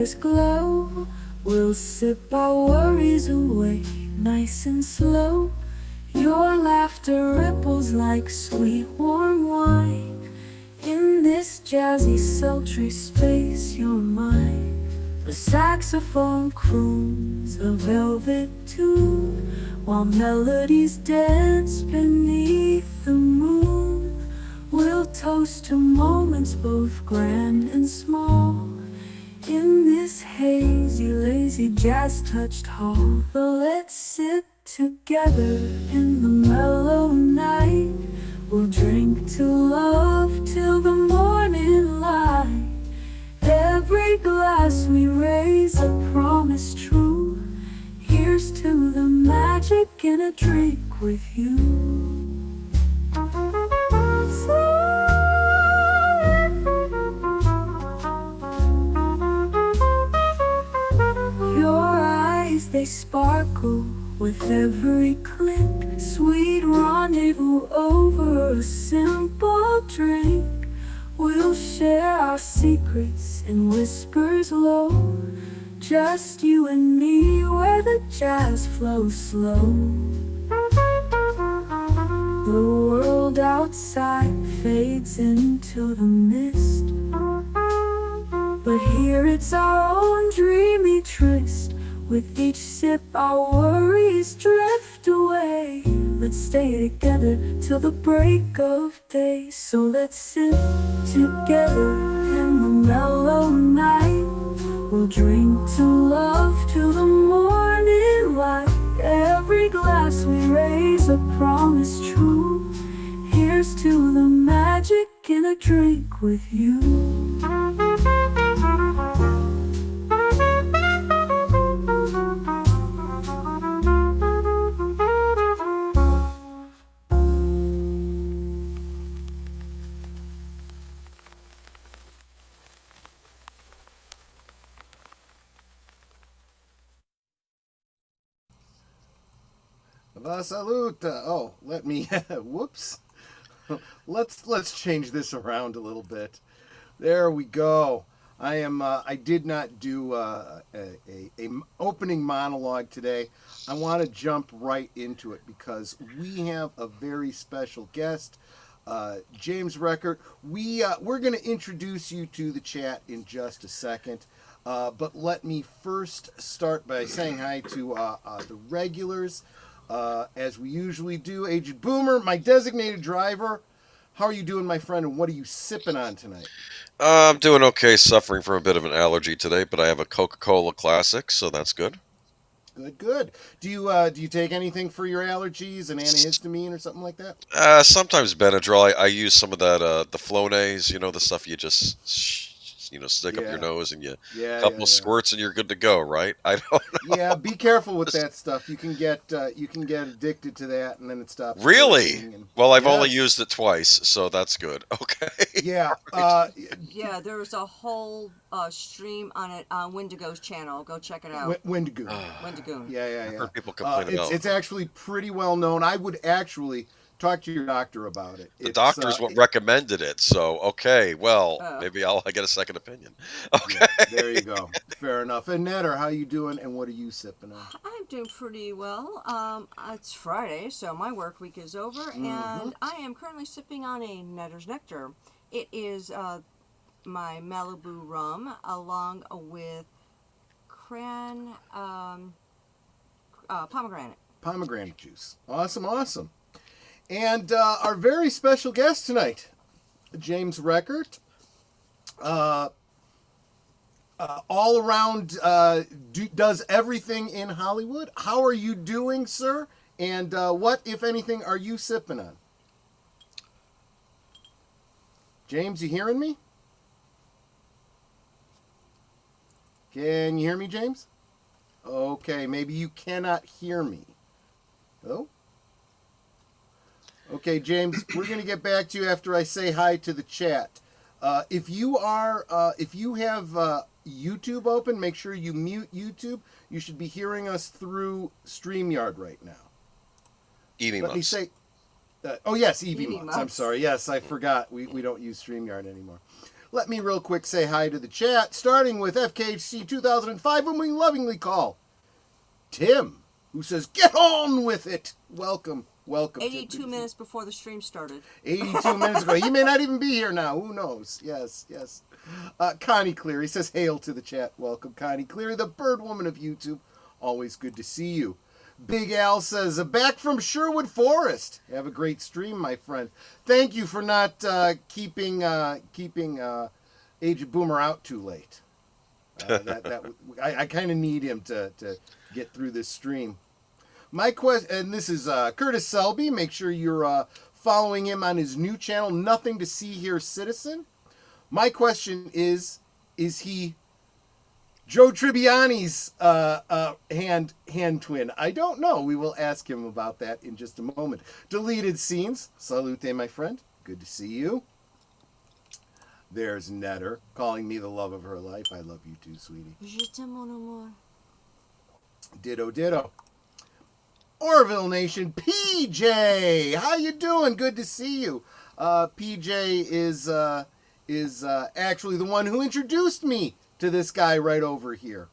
This glow, we'll sip our worries away, nice and slow. Your laughter ripples like sweet warm wine. In this jazzy sultry space you're mine. The saxophone croons a velvet tune, while melodies dance beneath the moon. We'll toast to moments both grand and small, in this hazy, lazy, jazz-touched hall. But let's sit together in the mellow night. We'll drink to love till the morning light. Every glass we raise a promise true. Here's to the magic in a drink with you. They sparkle with every click, sweet rendezvous over a simple drink. We'll share our secrets in whispers low, just you and me where the jazz flows slow. The world outside fades into the mist, but here it's our own dreamy tryst. With each sip our worries drift away. Let's stay together till the break of day. So let's sit together in the mellow night. We'll drink to love till the morning light. Every glass we raise a promise true. Here's to the magic in a drink with you. Salute. Oh, let me. Whoops. Let's change this around a little bit. There we go. I did not do a opening monologue today. I want to jump right into it because we have a very special guest, James Rekart. We're going to introduce you to the chat in just a second. But let me first start by saying hi to the regulars. As we usually do. Aged Boomer, my designated driver. How are you doing, my friend, and what are you sipping on tonight? I'm doing okay, suffering from a bit of an allergy today, but I have a Coca-Cola Classic, so that's good. Good. Do you take anything for your allergies, an antihistamine or something like that? Sometimes Benadryl. I use some of that, the Flonase, the stuff you just, stick up your Yeah. nose and you Yeah. couple squirts and you're good to go, right? I don't Yeah, be careful with that stuff. You can get addicted to that, and then it stops Really? working. And Well, I've only yes, used it twice, so that's good. Okay. yeah. Right. Yeah, there's a whole stream on it on Wendigo's channel. Go check it out. Wendigoon. Wendigoon. Yeah. I've heard people complain It's about it's actually pretty well known. I would actually talk to your doctor about it. the It's doctor's what recommended it, so okay, well, Oh. maybe I get a second opinion. Yeah, Okay. there you go. Fair enough. And Netter, how you doing? And what are you sipping on? I'm doing pretty well. It's Friday, so my work week is over, and I am currently sipping on a Netter's Nectar. It is my Malibu rum, along with pomegranate. Pomegranate juice. Awesome. And our very special guest tonight, James Rekart. All around does everything in Hollywood. How are you doing, sir? And what, if anything, are you sipping on? James, you hearing me? Can you hear me, James? Okay, maybe you cannot hear me. Oh? Okay, James, we're going to get back to you after I say hi to the chat. If you have YouTube open, make sure you mute YouTube. You should be hearing us through StreamYard right now. Let me say, oh yes, EV Mods. I'm sorry. Yes, I forgot. We don't use StreamYard anymore. Let me real quick say hi to the chat, starting with FKHC 2005, whom we lovingly call Tim, who says, "Get on with it." Welcome. 82 minutes before the stream started. 82 minutes ago. He may not even be here now. Who knows? Yes. Connie Cleary says, "Hail to the chat." Welcome, Connie Cleary, the bird woman of YouTube. Always good to see you. Big Al says, "Back from Sherwood Forest. Have a great stream, my friend. Thank you for not keeping Age of Boomer out too late. I kind of need him to get through this stream. My question, and this is Curtis Selby. Make sure you're following him on his new channel, Nothing to See Here Citizen. My question is he Joe Tribbiani's hand twin? I don't know. We will ask him about that in just a moment. Deleted Scenes. Salute, my friend. Good to see you. There's Netter calling me the love of her life. I love you too, sweetie. Je t'aime, mon amour. Ditto. Orville Nation, PJ, how you doing? Good to see you. PJ is actually the one who introduced me to this guy right over here.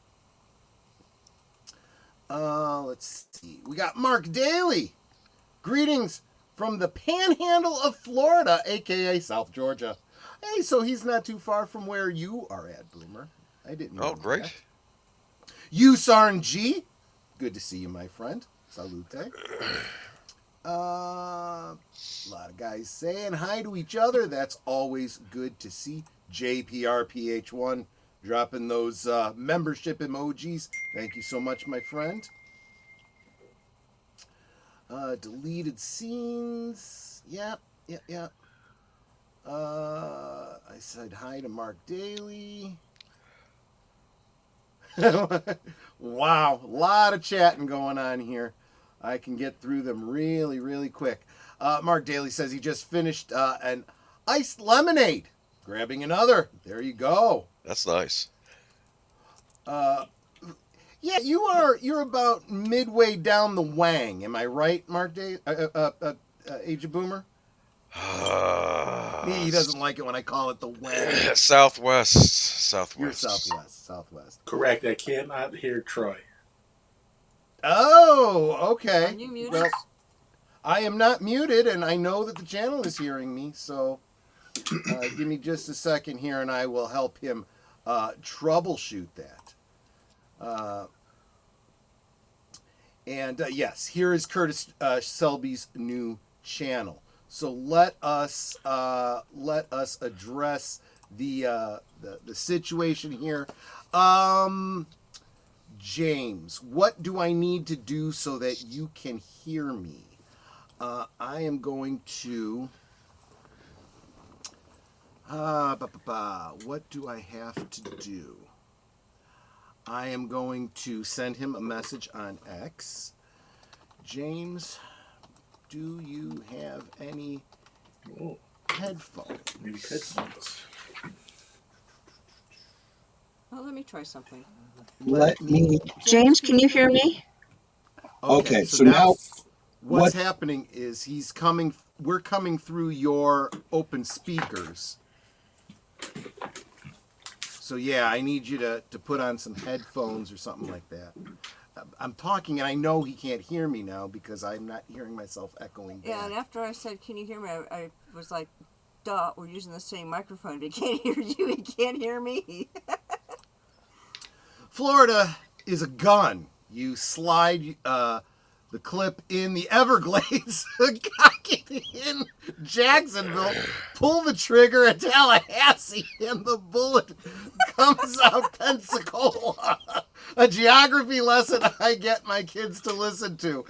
Let's see. We got Mark Dahley. Greetings from the Panhandle of Florida, aka South Georgia. Hey, so he's not too far from where you are at, Boomer. I didn't know. Oh, great. That. Usarn G. Good to see you, my friend. Salute. A lot of guys saying hi to each other. That's always good to see. JPRPH1 dropping those membership emojis. Thank you so much, my friend. Deleted Scenes. Yep. I said hi to Mark Dahley. Wow, a lot of chatting going on here. I can get through them really, really quick. Mark Dahley says he just finished an iced lemonade. Grabbing another. There you go. That's nice. Yeah, you're about midway down the Wang. Am I right, Mark Dahley? Age of Boomer? He doesn't like it when I call it the Wang. Southwest. You're southwest. Correct. I cannot hear Troy. Oh, okay. Are you muted? Well, I am not muted, and I know that the channel is hearing me, so give me just a second here, and I will help him troubleshoot that. Yes, here is Curtis Selby's new channel. So let us address the situation here. James, what do I need to do so that you can hear me? I am going to. What do I have to do? I am going to send him a message on X. James, do you have any headphones? New headphones. Well, let me try something. Let me. James, can you hear me? Okay, so now what's happening is he's coming. We're coming through your open speakers. So yeah, I need you to put on some headphones or something like that. I'm talking, and I know he can't hear me now because I'm not hearing myself echoing back. Yeah, and after I said, "Can you hear me?" I was like, "Duh, we're using the same microphone. If he can't hear you, he can't hear me." Florida is a gun. You slide the clip in the Everglades, cock it in Jacksonville, pull the trigger at Tallahassee, and the bullet comes out Pensacola. A geography lesson I get my kids to listen to.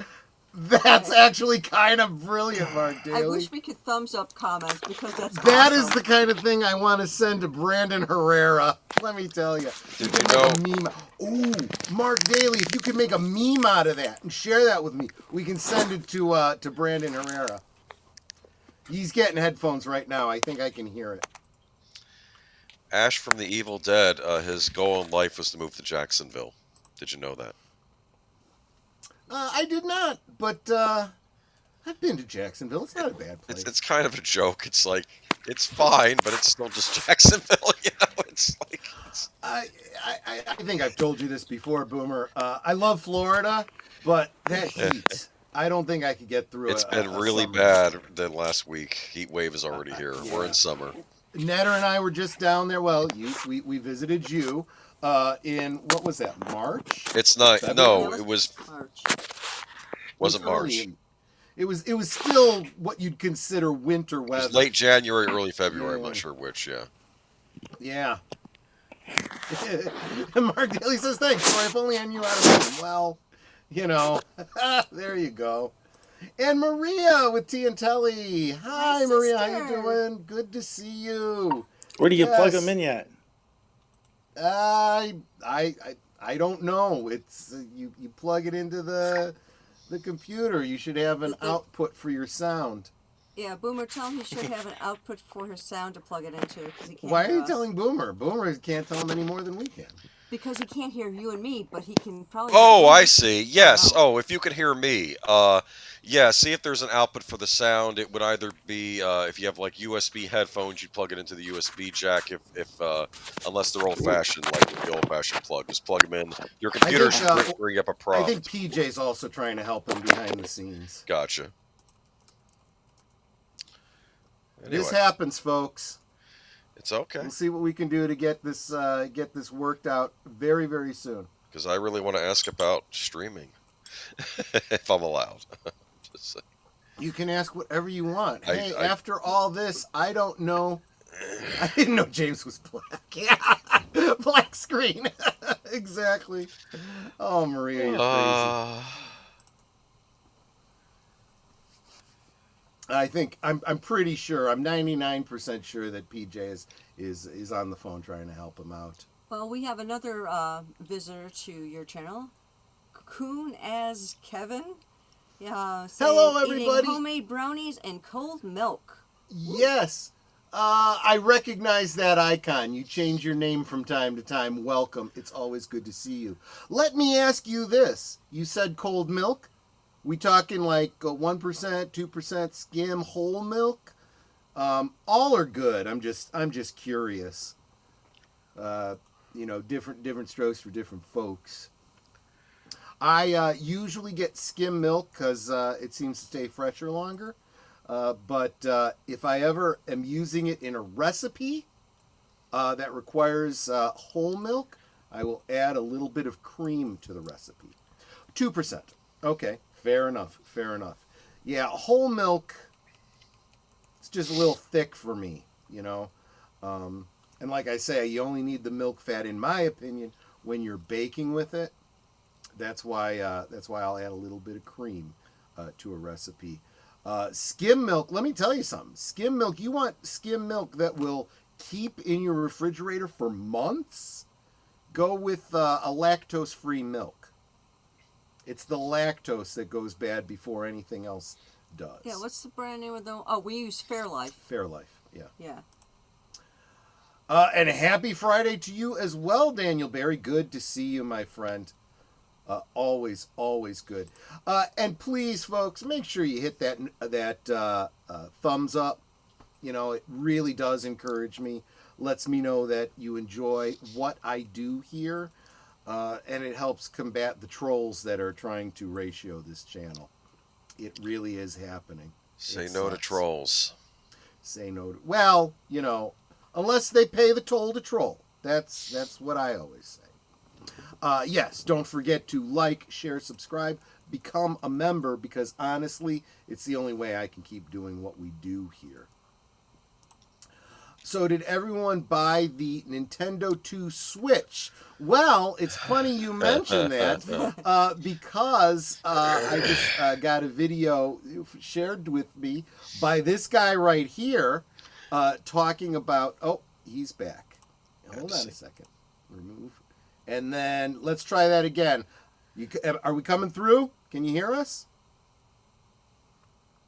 That's actually kind of brilliant, Mark Dahley. I wish we could thumbs up comments because that's That awesome. is the kind of thing I want to send to Brandon Herrera. Let me tell you. Did you know? Meme. Ooh, Mark Dahley, if you could make a meme out of that and share that with me, we can send it to Brandon Herrera. He's getting headphones right now. I think I can hear it. Ash from the Evil Dead, his goal in life was to move to Jacksonville. Did you know that? I did not, but I've been to Jacksonville. It's not a bad place. It's kind of a joke. It's like It's fine, but it's still just Jacksonville. You know, it's like I think I've told you this before, Boomer. I love Florida, but that heat, I don't think I could get through it's been a really summer. bad the last week. Heat wave is already here. We're Yeah. in summer. Netter and I were just down there. Well, we visited you in, what was that, March? It's not. February? No, it was March. wasn't early March. in, it was still what you'd consider winter It was weather. late January, early February. I'm Yeah. not sure which. Yeah. Yeah. Mark Daly says, thanks, Troy. If only I knew how to read. Well, you know, there you go. And Maria with T and Telly. Hi, My Maria. How you sister. doing? Good to see you. Where do you plug Yes. them in yet? I don't know. It's you plug it into the computer. You should have an output for your sound. Yeah, Boomer, tell him he should have an output for his sound to plug it into because he can't Why are hear you us. telling Boomer? Boomer can't tell him any more than we can. Because he can't hear you and me, but he can probably Oh, hear I me. see. Yes. Wow. Oh, if you can hear me. Yeah. See if there's an output for the sound. It would either be if you have like USB headphones, you'd plug it into the USB jack. If unless they're old-fashioned, like the old-fashioned plug, just plug them in. Your computer should bring up a I prompt. think PJ's also trying to help him behind the scenes. Gotcha. Anyway, This happens, folks. it's okay We'll see what we can do to get this worked out very, very soon. because I really want to ask about streaming, if I'm allowed. Just saying. You can ask whatever you want. Hey, I after all this, I don't know. I didn't know James was black. Yeah, black screen. Exactly. Oh, Maria, you're crazy. I think I'm pretty sure. I'm 99% sure that PJ is on the phone trying to help him out. Well, we have another visitor to your channel, Cocoon as Kevin. Yeah, Hello, eating everybody. homemade brownies and cold milk. Yes. I recognize that icon. You change your name from time to time. Welcome. It's always good to see you. Let me ask you this. You said cold milk? We talking like 1%, 2% skim whole milk? All are good. I'm just curious. Different strokes for different folks. I usually get skim milk because it seems to stay fresher longer. But if I ever am using it in a recipe that requires whole milk, I will add a little bit of cream to the recipe. 2%. Okay, fair enough. Yeah, whole milk, it's just a little thick for me, you know. And like I say, you only need the milk fat, in my opinion, when you're baking with it. That's why I'll add a little bit of cream to a recipe. Skim milk, let me tell you something. Skim milk, you want skim milk that will keep in your refrigerator for months? Go with a lactose-free milk. It's the lactose that goes bad before anything else does. Yeah, what's the brand name of the? Oh, we use Fairlife. Fairlife, yeah. Yeah. And a happy Friday to you as well, Daniel Barry. Good to see you, my friend. Always good. And please, folks, make sure you hit that thumbs up. You know, it really does encourage me. Lets me know that you enjoy what I do here. And it helps combat the trolls that are trying to ratio this channel. It really is happening. say no to trolls. Say no to... Well, you know, unless they pay the toll to troll. That's what I always say. Yes, don't forget to like, share, subscribe, become a member, because honestly, it's the only way I can keep doing what we do here. So did everyone buy the Nintendo 2 Switch? Well, it's funny you mention that because I just got a video shared with me by this guy right here talking about... Oh, he's back. Hold on a second. Remove. And then let's try that again. Are we coming through? Can you hear us?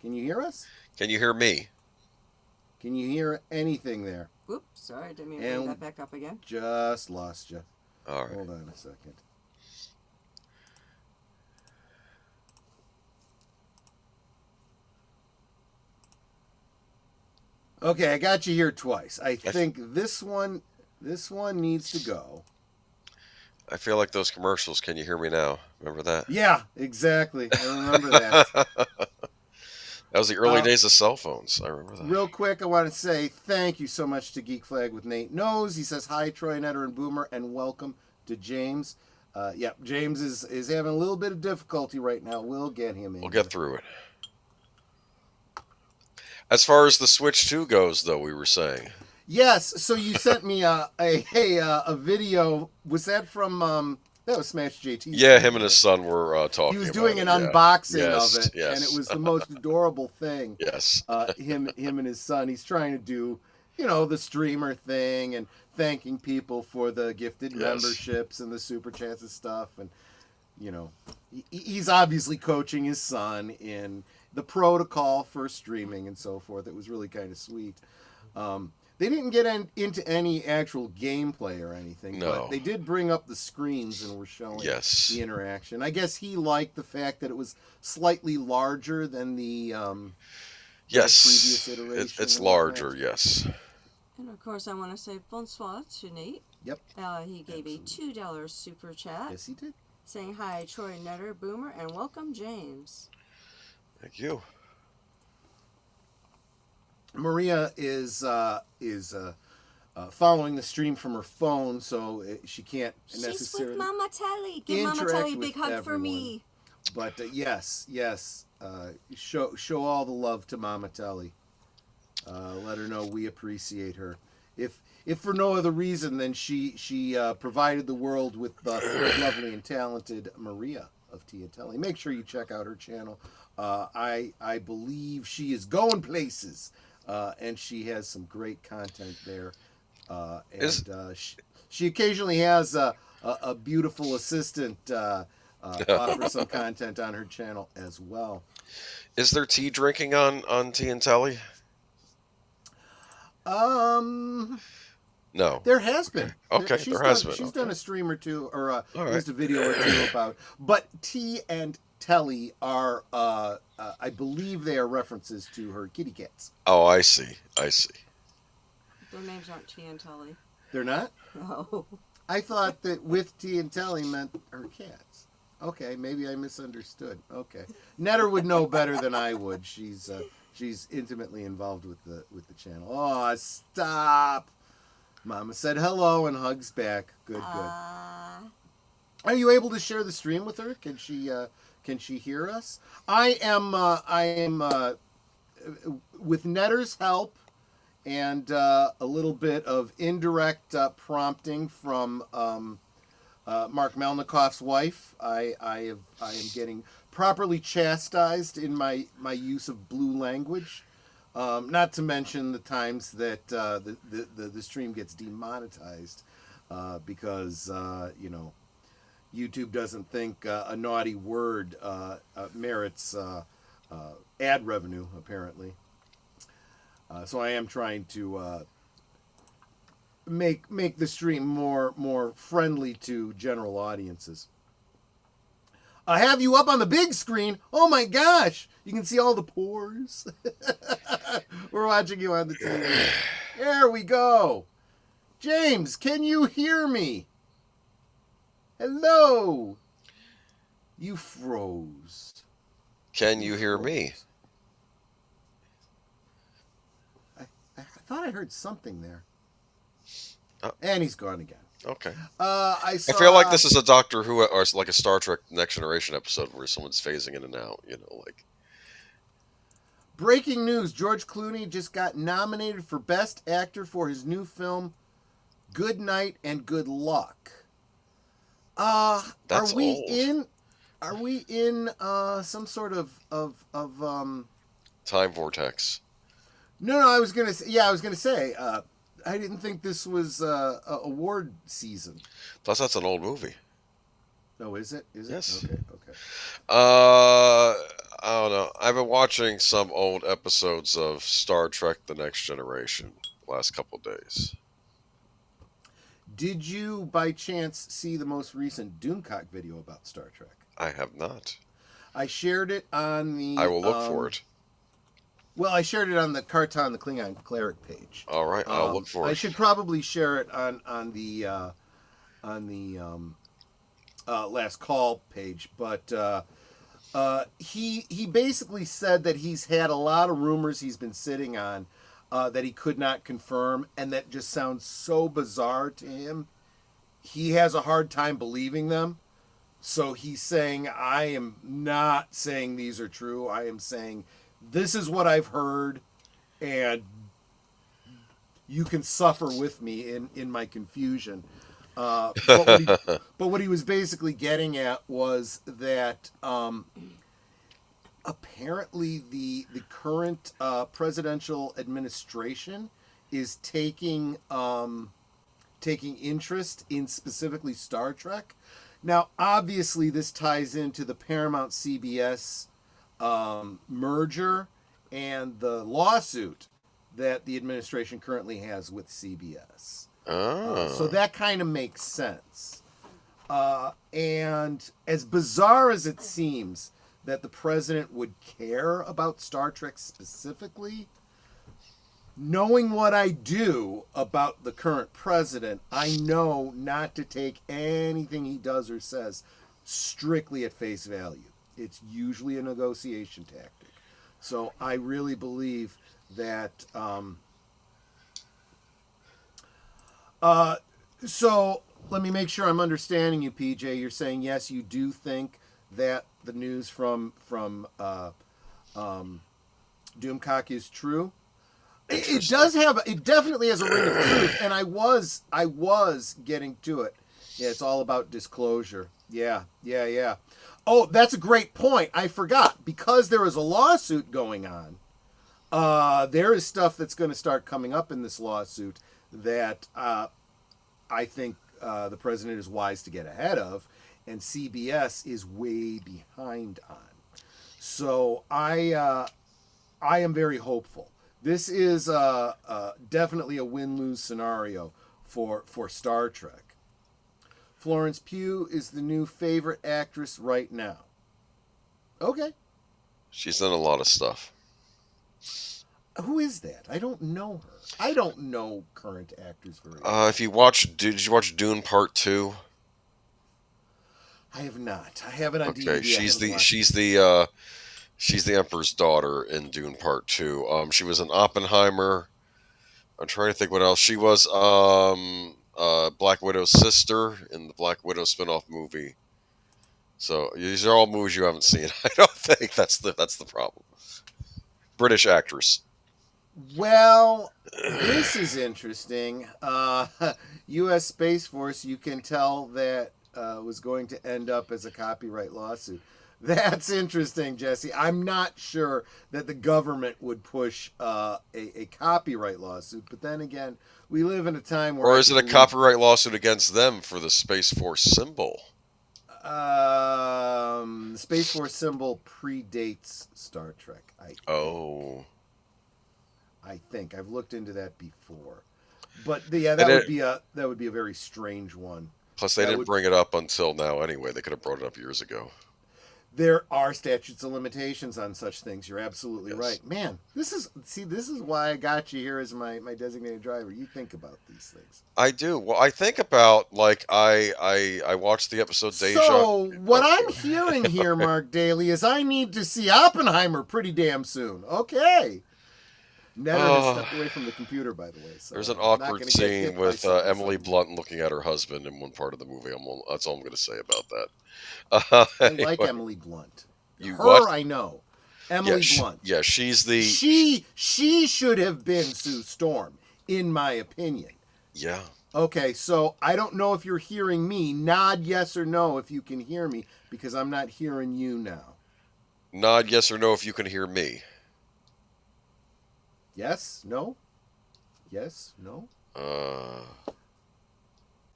Can you hear us? Can you hear me? Can you hear anything there? Oops, sorry, didn't mean to bring that back up again. Just lost you. All right. Hold on a second. Okay, I got you here twice. I think this one needs to go. I feel like those commercials. Can you hear me now? Remember that? Yeah, exactly. I remember that. That was the early days of cell phones. I remember that. Real quick, I want to say thank you so much to Geek Flag with Nate Knows. He says hi, Troy, Netter, and Boomer, and welcome to James. James is having a little bit of difficulty right now. We'll get him in. We'll get through it. As far as the Switch 2 goes, though, we were saying. Yes, so you sent me a video. Was that from that was Smash JT? Yeah, him and his son were talking. He was about doing it, an unboxing yes, of it, yes. and it was the most adorable thing. Yes. Him and his son. He's trying to do, the streamer thing and thanking people for the gifted memberships and the super chats and stuff, and he's obviously coaching his son in the protocol for streaming and so forth. It was really kind of sweet. They didn't get into any actual gameplay or anything, but they did bring up the screens and were showing the interaction. I guess he liked the fact that it was slightly larger than the previous iteration. It's larger, yes. And of course, I want to say bonsoir to Nate. Yep. He gave a $2 super chat. Yes, he did. Saying hi, Troy, Netter, Boomer, and welcome, James. Thank you. Maria is following the stream from her phone, so she can't necessarily. She's with Mama Telly. Give Mama Telly a big hug for me. But yes, show all the love to Mama Telly. Let her know we appreciate her. If for no other reason than she provided the world with lovely and talented Maria of Tia Telly. Make sure you check out her channel. I believe she is going places. And she has some great content there. She occasionally has a beautiful assistant offer some content on her channel as well. Is there tea drinking on Tea and Telly? No. There has been. Okay, there has been. She's done a stream or two, or just a video or two about. But Tea and Telly are, I believe they are references to her kitty cats. Oh, I see. Their names aren't T and Telly. They're not? No. I thought that with Tea and Telly meant her cats. Okay, maybe I misunderstood. Okay. Netter would know better than I would. She's intimately involved with the channel. Oh, stop. Mama said hello and hugs back. Good. Are you able to share the stream with her? Can she hear us? I am with Netter's help and a little bit of indirect prompting from Mark Melnikoff's wife. I am getting properly chastised in my use of blue language. Not to mention the times that the stream gets demonetized because YouTube doesn't think a naughty word merits ad revenue, apparently. So I am trying to make the stream more friendly to general audiences. I have you up on the big screen. Oh my gosh! You can see all the pores. We're watching you on the TV. There we go. James, can you hear me? Hello. You froze. Can you hear me? I thought I heard something there. And he's gone again. Okay. I feel like this is a Doctor Who or like a Star Trek Next Generation episode where someone's phasing in and out, like. Breaking news, George Clooney just got nominated for Best Actor for his new film, Good Night and Good Luck. That's are we old. Are we in some sort of time vortex? No, I was gonna say. I didn't think this was award season. Plus, that's an old movie. Oh, is it? Yes. Okay. I don't know. I've been watching some old episodes of Star Trek: The Next Generation the last couple of days. Did you, by chance, see the most recent Doomcock video about Star Trek? I have not. I shared it on the... I will look for it. Well, I shared it on the Carton the Klingon Cleric page. All right, I'll look for it. I should probably share it on the last call page, but he basically said that he's had a lot of rumors he's been sitting on that he could not confirm, and that just sounds so bizarre to him. He has a hard time believing them. So he's saying, I am not saying these are true. I am saying this is what I've heard, and you can suffer with me in my confusion. But what he was basically getting at was that apparently the current presidential administration is taking interest in specifically Star Trek. Now, obviously, this ties into the Paramount CBS merger and the lawsuit that the administration currently has with CBS. So that kind of makes sense. And as bizarre as it seems that the president would care about Star Trek specifically, knowing what I do about the current president, I know not to take anything he does or says strictly at face value. It's usually a negotiation tactic. So I really believe that... so let me make sure I'm understanding you, PJ. You're saying, yes, you do think that the news from Doomcock is true? It definitely has a ring of truth, and I was getting to it. Yeah, it's all about disclosure. Yeah. Oh, that's a great point. I forgot. Because there is a lawsuit going on, there is stuff that's going to start coming up in this lawsuit that I think the president is wise to get ahead of, and CBS is way behind on. So I am very hopeful. This is definitely a win-lose scenario for Star Trek. Florence Pugh is the new favorite actress right now. Okay. She's done a lot of stuff. Who is that? I don't know her. I don't know current actors very well. If you watch, did you watch Dune Part 2? I have not. I have it on Okay, DVD. she's the Emperor's daughter in Dune Part 2. She was in Oppenheimer. I'm trying to think what else. She was Black Widow's sister in the Black Widow spin-off movie. So these are all movies you haven't seen. I don't think that's the problem. British actress. Well, this is interesting. U.S. Space Force, you can tell that was going to end up as a copyright lawsuit. That's interesting, Jesse. I'm not sure that the government would push a copyright lawsuit, but then again, we live in a time where... Or is it a copyright lawsuit against them for the Space Force symbol? The Space Force symbol predates Star Trek. I think I've looked into that before, but yeah, that would be a very strange one. Plus, they didn't bring it up until now anyway. They could have brought it up years ago. There are statutes of limitations on such things. You're absolutely right. Man, this is why I got you here as my designated driver. You think about these things. I do. Well, I think about, like, I watched the episode Deja. So, what I'm hearing here, Mark Dahley, is I need to see Oppenheimer pretty damn soon. Okay. Never has stepped away from the computer, by the way. So there's an awkward scene with Emily Blunt looking at her husband in one part of the movie. That's all I'm going to say about that. Anyway. I like Emily Blunt. I know. Emily Blunt. Yeah, she's the... She should have been Sue Storm, in my opinion. Yeah. Okay, so I don't know if you're hearing me. Nod yes or no if you can hear me, because I'm not hearing you now. Nod yes or no if you can hear me. Yes? No? Yes? No?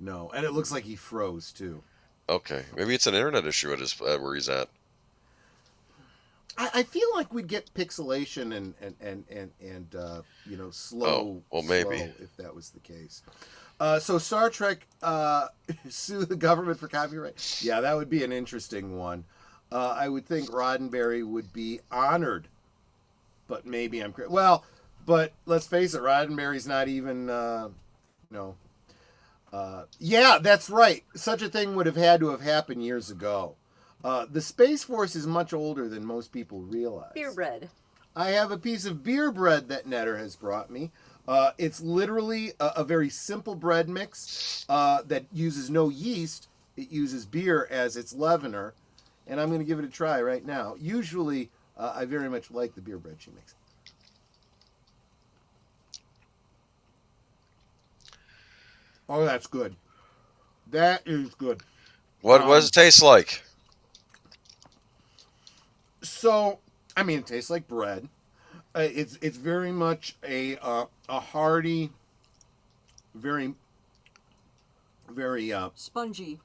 No. And it looks like he froze, too. Okay. Maybe it's an internet issue at where he's at. I feel like we'd get pixelation and slow. Oh, well, maybe. Slow if that was the case. So Star Trek sue the government for copyright. Yeah, that would be an interesting one. I would think Roddenberry would be honored but maybe I'm well. But let's face it, Roddenberry's not even no. Yeah, that's right. Such a thing would have had to have happened years ago. The Space Force is much older than most people realize. Beer bread. I have a piece of beer bread that Netter has brought me. It's literally a very simple bread mix that uses no yeast. It uses beer as its leavener. And I'm going to give it a try right now. Usually, I very much like the beer bread she makes. Oh, that's good. That is good. What does it taste like? So, I mean, it tastes like bread. It's very much a hearty, very Spongy.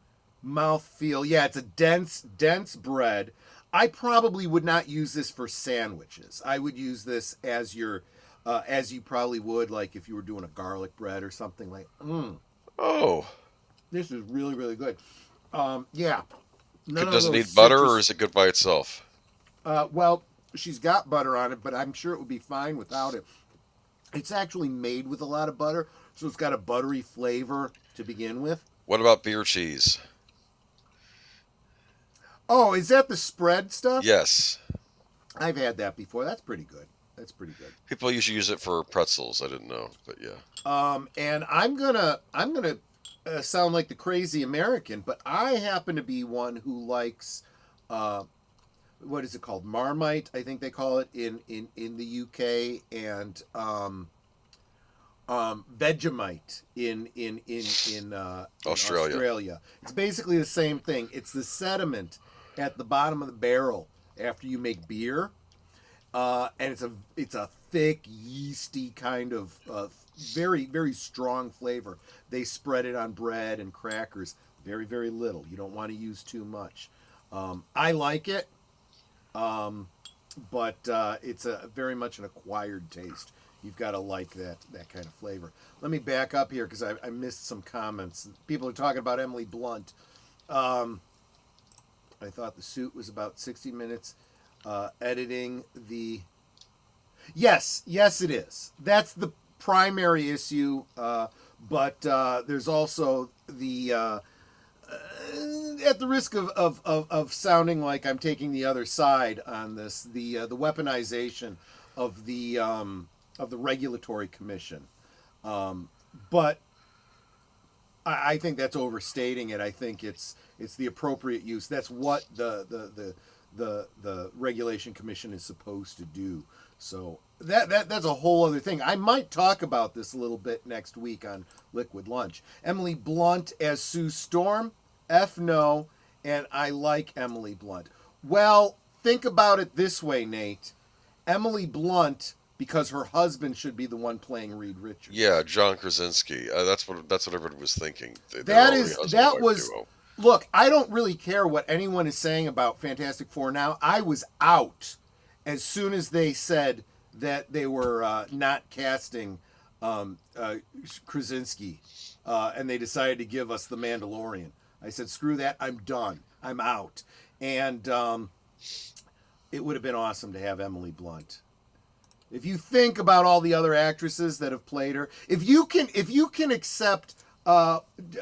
mouthfeel. Yeah, it's a dense bread. I probably would not use this for sandwiches. I would use this as your, as you probably would, like if you were doing a garlic bread or something like. Oh. This is really, really good. Yeah. Does it need butter or is it good by itself? Well, she's got butter on it, but I'm sure it would be fine without it. It's actually made with a lot of butter, so it's got a buttery flavor to begin with. What about beer cheese? Oh, is that the spread stuff? Yes. I've had that before. That's pretty good. People usually use it for pretzels. I didn't know, but yeah. And I'm gonna sound like the crazy American, but I happen to be one who likes what is it called? Marmite, I think they call it in the UK, and Vegemite in Australia. It's basically the same thing. It's the sediment at the bottom of the barrel after you make beer, and it's a thick, yeasty kind of very, very strong flavor. They spread it on bread and crackers. Very, very little. You don't want to use too much. I like it. But it's a very much an acquired taste. You've got to like that kind of flavor. Let me back up here because I missed some comments. People are talking about Emily Blunt. I thought the suit was about 60 minutes. Editing the... Yes, it is. That's the primary issue. But there's also the... at the risk of sounding like I'm taking the other side on this, the weaponization of the regulatory commission, but I think that's overstating it. I think it's the appropriate use. That's what the regulation commission is supposed to do. So that's a whole other thing. I might talk about this a little bit next week on Liquid Lunch. Emily Blunt as Sue Storm. F no, and I like Emily Blunt. Well, think about it this way, Nate. Emily Blunt, because her husband should be the one playing Reed Richards. Yeah, John Krasinski. That's what everyone was thinking. Look, I don't really care what anyone is saying about Fantastic Four now. I was out as soon as they said that they were not casting Krasinski, and they decided to give us the Mandalorian. I said, screw that. I'm done. I'm out. And it would have been awesome to have Emily Blunt. If you think about all the other actresses that have played her, if you can accept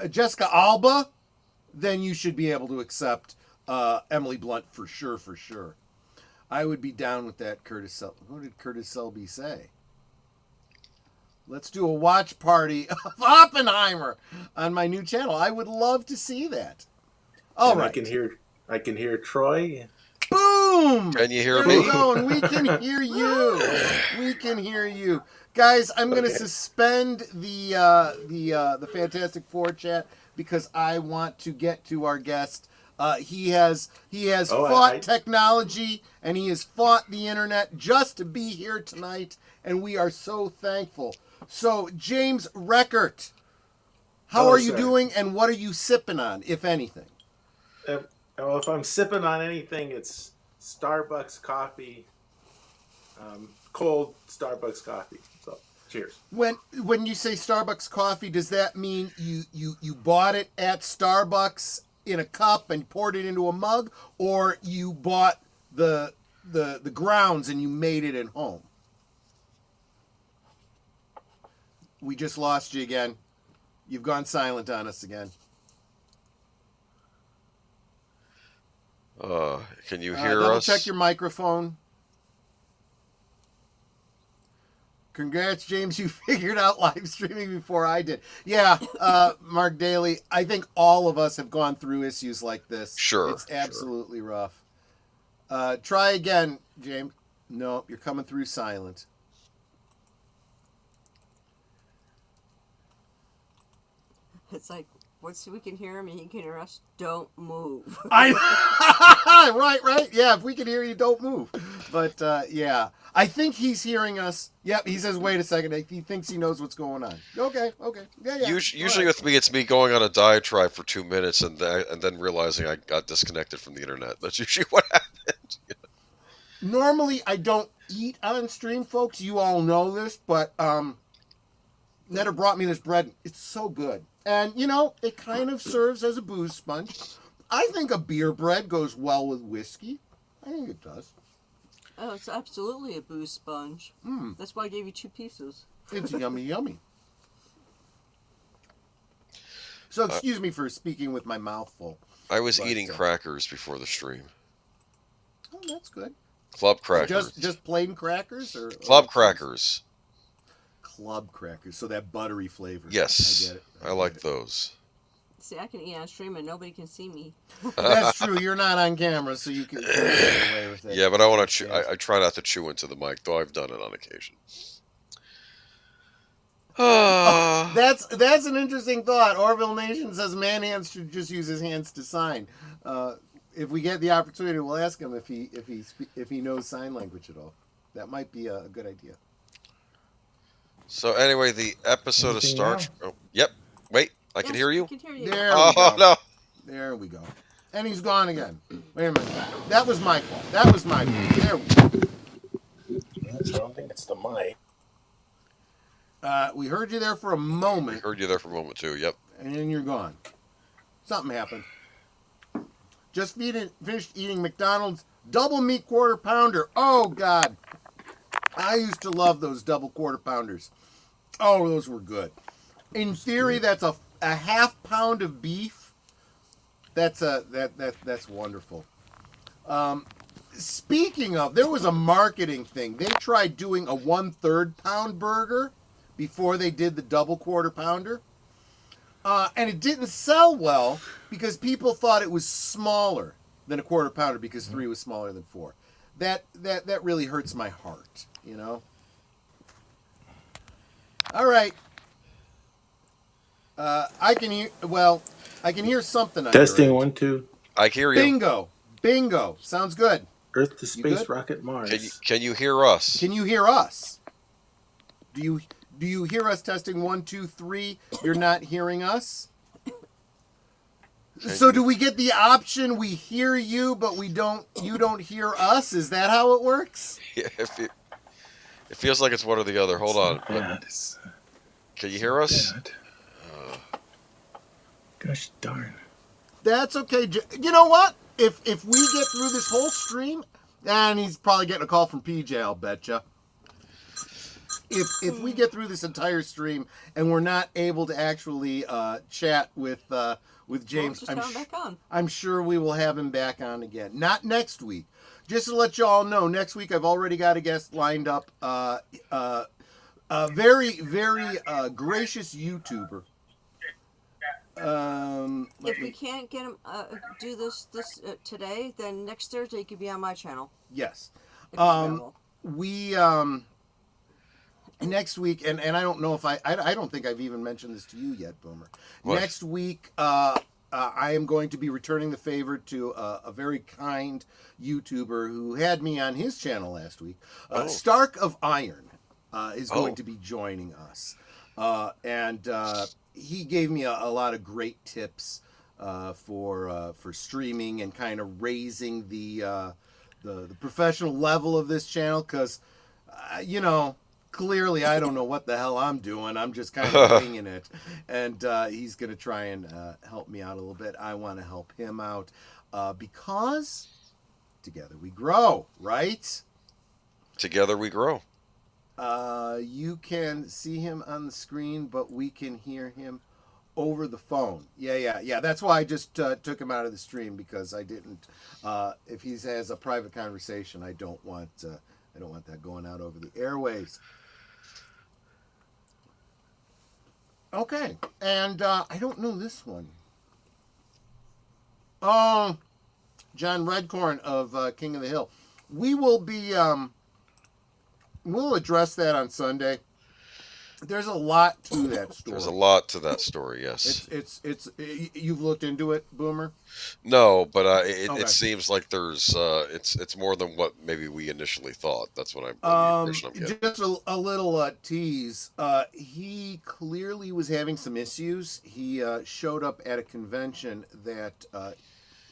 Jessica Alba, then you should be able to accept Emily Blunt for sure. I would be down with that. What did Curtis Selby say? Let's do a watch party of Oppenheimer on my new channel. I would love to see that. All right. I can hear Troy. Boom! Can you hear there me? We go, and we can hear you. We can hear you, guys. I'm going to suspend the Fantastic Four chat because I want to get to our guest. He has fought technology and he has fought the internet just to be here tonight, and we are so thankful. So, James Rekart, how are you doing, and what are you sipping on, if anything? Well, if I'm sipping on anything, it's Starbucks coffee, cold Starbucks coffee. So, cheers. When you say Starbucks coffee, does that mean you bought it at Starbucks in a cup and poured it into a mug, or you bought the the grounds and you made it at home. We just lost you again. You've gone silent on us again. Can you hear double us? check your microphone. Congrats, James. You figured out live streaming before I did. Yeah, Mark Dahley, I think all of us have gone through issues like this. Sure. It's absolutely rough. Try again, James. No, you're coming through silent. It's like, once we can hear him and he can hear us, don't move. Right. Yeah, if we can hear you, don't move. But, yeah. I think he's hearing us. Yep, he says, wait a second. He thinks he knows what's going on. Okay. Yeah. Usually with me, it's me going on a diatribe for 2 minutes and then realizing I got disconnected from the internet. That's usually what happened. Normally, I don't eat on stream, folks. You all know this, but Netta brought me this bread. It's so good. And, it kind of serves as a booze sponge. I think a beer bread goes well with whiskey. I think it does. Oh, it's absolutely a booze sponge. That's why I gave you 2 pieces. It's yummy. So excuse me for speaking with my mouth full. I was eating crackers before the stream. Oh, that's good. Club crackers. Just plain crackers? Club crackers. Club crackers, so that buttery flavor. Yes, I get it. I like those. See, I can eat on stream and nobody can see me. That's true. You're not on camera, so you can get away with it. Yeah, but I want to chew. I try not to chew into the mic, though I've done it on occasion. That's an interesting thought. Orville Nation says man hands should just use his hands to sign. If we get the opportunity, we'll ask him if he knows sign language at all. That might be a good idea. So anyway, the episode of Star Trek. Oh, yep. Wait, I can hear you. I can hear you. There we go. No. There we go. And he's gone again. Wait a minute. That was my fault. There we go. I don't think it's the mic. We heard you there for a moment. Heard you there for a moment too. Yep. And then you're gone. Something happened. Just finished eating McDonald's double meat quarter pounder. Oh God. I used to love those double quarter pounders. Oh, those were good. In theory, that's a half pound of beef. That's wonderful. Speaking of, there was a marketing thing. They tried doing a 1/3 pound burger before they did the double quarter pounder. And it didn't sell well because people thought it was smaller than a quarter pounder because 3 was smaller than 4. That really hurts my heart, All right. I can hear something. Testing 1, 2. I hear you. Bingo. Sounds good. Earth to space, rocket Mars. Can you hear us? Can you hear us? Do you hear us? Testing 1, 2, 3. You're not hearing us. So do we get the option? We hear you, but you don't hear us. Is that how it works? Yeah, it feels like it's one or the other. Hold on. Can you hear us? Gosh darn. That's okay. You know what? If we get through this whole stream, and he's probably getting a call from PJ, I'll betcha. If we get through this entire stream and we're not able to actually chat with James, I'm sure we will have him back on again. Not next week. Just to let you all know, next week I've already got a guest lined up. A very, very gracious YouTuber. If we can't get him do this today, then next Thursday he could be on my channel. Yes. If it's available. We next week, and I don't know if I don't think I've even mentioned this to you yet, Boomer. What? Next week, I am going to be returning the favor to a very kind YouTuber who had me on his channel last week. Stark of Iron is going to be joining us, and he gave me a lot of great tips for streaming and kind of raising the professional level of this channel, because clearly I don't know what the hell I'm doing. I'm just kind of winging it, and he's going to try and help me out a little bit. I want to help him out because together we grow, right? Together we grow. You can see him on the screen, but we can hear him over the phone. Yeah. That's why I just took him out of the stream, because I didn't. If he has a private conversation, I don't want that going out over the airwaves. Okay, and I don't know this one. Oh, John Redcorn of King of the Hill. We will be. We'll address that on Sunday. There's a lot to that story. There's a lot to that story, yes. It's you've looked into it, Boomer? No, but it Okay. seems like there's it's more than what maybe we initially thought. That's what the impression I'm getting. Just a little tease. He clearly was having some issues. He showed up at a convention that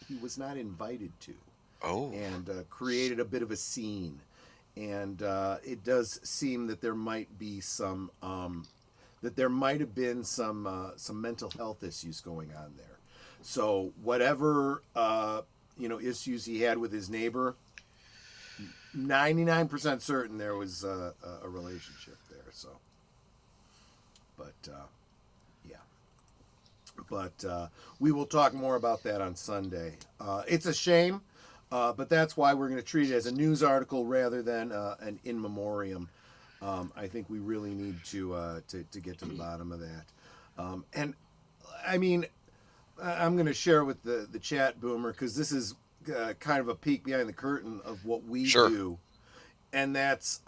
he was not invited to. Oh. And created a bit of a scene. And it does seem that there might be some might have been some mental health issues going on there. So whatever issues he had with his neighbor, 99% certain there was a relationship there. So, but we will talk more about that on Sunday. It's a shame. But that's why we're going to treat it as a news article rather than an in memoriam. I think we really need to get to the bottom of that. And I mean, I'm going to share with the chat, Boomer, because this is kind of a peek behind the curtain of what we do. And that's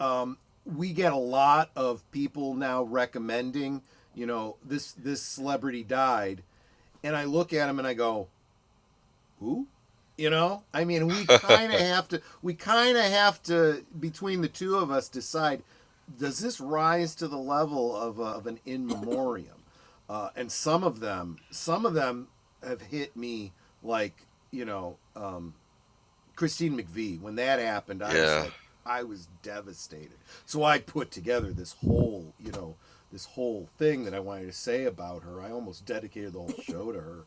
we get a lot of people now recommending, this celebrity died, and I look at him and I go, who? I mean, we kind of have to, between the two of us, decide, does this rise to the level of an in memoriam? And some of them have hit me like, Christine McVie. When that happened, I was devastated. So I put together this whole thing that I wanted to say about her. I almost dedicated the whole show to her.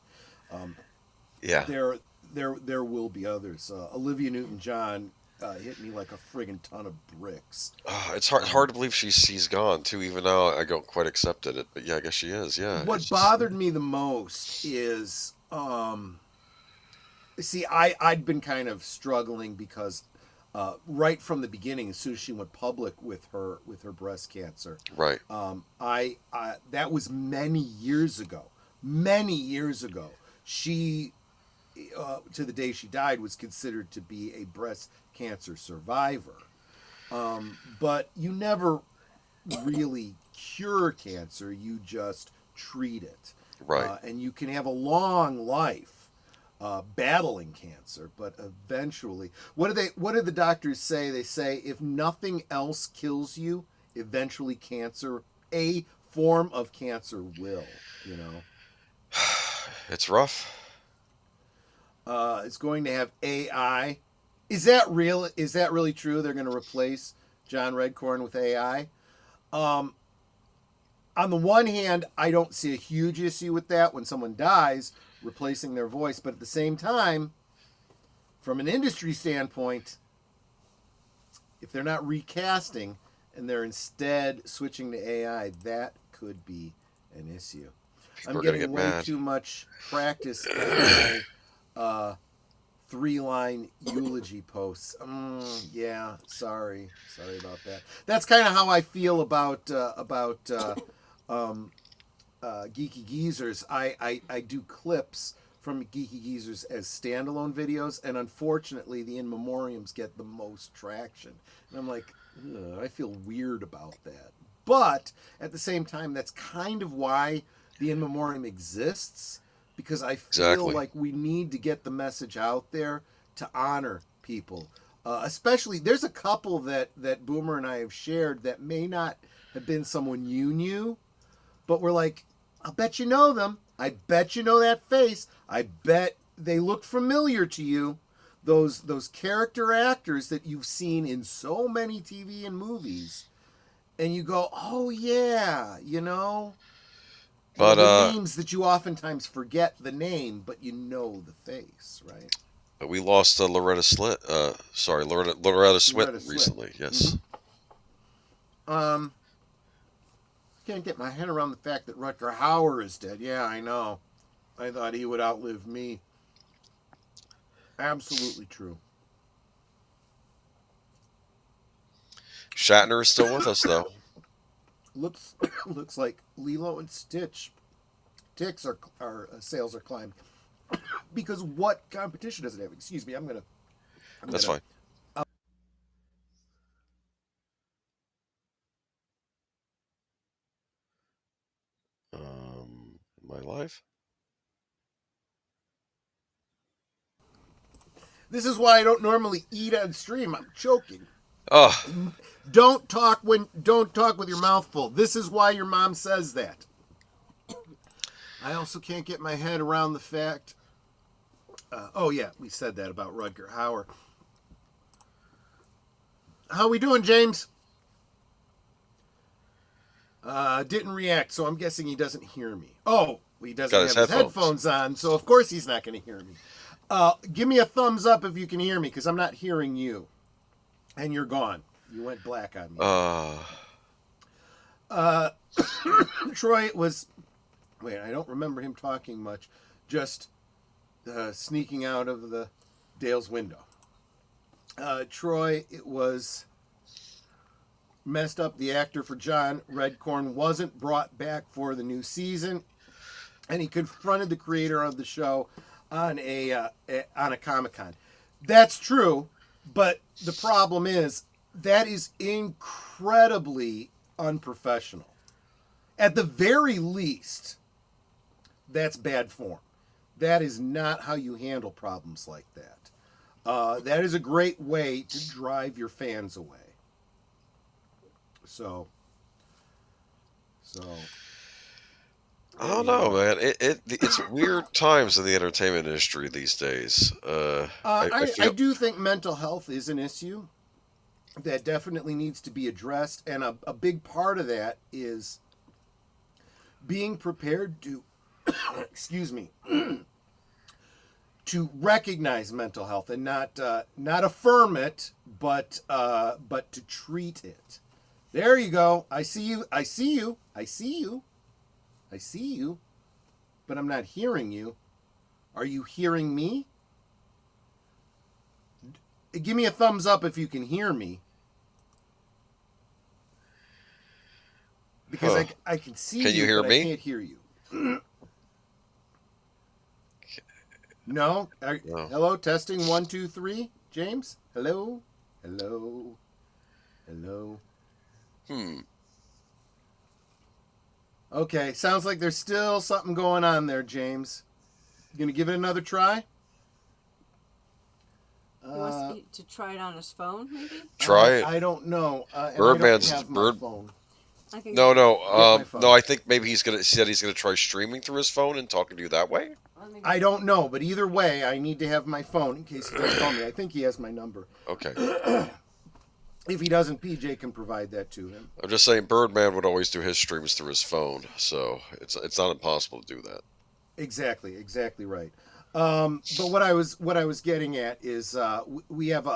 There will be others. Olivia Newton-John hit me like a friggin' ton of bricks. It's hard to believe she's gone too. Even now, I don't quite accept it. But yeah, I guess she is. Yeah. What bothered me the most is, I'd been kind of struggling because right from the beginning, as soon as she went public with her breast cancer, right? That was many years ago. She. To the day she died, was considered to be a breast cancer survivor. But you never really cure cancer, you just treat it. Right. And you can have a long life battling cancer, but eventually, what do the doctors say? They say if nothing else kills you, eventually a form of cancer will, It's rough. It's going to have AI. Is that real? Is that really true? They're going to replace John Redcorn with AI. On the one hand, I don't see a huge issue with that when someone dies, replacing their voice. But at the same time, from an industry standpoint, if they're not recasting and they're instead switching to AI, that could be an issue. I'm getting way too much practice in my 3-line eulogy posts. Yeah, sorry about that. That's kind of how I feel about Geeky Geezers. I do clips from Geeky Geezers as standalone videos, and unfortunately, the in memoriams get the most traction. And I'm like, I feel weird about that. But at the same time, that's kind of why the in memoriam exists. Because I feel like we need to get the message out there to honor people. Especially, there's a couple that Boomer and I have shared that may not have been someone you knew, but we're like, I'll bet you know them. I bet you know that face. I bet they look familiar to you. Those character actors that you've seen in so many TV and movies. And you go, oh yeah, But the names that you oftentimes forget the name, but you know the face, right? We lost Loretta Slit. Sorry, Loretta Swit Loretta Swit. recently. Yes. Can't get my head around the fact that Rutger Hauer is dead. Yeah, I know. I thought he would outlive me. Absolutely true. Shatner is still with us, though. Looks like Lilo and Stitch ticks are sales are climbing. Because what competition does it have? Excuse me, That's fine. My life. This is why I don't normally eat on stream. I'm choking. Oh, Don't talk with your mouth full. This is why your mom says that. I also can't get my head around the fact. Oh yeah, we said that about Rutger Hauer. How we doing, James? Didn't react, so I'm guessing he doesn't hear me. Oh, he doesn't have his headphones on, so of course he's not going to hear me. Give me a thumbs up if you can hear me, because I'm not hearing you. And you're gone. You went black on me. Troy was... Wait, I don't remember him talking much. Just sneaking out of the Dale's window. Troy, it was... messed up. The actor for John Redcorn wasn't brought back for the new season, and he confronted the creator of the show on a Comic-Con. That's true, but the problem is that is incredibly unprofessional. At the very least, that's bad form. That is not how you handle problems like that. That is a great way to drive your fans away. So I don't know, man. It's weird times in the entertainment industry these days. I do think mental health is an issue that definitely needs to be addressed, and a big part of that is being prepared to, excuse me, to recognize mental health and not affirm it, but to treat it. There you go. I see you. I see you. I see you. I see you. But I'm not hearing you. Are you hearing me? Give me a thumbs up if you can hear me. Because I can see can you hear but me? I can't hear you. No? No. Hello? Testing 1, 2, 3. James? Hello? Hello? Hello? Okay, sounds like there's still something going on there, James. You gonna give it another try? He wants me to try it on his phone, maybe? Try it. I don't know. Birdman's I don't have my phone. No. I think maybe he said he's gonna try streaming through his phone and talking to you that way. I don't know, but either way, I need to have my phone in case he does call me. I think he has my number. Okay. If he doesn't, PJ can provide that to him. I'm just saying, Birdman would always do his streams through his phone, so it's not impossible to do that. Exactly right. But what I was getting at is we have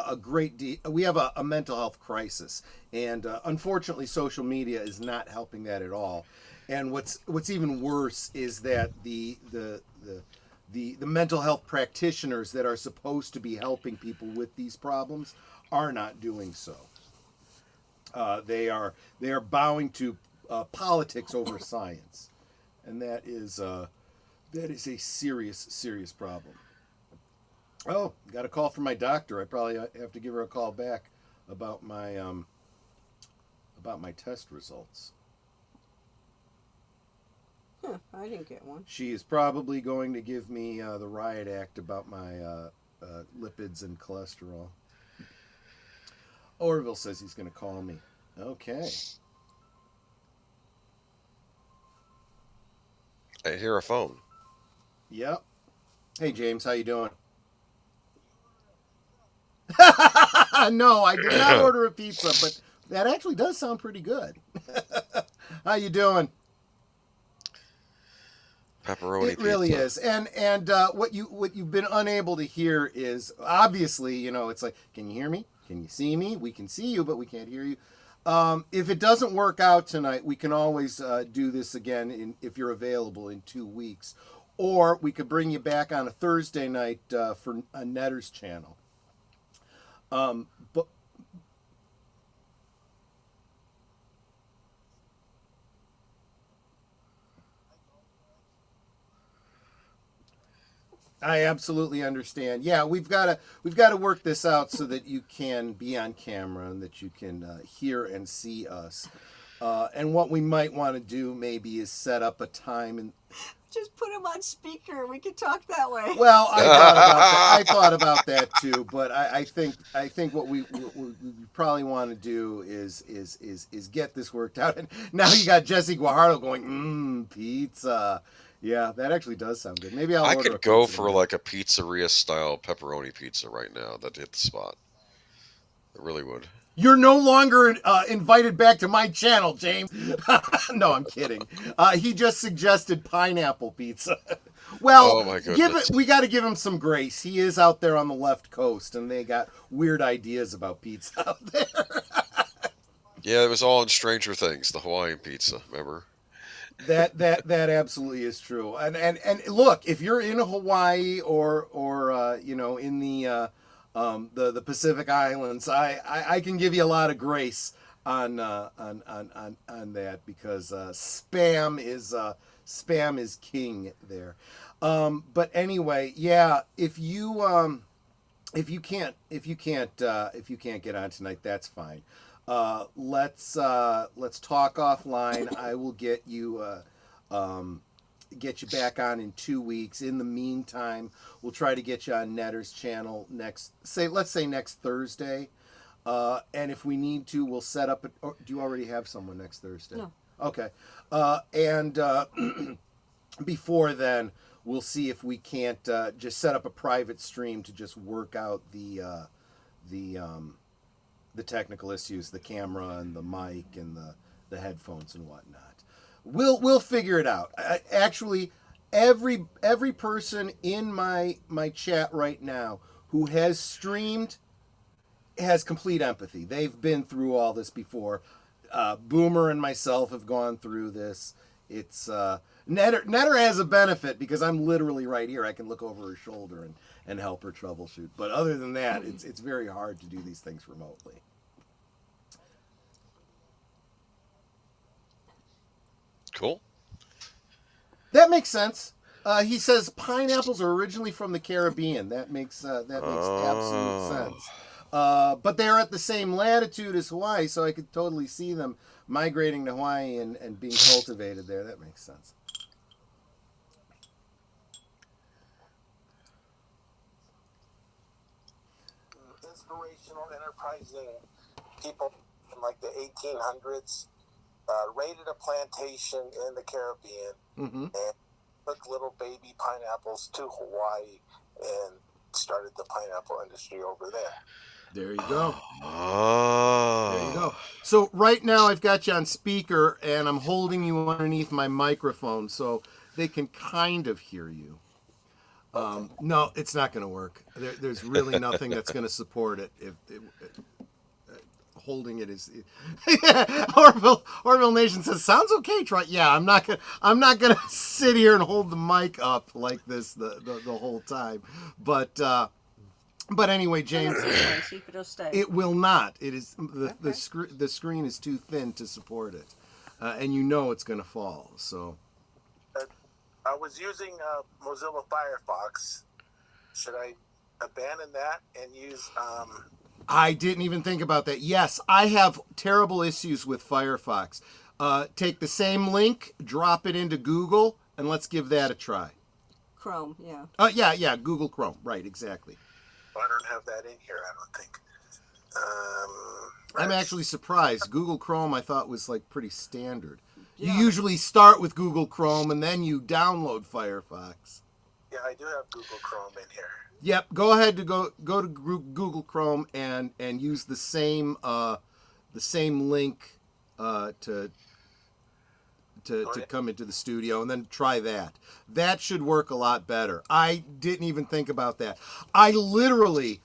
we have a mental health crisis, and unfortunately, social media is not helping that at all. And what's even worse is that the mental health practitioners that are supposed to be helping people with these problems are not doing so. They are bowing to politics over science, and that is a serious problem. Oh, got a call from my doctor. I probably have to give her a call back about my test results. I didn't get one. She is probably going to give me the riot act about my lipids and cholesterol. Orville says he's going to call me. Okay. I hear a phone. Yep. Hey, James, how you doing? No, I did not order a pizza, but that actually does sound pretty good. How you doing? Pepperoni It really pizza. is, and what you've been unable to hear is obviously, you know, it's like, can you hear me? Can you see me? We can see you, but we can't hear you. If it doesn't work out tonight, we can always do this again if you're available in 2 weeks, or we could bring you back on a Thursday night for a Netter's channel. But I absolutely understand. Yeah, we've got to work this out so that you can be on camera and that you can hear and see us. And what we might want to do maybe is set up a time and. Just put him on speaker. We could talk that way. Well, I thought about that. I thought about that too, but I think what we probably want to do is get this worked out. And now you got Jesse Guajardo going, pizza. Yeah, that actually does sound good. Maybe I'll I order could a go pizza for tonight. like a pizzeria style pepperoni pizza right now. That hit the spot. I really would. You're no longer invited back to my channel, James. No, I'm kidding. He just suggested pineapple pizza. Well, Oh my goodness. we got to give him some grace. He is out there on the left coast, and they got weird ideas about pizza out there. Yeah, it was all in Stranger Things, the Hawaiian pizza. Remember? That absolutely is true. And look, if you're in Hawaii or you know, in the Pacific Islands, I can give you a lot of grace on that because spam is king there. But anyway, yeah, if you can't get on tonight, that's fine. Let's talk offline. I will get you back on in 2 weeks. In the meantime, we'll try to get you on Netter's channel let's say next Thursday. And if we need to, we'll set up do you already have someone next Thursday? No. Okay. And before then, we'll see if we can't just set up a private stream to just work out the technical issues, the camera and the mic and the headphones and whatnot. We'll figure it out. Actually, every person in my chat right now who has streamed has complete empathy. They've been through all this before. Boomer and myself have gone through this. It's Netter has a benefit because I'm literally right here. I can look over her shoulder and help her troubleshoot. But other than that, it's very hard to do these things remotely. Cool. That makes sense. He says pineapples are originally from the Caribbean. That makes absolute sense. But they're at the same latitude as Hawaii, so I could totally see them migrating to Hawaii and being cultivated there. That makes sense. Inspirational, enterprising people in like the 1800s raided a plantation in the Caribbean and took little baby pineapples to Hawaii and started the pineapple industry over there. There you go. Oh. There you go. So right now I've got you on speaker and I'm holding you underneath my microphone so they can kind of hear you. No, it's not going to work. There's really nothing that's going to support it. Holding it is. Orville Nation says sounds okay. Try. Yeah, I'm not gonna sit here and hold the mic up like this the whole time. But anyway, James, See if it'll stay. it will not. It is the screen is too thin to support it, and you know it's gonna fall. So. I was using Mozilla Firefox. Should I abandon that and use? I didn't even think about that. Yes, I have terrible issues with Firefox. Take the same link, drop it into Google, and let's give that a try. Chrome, yeah. Yeah, Google Chrome. Right, exactly. I don't have that in here, I don't think. I'm actually surprised. Google Chrome I thought was like pretty standard. Yeah. You usually start with Google Chrome and then you download Firefox. Yeah, I do have Google Chrome in here. Yep, go ahead to go to Google Chrome and use the same link to to come into the studio, and then try that. That should work a lot better. I didn't even think about that. I literally,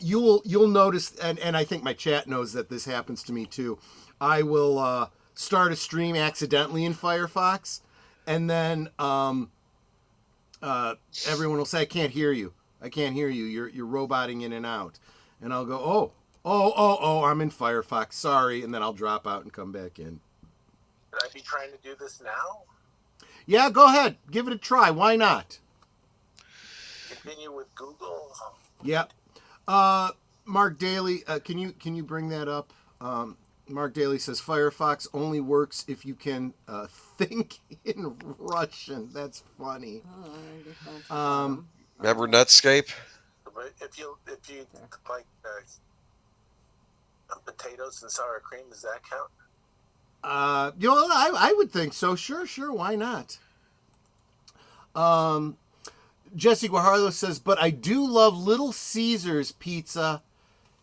you'll notice, and I think my chat knows that this happens to me too. I will start a stream accidentally in Firefox, and then everyone will say, "I can't hear you. I can't hear you. You're roboting in and out." And I'll go, oh, I'm in Firefox. Sorry. And then I'll drop out and come back in. Should I be trying to do this now? Yeah, go ahead. Give it a try. Why not? Continue with Google. Yep. Mark Dahley, can you bring that up? Mark Dahley says Firefox only works if you can think in Russian. That's funny. Remember Netscape? But if you like potatoes and sour cream, does that count? I would think so. Sure. Why not? Jesse Guajardo says, but I do love Little Caesars pizza.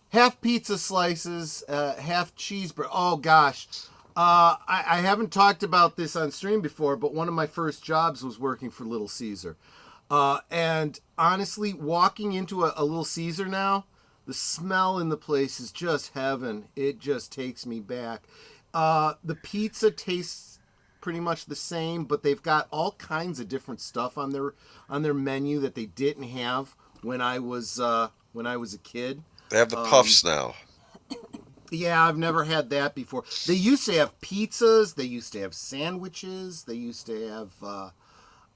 Half pizza slices, half cheeseburger. Oh, gosh. I haven't talked about this on stream before, but one of my first jobs was working for Little Caesar. And honestly, walking into a Little Caesar now, the smell in the place is just heaven. It just takes me back. The pizza tastes pretty much the same, but they've got all kinds of different stuff on their menu that they didn't have when I was a kid. They have the puffs now. Yeah, I've never had that before. They used to have pizzas. They used to have sandwiches. They used to have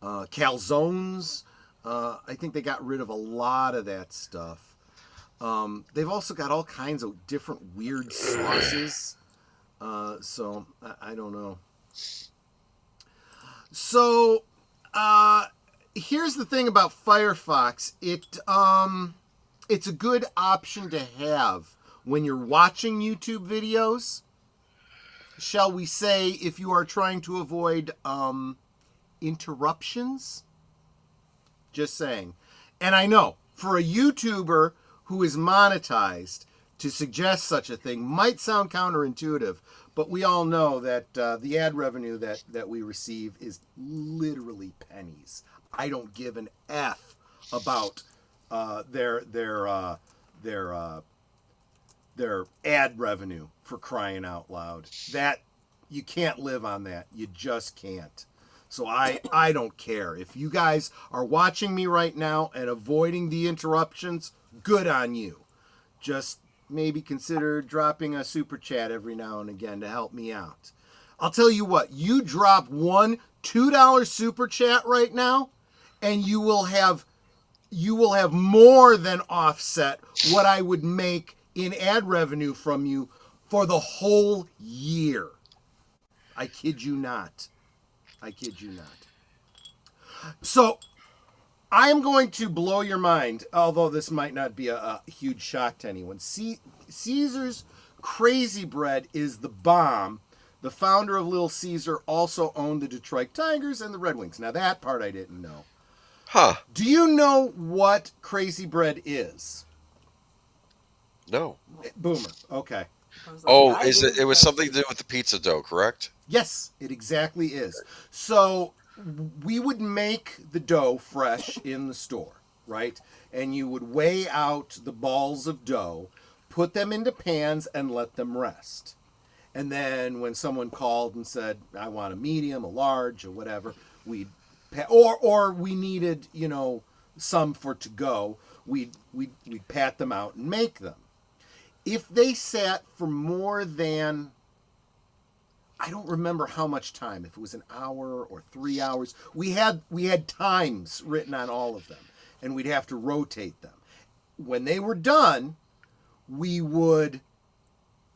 calzones. I think they got rid of a lot of that stuff. They've also got all kinds of different weird sauces. So I don't know. So here's the thing about Firefox. It's a good option to have when you're watching YouTube videos. Shall we say, if you are trying to avoid interruptions? Just saying. And I know, for a YouTuber who is monetized, to suggest such a thing might sound counterintuitive, but we all know that the ad revenue that we receive is literally pennies. I don't give an F about their ad revenue, for crying out loud. That you can't live on that. You just can't. So I don't care. If you guys are watching me right now and avoiding the interruptions, good on you. Just maybe consider dropping a super chat every now and again to help me out. I'll tell you what, you drop one $2 super chat right now, and you will have more than offset what I would make in ad revenue from you for the whole year. I kid you not. So I am going to blow your mind, although this might not be a huge shock to anyone. Caesar's Crazy Bread is the bomb. The founder of Little Caesar also owned the Detroit Tigers and the Red Wings. Now that part I didn't know. Huh. Do you know what Crazy Bread is? No. Boomer. Okay. Oh, it was something to do with the pizza dough, correct? Yes, it exactly is. So we would make the dough fresh in the store, right? And you would weigh out the balls of dough, put them into pans, and let them rest. And then when someone called and said, I want a medium, a large, or whatever, or we needed, some for to go, we'd pat them out and make them. If they sat for more than, I don't remember how much time, if it was an hour or 3 hours, we had times written on all of them, and we'd have to rotate them. When they were done, we would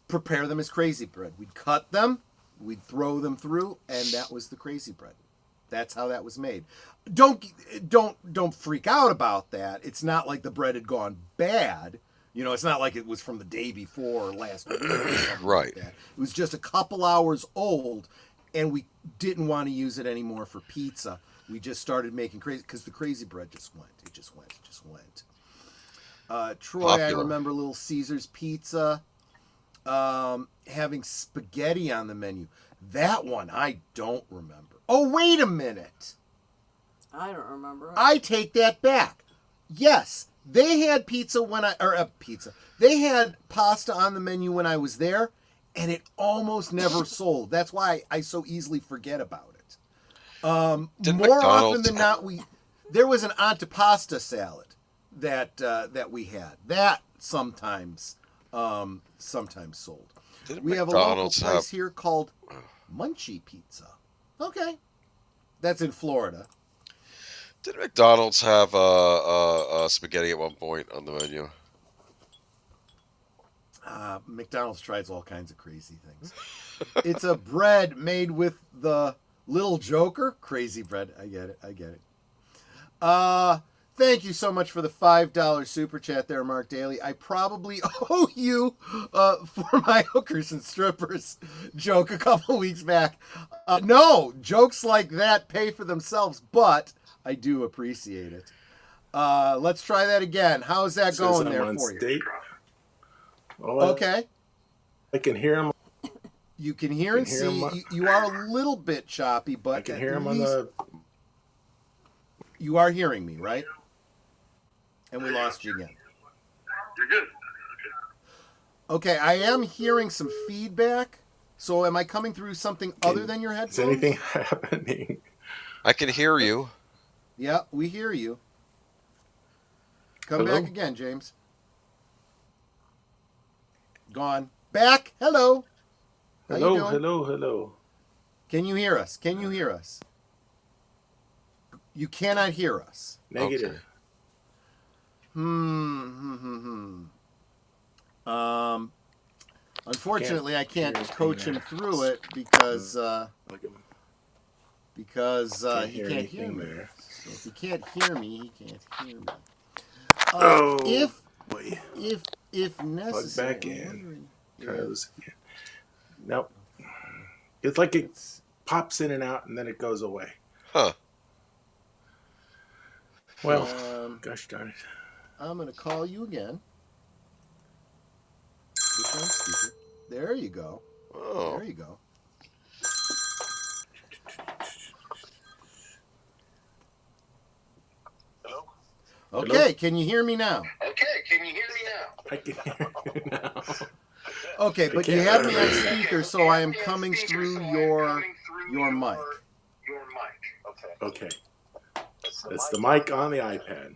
prepare them as Crazy Bread. We'd cut them, we'd throw them through, and that was the Crazy Bread. That's how that was made. Don't freak out about that. It's not like the bread had gone bad. It's not like it was from the day before or last week or something right. like that. It was just a couple hours old, and we didn't want to use it anymore for pizza. We just started making crazy, because the Crazy Bread just went. It just went. Troy, popular. I remember Little Caesar's Pizza having spaghetti on the menu. That one I don't remember. Oh, wait a minute. I don't remember. I take that back. Yes, they had pizza when They had pasta on the menu when I was there, and it almost never sold. That's why I so easily forget about it. More often than not, there was an antipasta salad that we had. That sometimes sold. We have a local place here called Munchie Pizza. Okay, that's in Florida. Did McDonald's have spaghetti at one point on the menu? McDonald's tries all kinds of crazy things. It's a bread made with the little Joker. Crazy bread. I get it. Thank you so much for the $5 super chat there, Mark Dahley. I probably owe you for my hookers and strippers joke a couple weeks back. No, jokes like that pay for themselves, but I do appreciate it. Let's try that again. How's that going there for you? Well, okay. I can hear him. You can hear and see. You are a little bit choppy, but I can hear him on the... You are hearing me, right? And we lost you again. You're good. Okay, I am hearing some feedback. So am I coming through something other than your headphones? Is anything happening? I can hear you. Yeah, we hear you. Come back again, James. Gone. Back. Hello. How you doing? Hello. Can you hear us? Can you hear us? You cannot hear us. Negative. Okay. Unfortunately, I can't coach him through it because he can't hear me. So if he can't hear me, he can't hear me. If necessary. Plug back in. Nope. It's like it pops in and out and then it goes away. Huh. Well, gosh darn it. I'm going to call you again. Put you on speaker. There you go. Oh. There you go. Hello? Okay, Hello? Can you hear me now? I can hear you now. Okay, but you have me on speaker, so I am coming through your mic. Okay. It's the mic on the iPad.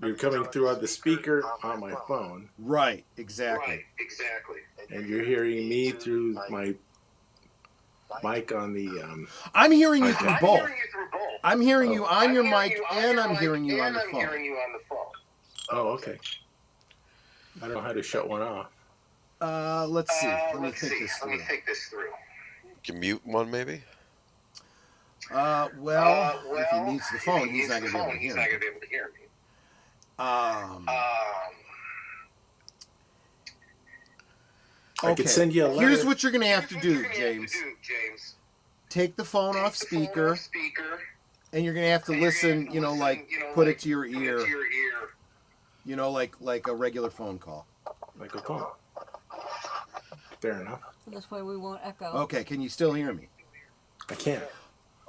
You're coming through on the speaker on my phone. Right, exactly. And you're hearing me through my mic on the... I'm hearing you through both. I'm hearing Oh. you on your mic, and I'm hearing you on the phone. Oh, okay. I don't know how to shut one off. Let's see. Let me think this through. You can mute one, maybe? Well, if he mutes the phone, he's not going to be able to hear me. I could send you a letter. Here's what you're going to have to do, James. Take the phone off speaker, and you're going to have to listen, put it to your ear. Like a regular phone call. Like a phone. Fair enough. This way we won't echo. Okay, can you still hear me? I can't.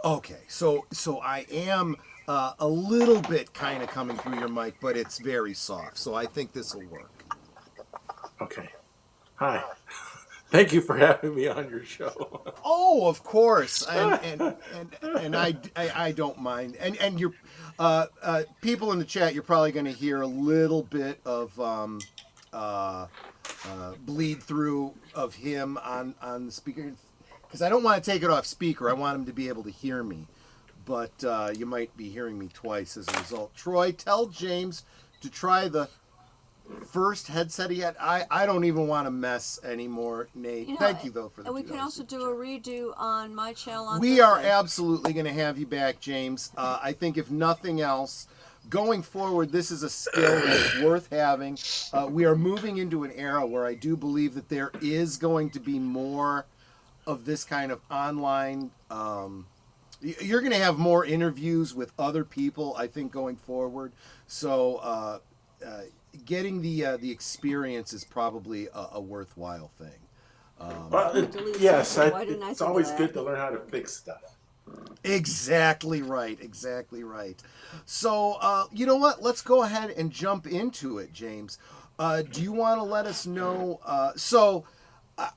Okay, so I am a little bit kind of coming through your mic, but it's very soft, so I think this will work. Okay. Hi. Thank you for having me on your show. Oh, of course, and I don't mind. And your people in the chat, you're probably going to hear a little bit of bleed through of him on the speaker, because I don't want to take it off speaker. I want him to be able to hear me, but you might be hearing me twice as a result. Troy, tell James to try the first headset he had. I don't even want to mess anymore, Nate. Thank you, though, for the And we can also do a redo on my channel on We are Thursday. absolutely going to have you back, James. I think if nothing else, going forward, this is a skill that's worth having. We are moving into an era where I do believe that there is going to be more of this kind of online... you're going to have more interviews with other people, I think, going forward. So... getting the experience is probably a worthwhile thing. Well, Delete yes, something. Why didn't I it's think of always that? good to learn how to fix stuff. Exactly right. Exactly right. So, you know what? Let's go ahead and jump into it, James. Do you want to let us know?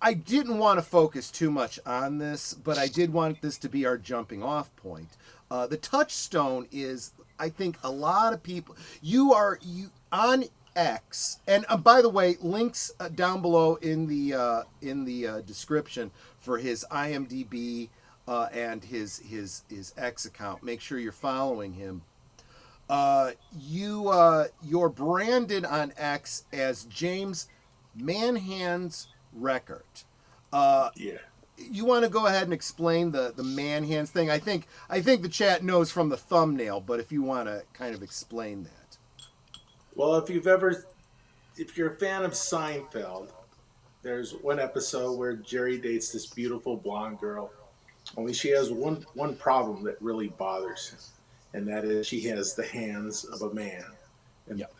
I didn't want to focus too much on this, but I did want this to be our jumping off point. The touchstone is, I think, a lot of people. You on X, and by the way, links down below in the description for his IMDb and his X account. Make sure you're following him. You're branded on X as James Manhand's Rekart. Yeah. You want to go ahead and explain the Manhands thing? I think the chat knows from the thumbnail, but if you want to kind of explain that. Well, if you're a fan of Seinfeld, there's one episode where Jerry dates this beautiful blonde girl. Only she has one problem that really bothers him, and that is she has the hands of a man, and Yep.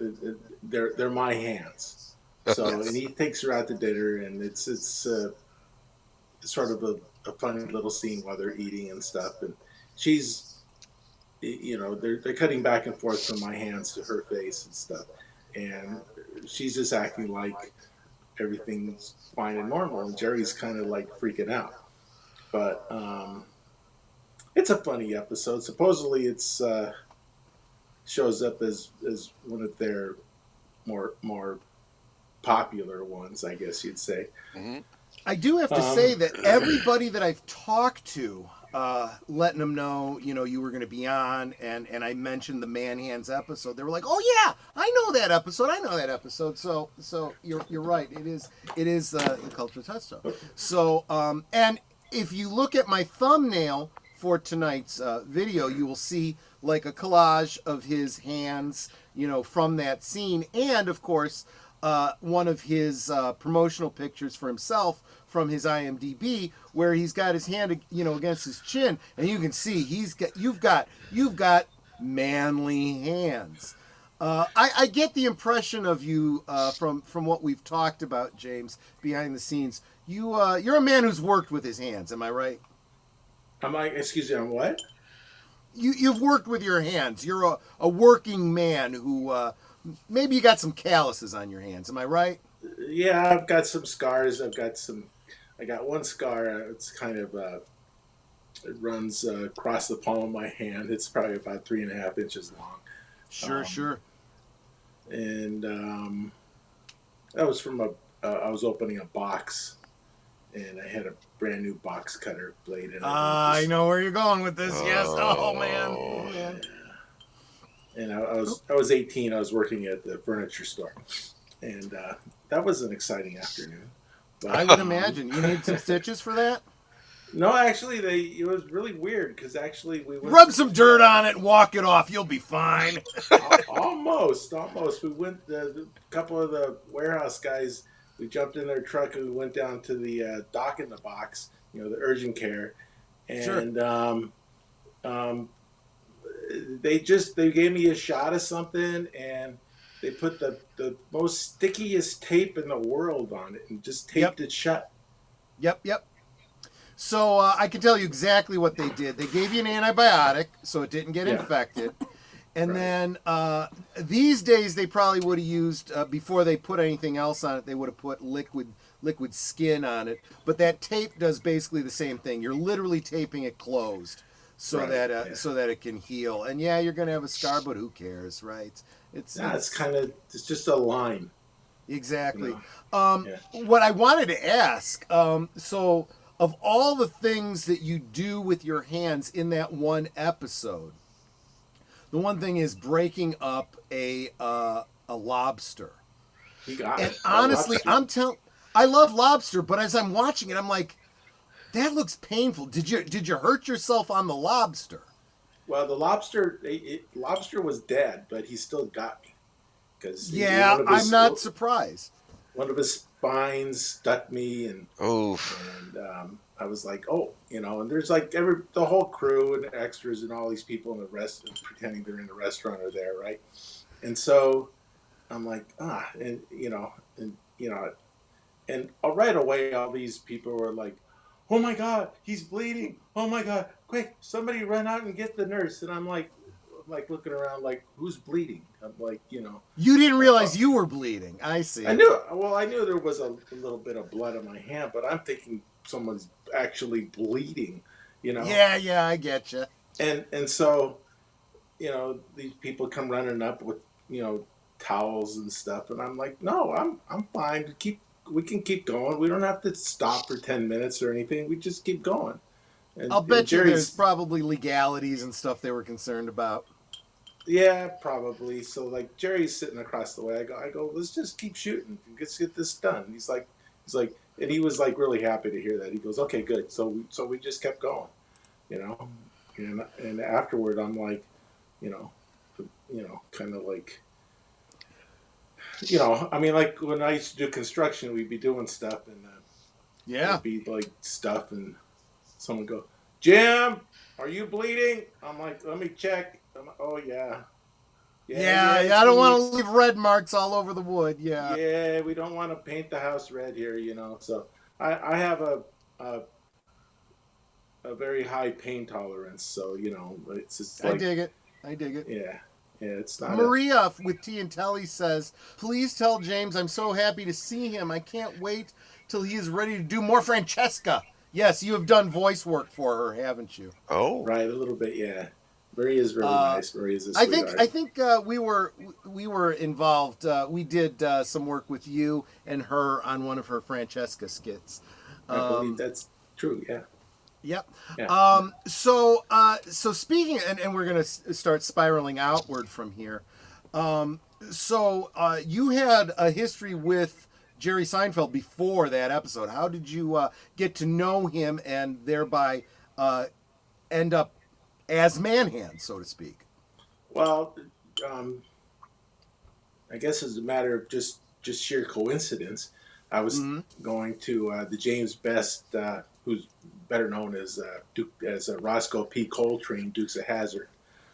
they're my hands. So, and he takes her out to dinner, and it's sort of a funny little scene while they're eating and stuff, and she's, they're cutting back and forth from my hands to her face and stuff, and she's just acting like everything's fine and normal, and Jerry's kind of like freaking out. But it's a funny episode. Supposedly, it's shows up as one of their more popular ones, I guess you'd say. Mm-hmm. I do have to say that everybody that I've talked to, letting them know, you were going to be on, and I mentioned the Manhands episode, they were like, "Oh yeah, I know that episode. I know that episode." So you're right. It is the cultural touchstone. So and if you look at my thumbnail for tonight's video, you will see like a collage of his hands, from that scene, and of course. One of his promotional pictures for himself from his IMDb, where he's got his hand, against his chin, and you can see you've got manly hands. I get the impression of you from what we've talked about, James, behind the scenes. You're a man who's worked with his hands. Am I right? Excuse me, I'm what? You've worked with your hands. You're a working man who. Maybe you got some calluses on your hands. Am I right? Yeah, I've got some scars. I got one scar. It's kind of it runs across the palm of my hand. It's probably about 3.5 inches long. Sure. And that was from I was opening a box, and I had a brand new box cutter blade in it. I know where you're going with this. Yes. Oh man. And I was 18. I was working at the furniture store, and that was an exciting afternoon. But, I would imagine you need some stitches for that. No, actually, it was really weird because actually we went rub some dirt on it and walk it off. You'll be fine. Almost. We went. A couple of the warehouse guys. We jumped in their truck and we went down to the dock in the box. The urgent care, and they gave me a shot of something, and they put the most stickiest tape in the world on it and just taped it shut. Yep. So I can tell you exactly what they did. They gave you an antibiotic so it didn't get infected. And then these days they probably would have used, before they put anything else on it, they would have put liquid skin on it. But that tape does basically the same thing. You're literally taping it closed. So that it can heal, and you're gonna have a scar, but who cares, right? It's just a line. Exactly. What I wanted to ask, so of all the things that you do with your hands in that one episode, the one thing is breaking up a lobster. You got and it. honestly, I love lobster, but as I'm watching it, I'm like, that looks painful. Did you hurt yourself on the lobster? Well, the lobster was dead, but he still got me. I'm not surprised. One of his spines stuck me, and I was like, and there's like the whole crew and extras and all these people in the restaurant pretending they're in the restaurant are there, right? And so I'm like, and right away, all these people were like, "Oh my God, he's bleeding! Oh my God, quick, somebody run out and get the nurse!" And I'm like looking around, like, who's bleeding? I'm like, You didn't realize you were bleeding. I see. I knew there was a little bit of blood on my hand, but I'm thinking someone's actually bleeding, Yeah, I get you. And so, these people come running up with, towels and stuff, and I'm like, no, I'm fine. We can keep going. We don't have to stop for 10 minutes or anything. We just keep going. I'll bet you there's Jerry's probably legalities and stuff they were concerned about. Yeah, probably. So like Jerry's sitting across the way. I go, let's just keep shooting. Let's get this done. He's like, and he was like really happy to hear that. He goes, okay, good. So we just kept going, you know, and afterward, I'm like, kind of like, I mean, like when I used to do construction, we'd be doing stuff and Yeah. it'd be like stuff, and someone go, Jim, are you bleeding? I'm like, let me check. I'm like, oh yeah. Yeah, I don't want to leave red marks all over the wood. Yeah. Yeah, we don't want to paint the house red here, So I have a very high pain tolerance, so it's just like, I dig it. Yeah, it's not. Maria with T and Telly says, "Please tell James I'm so happy to see him. I can't wait till he is ready to do more Francesca." Yes, you have done voice work for her, haven't you? Oh, right, a little bit, yeah. Maria's really nice. Maria's a sweetheart. I think we were involved. We did some work with you and her on one of her Francesca skits. I believe that's true. Yeah. Yep. Yeah. So speaking, and we're gonna start spiraling outward from here. So you had a history with Jerry Seinfeld before that episode. How did you get to know him and thereby end up as Manhand, so to speak? Well, I guess it's a matter of just sheer coincidence. I was going to the James Best, who's better known as Roscoe P. Coltrane, Dukes of Hazzard.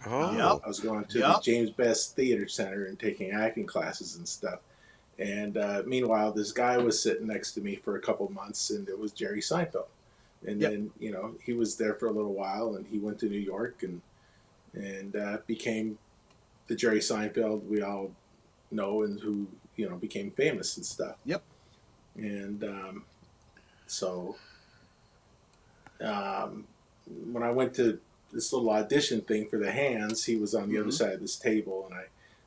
Oh. I was going to the James Best Theater Center and taking acting classes and stuff. And meanwhile, this guy was sitting next to me for a couple months, and it was Jerry Seinfeld. And then, he was there for a little while, and he went to New York and became the Jerry Seinfeld we all know and who, became famous and stuff. Yep. And so when I went to this little audition thing for the hands, he was on the other side of this table, and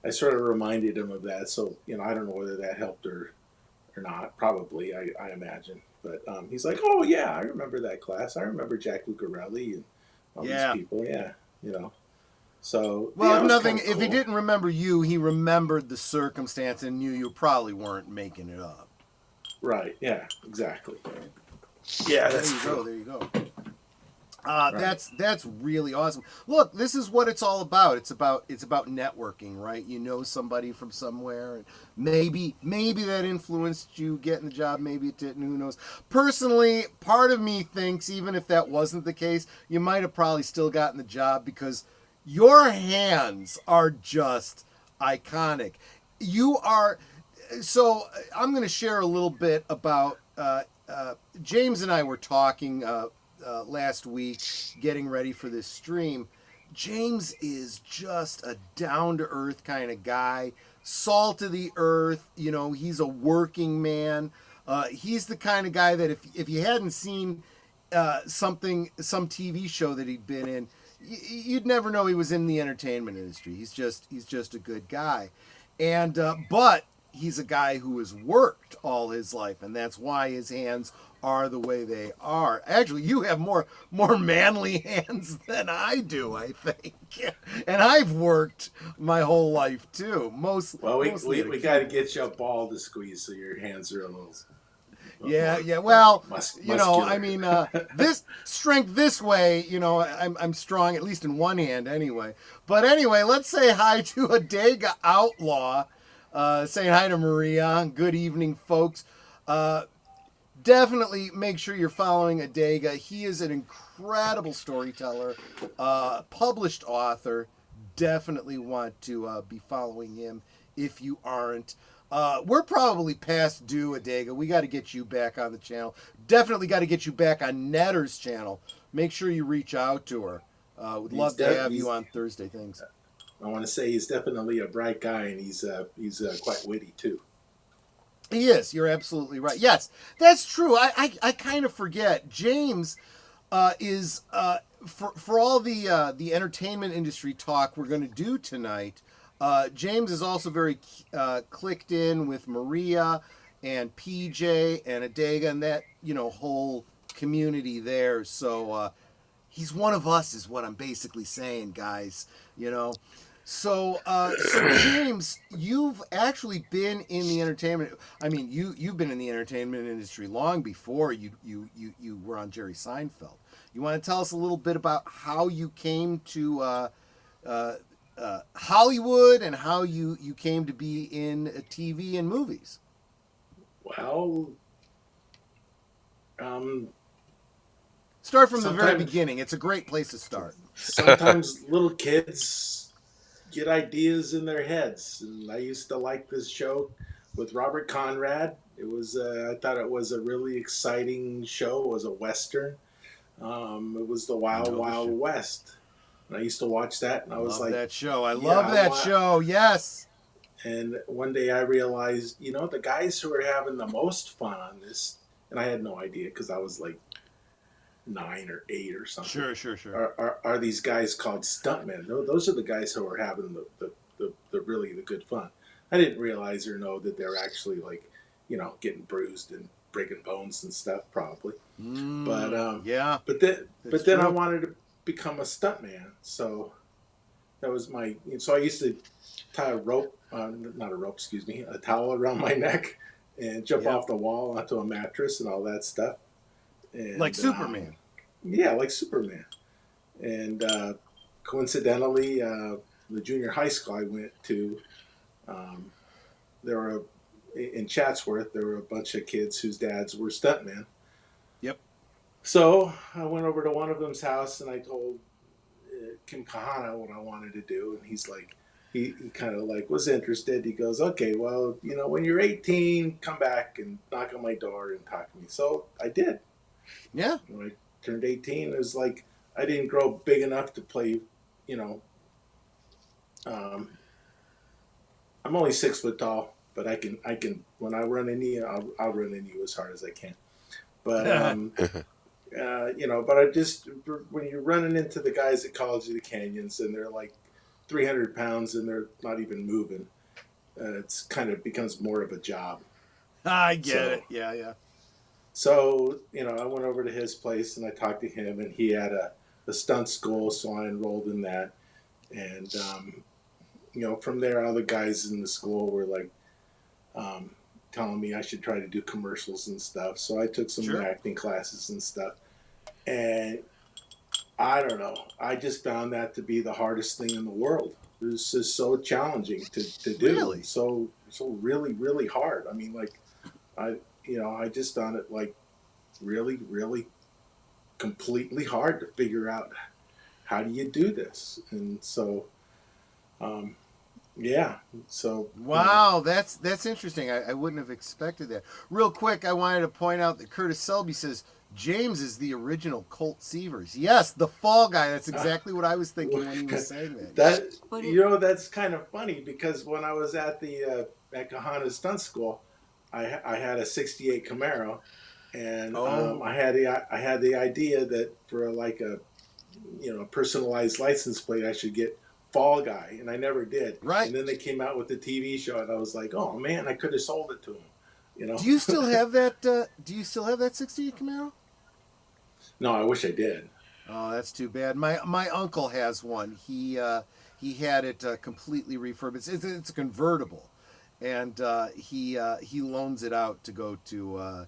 I sort of reminded him of that. So, I don't know whether that helped or not. Probably, I imagine. But he's like, oh, yeah, I remember that class. I remember Jack Lucarelli and all these people. Yeah, So, well, if nothing, cool. If he didn't remember you, he remembered the circumstance and knew you probably weren't making it up. Right. Yeah. Exactly. Yeah. That's true. There you go. Right. That's really awesome. Look, this is what it's all about. It's about networking, right? You know somebody from somewhere, and maybe that influenced you getting the job. Maybe it didn't. Who knows? Personally, part of me thinks even if that wasn't the case, you might have probably still gotten the job because your hands are just iconic. You are. So I'm going to share a little bit about James and I were talking. Last week, getting ready for this stream. James is just a down-to-earth kind of guy, salt of the earth. He's a working man. He's the kind of guy that if you hadn't seen some TV show that he'd been in, you'd never know he was in the entertainment industry. He's just a good guy, and but he's a guy who has worked all his life, and that's why his hands are the way they are. Actually, you have more manly hands than I do, I think. And I've worked my whole life too. We got to get you a ball to squeeze so your hands are a little. Yeah. Well, I mean, this strength this way, I'm strong at least in one hand anyway. But anyway, let's say hi to Eye.G.O Outlaw. Saying hi to Maria. Good evening, folks. Definitely make sure you're following Eye.G.O. He is an incredible storyteller, published author. Definitely want to be following him if you aren't. We're probably past due, Adega. We got to get you back on the channel. Definitely got to get you back on Netter's channel. Make sure you reach out to her. Would love to have you on Thursday things. I want to say he's definitely a bright guy, and he's quite witty too. He is. You're absolutely right. Yes, that's true. I kind of forget. James is for all the entertainment industry talk we're going to do tonight. James is also very clicked in with Maria and PJ and Adega and that whole community there. So he's one of us, is what I'm basically saying, guys. So James, you've actually been in the entertainment. I mean, you've been in the entertainment industry long before you were on Jerry Seinfeld. You want to tell us a little bit about how you came to Hollywood and how you came to be in TV and movies? Well, start from the very beginning. It's a great place to start. Sometimes little kids get ideas in their heads, and I used to like this show with Robert Conrad. It was I thought it was a really exciting show. It was a Western. It was the Wild Wild West. And I used to watch that, and I was like, that show. I love that show. Yes. And one day I realized, the guys who are having the most fun on this, and I had no idea because I was like 9 or 8 or something. Sure. Are these guys called stuntmen? Those are the guys who are having the really good fun. I didn't realize or know that they're actually getting bruised and breaking bones and stuff probably. Yeah. But then I wanted to become a stuntman, so that was my. So I used to tie a towel around my neck and jump off the wall onto a mattress and all that stuff. And, like Superman. Yeah, like Superman. And coincidentally, the junior high school I went to, there were in Chatsworth, there were a bunch of kids whose dads were stuntmen. Yep. So I went over to one of them's house and I told Kim Kahana what I wanted to do, and he's like, he kind of was interested. He goes, okay, well, when you're 18, come back and knock on my door and talk to me. So I did. Yeah. When I turned 18, it was like I didn't grow big enough to play, I'm only 6 foot tall, but I can when I run into you, I'll run into you as hard as I can. But but I just, when you're running into the guys at College of the Canyons and they're like 300 pounds and they're not even moving, it's kind of becomes more of a job. I get it. Yeah. So, I went over to his place and I talked to him, and he had a stunt school, so I enrolled in that. And, from there, all the guys in the school were telling me I should try to do commercials and stuff. So I took some acting classes and stuff. And I don't know, I just found that to be the hardest thing in the world. It was just so challenging to do. Really? So really, really hard. I mean, I just found it really, really completely hard to figure out how do you do this. And so, So wow, that's interesting. I wouldn't have expected that. Real quick, I wanted to point out that Curtis Selby says James is the original Colt Seavers. Yes, the fall guy. That's exactly what I was thinking when he was saying that. That's kind of funny because when I was at the at Kahana's stunt school, I had a '68 Camaro, and I had the idea that for a personalized license plate I should get Fall Guy, and I never did. Right. And then they came out with the TV show, and I was like, oh man, I could have sold it to him. Do you still have that? Do you still have that '68 Camaro? No, I wish I did. Oh, that's too bad. My uncle has one. He had it completely refurbished. It's a convertible, and he loans it out to go to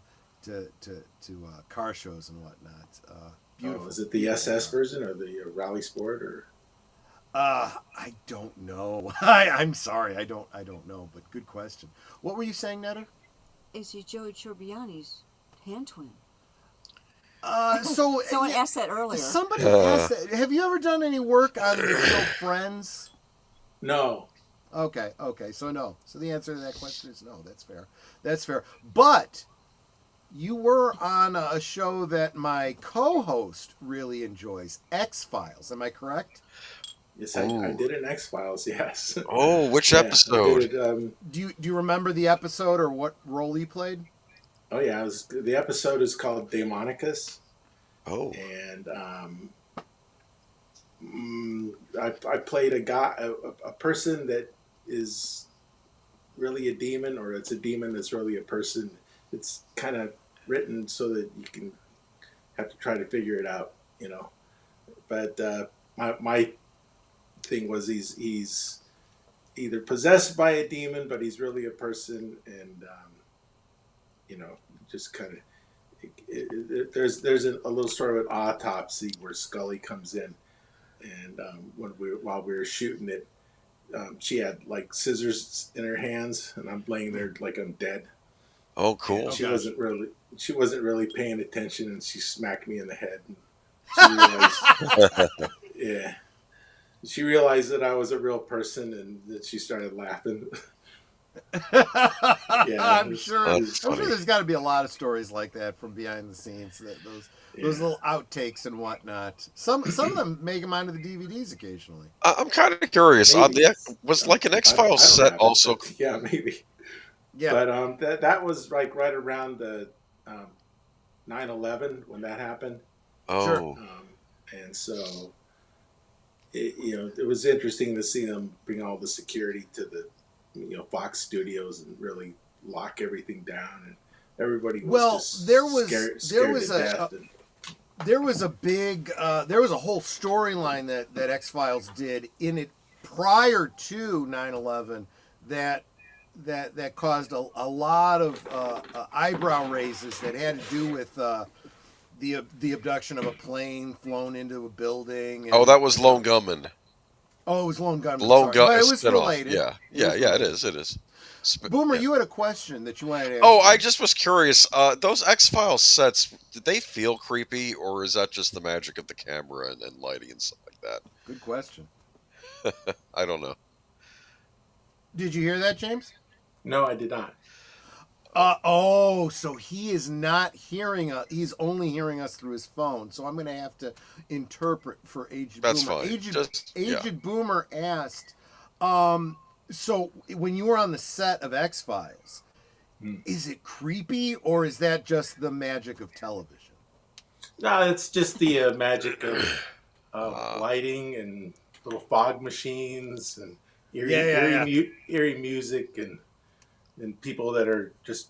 car shows and whatnot. Beautiful. Is it the SS version or the Rally Sport or? I don't know. I'm sorry. I don't know. But good question. What were you saying, Netta? Is he Joey Tribbiani's hand twin? Someone asked that earlier. Somebody asked that. Have you ever done any work on the show Friends? No. Okay, okay. So no. So the answer to that question is no. That's fair. That's fair. But you were on a show that my co-host really enjoys, X-Files. Am I correct? Yes, I Ooh. did an X-Files. Yes. Oh, which Yeah, I did episode? it. Do you remember the episode or what role he played? Oh yeah, the episode is called Daemonicus, Oh. and I played a guy, a person that is really a demon, or it's a demon that's really a person. It's kind of written so that you can have to try to figure it out, you know. But my thing was he's either possessed by a demon, but he's really a person, and you know, just kind of. There's a little story with autopsy where Scully comes in, and while we were shooting it, she had like scissors in her hands, and I'm laying there like I'm dead. Oh, And cool. she wasn't really paying attention, and she smacked me in the head. And she realized, yeah, she realized that I was a real person, and that she started laughing. Yeah, I'm sure. That's I'm funny. sure there's got to be a lot of stories like that from behind the scenes. Those yeah. little outtakes and whatnot. Some of them make them onto the DVDs occasionally. I'm kind of curious. Maybe Was like an I X-Files don't set have it, also? but yeah, maybe. Yeah. But that was like right around the 9/11 when that happened, Sure. Oh, and so it was interesting to see them bring all the security to the Fox studios and really lock everything down, and everybody was just there was scared to death. there was a big there was a whole storyline that X-Files did in it prior to 9/11 that caused a lot of eyebrow raises that had to do with the abduction of a plane flown into a building. oh, And, that was Lone Gunman. oh, it was Lone Gunman. Lone Sorry, but Gun it was spinoff. related. Yeah, It was it related. is. It is. Boomer, Yeah. you had a question that you wanted to ask. Oh, me. I just was curious. Those X-Files sets, did they feel creepy, or is that just the magic of the camera and lighting and stuff like that? Good question. I don't know. Did you hear that, James? No, I did not. So he is not hearing us. He's only hearing us through his phone. So I'm going to have to interpret for Aged That's Boomer. fine. Aged Boomer asked, so when you were on the set of X-Files, is it creepy or is that just the magic of television? No, it's just the magic of lighting and little fog machines and eerie music and people that are just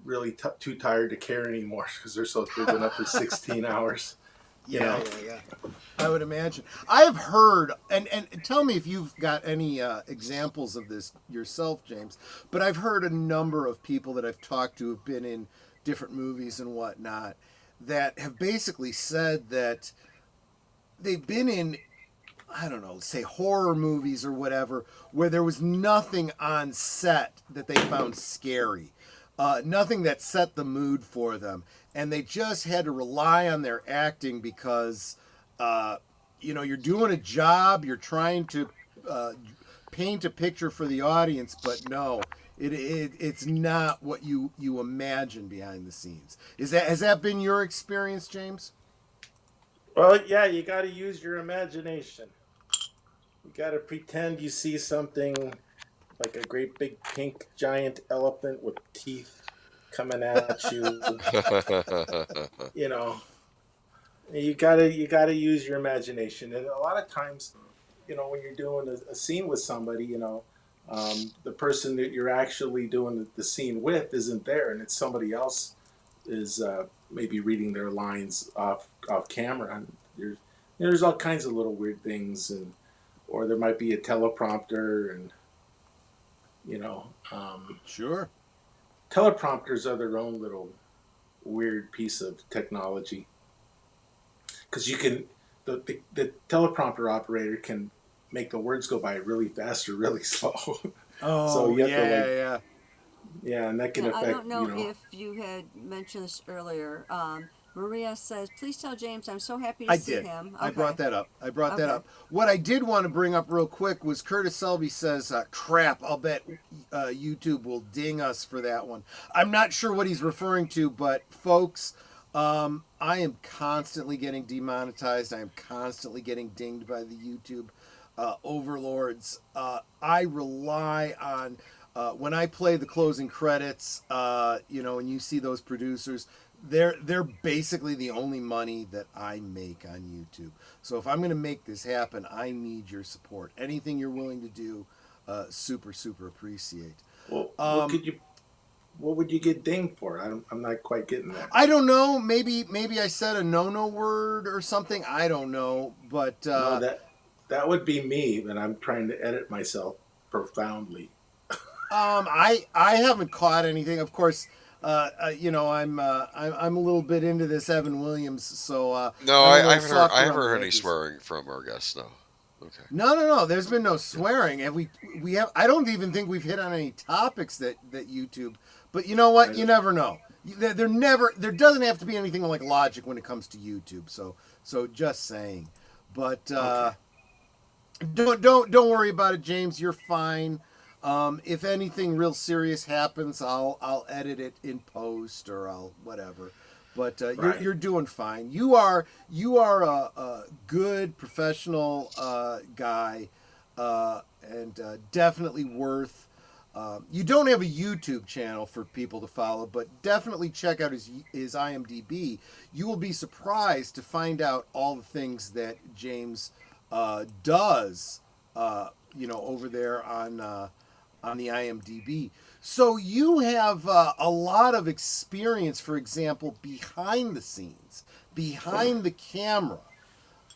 really too tired to care anymore because they've been up for 16 hours. Yeah. I would imagine. I have heard, and tell me if you've got any examples of this yourself, James, but I've heard a number of people that I've talked to who've been in different movies and whatnot that have basically said that they've been in, I don't know, say horror movies or whatever, where there was nothing on set that they found scary. Nothing that set the mood for them. And they just had to rely on their acting because, you're doing a job, you're trying to paint a picture for the audience, but no, it's not what you imagine behind the scenes. Has that been your experience, James? Well, yeah, you got to use your imagination. You got to pretend you see something like a great big pink giant elephant with teeth coming at you. You gotta use your imagination. And a lot of times, when you're doing a scene with somebody, the person that you're actually doing the scene with isn't there, and it's somebody else is maybe reading their lines off camera. And there's all kinds of little weird things, or there might be a teleprompter, and Sure. teleprompters are their own little weird piece of technology, because you can the teleprompter operator can make the words go by really fast or really slow. Oh, so you have yeah. yeah, and that can affect. I don't know if you had mentioned this earlier. Maria says, please tell James I'm so happy to I see did. him. I brought that up. Okay. What I did want to bring up real quick was Curtis Selby says, crap, I'll bet YouTube will ding us for that one. I'm not sure what he's referring to, but folks, I am constantly getting demonetized. I am constantly getting dinged by the YouTube overlords. I rely on, when I play the closing credits, and you see those producers, they're basically the only money that I make on YouTube. So if I'm going to make this happen, I need your support. Anything you're willing to do, super appreciate. Well, what would you get dinged for? I'm not quite getting that. I don't know. Maybe I said a no word or something. I don't know, but no, that would be me, and I'm trying to edit myself profoundly. I haven't caught anything. Of course. I'm a little bit into this Evan Williams, so No, I'm a I little haven't heard. softer I on haven't the heard any edges. swearing from our guests. No. Okay. No. There's been no swearing. Have we have? I don't even think we've hit on any topics that YouTube. But you know what? You never know. There There doesn't have to be anything like logic when it comes to YouTube. So just saying. But Okay. don't worry about it, James. You're fine. If anything real serious happens, I'll edit it in post or I'll whatever. But Right. you're doing fine. You are a good professional guy, and definitely worth. You don't have a YouTube channel for people to follow, but definitely check out his IMDb. You will be surprised to find out all the things that James does. Over there on the IMDb. So you have a lot of experience, for example, behind the scenes, behind the camera.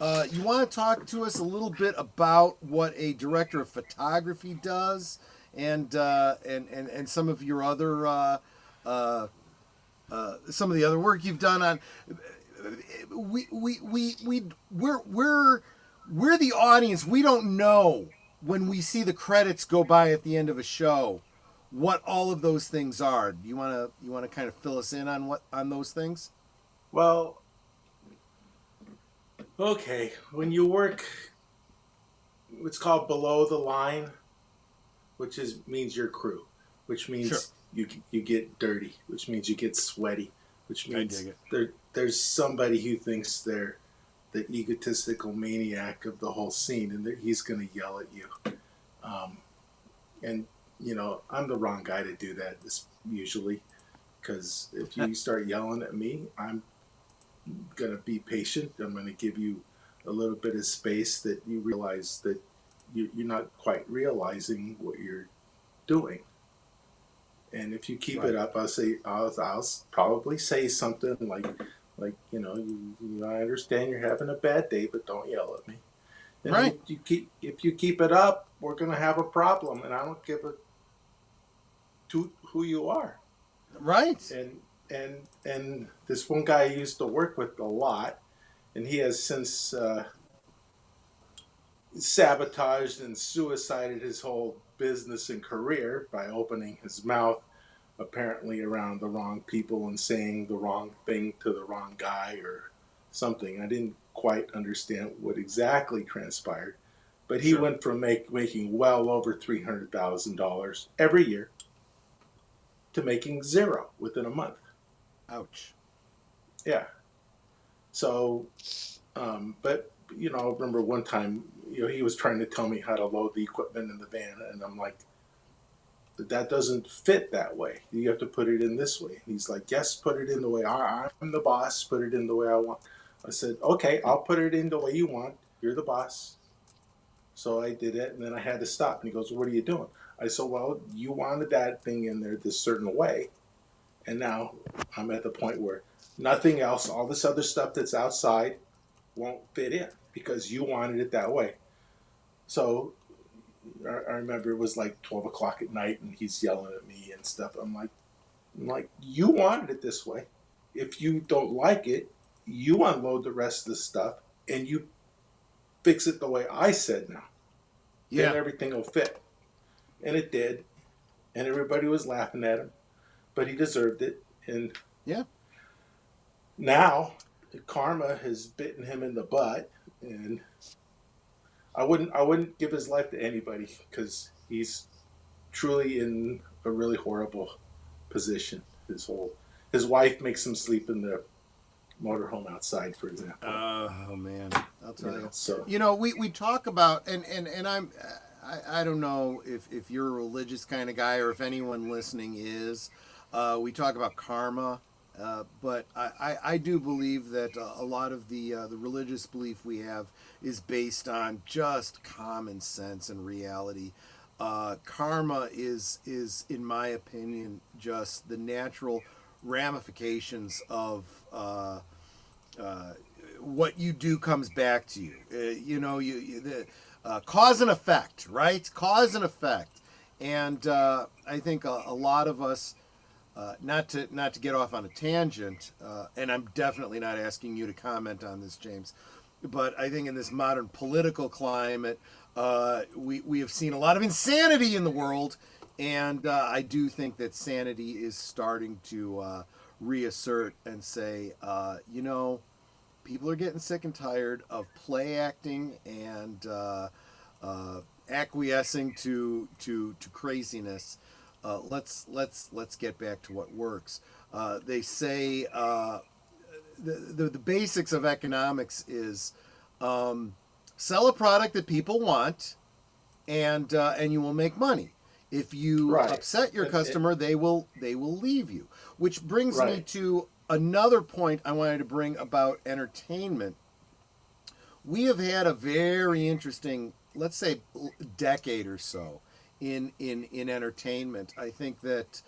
You want to talk to us a little bit about what a director of photography does, and some of your other some of the other work you've done on. We're the audience. We don't know when we see the credits go by at the end of a show what all of those things are. Do you want to kind of fill us in on those things? Well, okay. When you work, it's called below the line, which means your crew, which means you get dirty, which means you get sweaty, which means there's somebody who thinks they're the egotistical maniac of the whole scene, and that he's going to yell at you. And I'm the wrong guy to do that usually, because if you start yelling at me, I'm going to be patient. I'm going to give you a little bit of space that you realize that you're not quite realizing what you're doing. And if you keep it up, I'll probably say something like I understand you're having a bad day, but don't yell at me. And right. If you keep it up, we're going to have a problem, and I don't give a toot who you are. Right. And this one guy I used to work with a lot, and he has since sabotaged and suicided his whole business and career by opening his mouth apparently around the wrong people and saying the wrong thing to the wrong guy or something. I didn't quite understand what exactly transpired, but he went from making well over $300,000 every year to making zero within a month. Ouch. Yeah. So, but I remember one time, he was trying to tell me how to load the equipment in the van, and I'm like, that doesn't fit that way. You have to put it in this way. And he's like, yes, put it in the way I'm the boss. Put it in the way I want. I said, okay, I'll put it in the way you want. You're the boss. So I did it, and then I had to stop. And he goes, what are you doing? I said, well, you wanted that thing in there this certain way. And now I'm at the point where nothing else, all this other stuff that's outside won't fit in because you wanted it that way. So I remember it was like 12 o'clock at night, and he's yelling at me and stuff. I'm like, you wanted it this way. If you don't like it, you unload the rest of the stuff, and you fix it the way I said now. Yeah. Then everything will fit. And it did. And everybody was laughing at him. But he deserved it. And yeah. Now, karma has bitten him in the butt, and I wouldn't give his life to anybody because he's truly in a really horrible position. His wife makes him sleep in the motorhome outside, for example. Oh man, I'll tell you. So You know, we talk about and I don't know if you're a religious kind of guy or if anyone listening is. We talk about karma, but I do believe that a lot of the religious belief we have is based on just common sense and reality. Karma is in my opinion just the natural ramifications of what you do comes back to you. You know, the cause and effect, right? Cause and effect, and I think a lot of us, not to get off on a tangent, and I'm definitely not asking you to comment on this, James, but I think in this modern political climate, we have seen a lot of insanity in the world, and I do think that sanity is starting to reassert and say, you know, people are getting sick and tired of play acting and acquiescing to craziness. Let's get back to what works. They say the basics of economics is sell a product that people want, and you will make money. If you upset your customer, they will leave you. Which brings me to another point I wanted to bring about entertainment. We have had a very interesting, let's say, decade or so in entertainment. I think that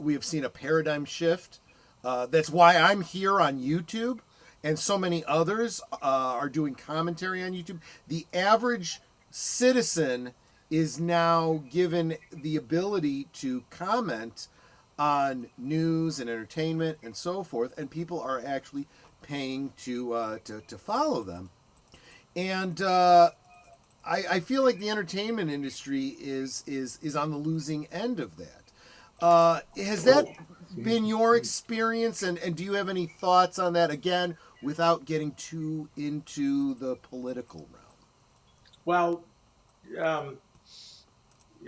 we have seen a paradigm shift. That's why I'm here on YouTube, and so many others are doing commentary on YouTube. The average citizen is now given the ability to comment on news and entertainment and so forth, and people are actually paying to follow them. And I feel like the entertainment industry is on the losing end of that. Has that been your experience, and do you have any thoughts on that, again, without getting too into the political realm? Well,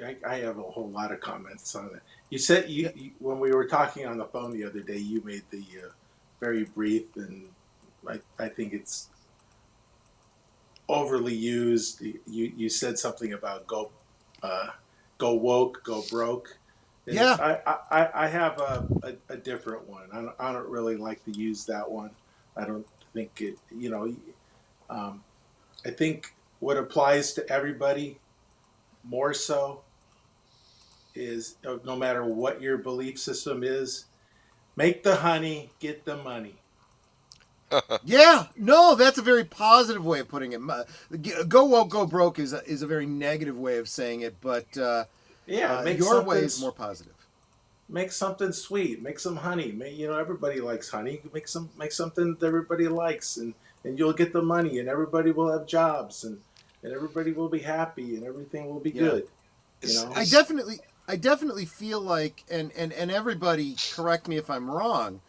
I have a whole lot of comments on that. You said when we were talking on the phone the other day, you made the very brief, and I think it's overly used. You said something about go woke, go broke. And Yeah. I have a different one. I don't really like to use that one. I don't think it. I think what applies to everybody more so is no matter what your belief system is, make the honey, get the money. Yeah, no, that's a very positive way of putting it. Go woke, go broke is a very negative way of saying it, but your way is more positive. Make something sweet. Make some honey. Everybody likes honey. Make something that everybody likes, and you'll get the money, and everybody will have jobs, and everybody will be happy, and everything will be good. I definitely feel like, and everybody correct me if I'm wrong,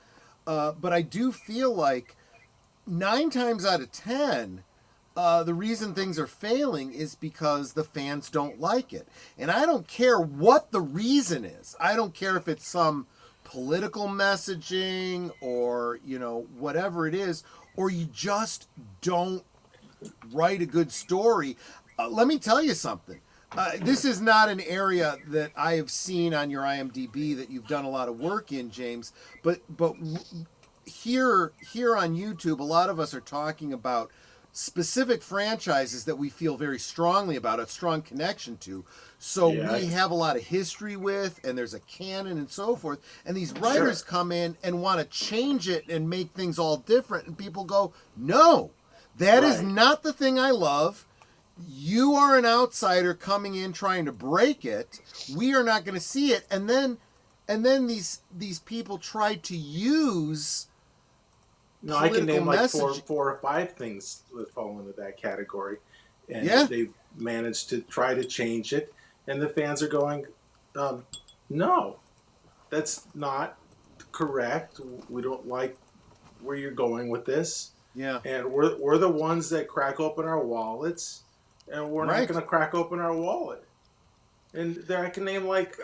but I do feel like 9 times out of 10, the reason things are failing is because the fans don't like it. And I don't care what the reason is. I don't care if it's some political messaging or, whatever it is, or you just don't write a good story. Let me tell you something. This is not an area that I have seen on your IMDb that you've done a lot of work in, James, but here on YouTube, a lot of us are talking about specific franchises that we feel very strongly about, a strong connection to. So we have a lot of history with, and there's a canon and so forth. And these writers come in and want to change it and make things all different. And people go, no, that is not the thing I love. You are an outsider coming in trying to break it. We are not going to see it. And then these people try to use... No, I can name like four or five things that fall into that category, and they've managed to try to change it, and the fans are going, no, that's not correct. We don't like where you're going with this. Yeah. And we're the ones that crack open our wallets, and we're not Right. going to crack open our wallet. And there I can name like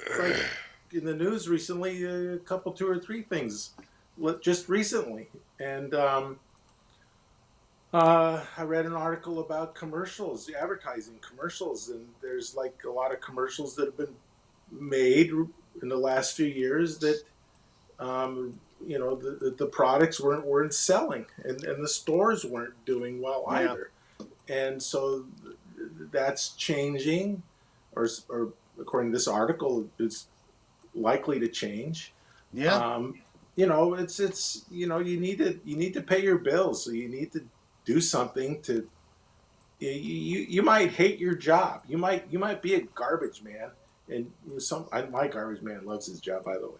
in the news recently a couple, 2 or 3 things just recently. And I read an article about commercials, advertising commercials, and there's like a lot of commercials that have been made in the last few years that you know, the products weren't selling, and the stores weren't doing well either. And so that's changing, or according to this article, it's likely to change. Yeah. You know, it's you know, you need to pay your bills, so you need to do something to. You might hate your job. You might be a garbage man, and my garbage man loves his job, by the way.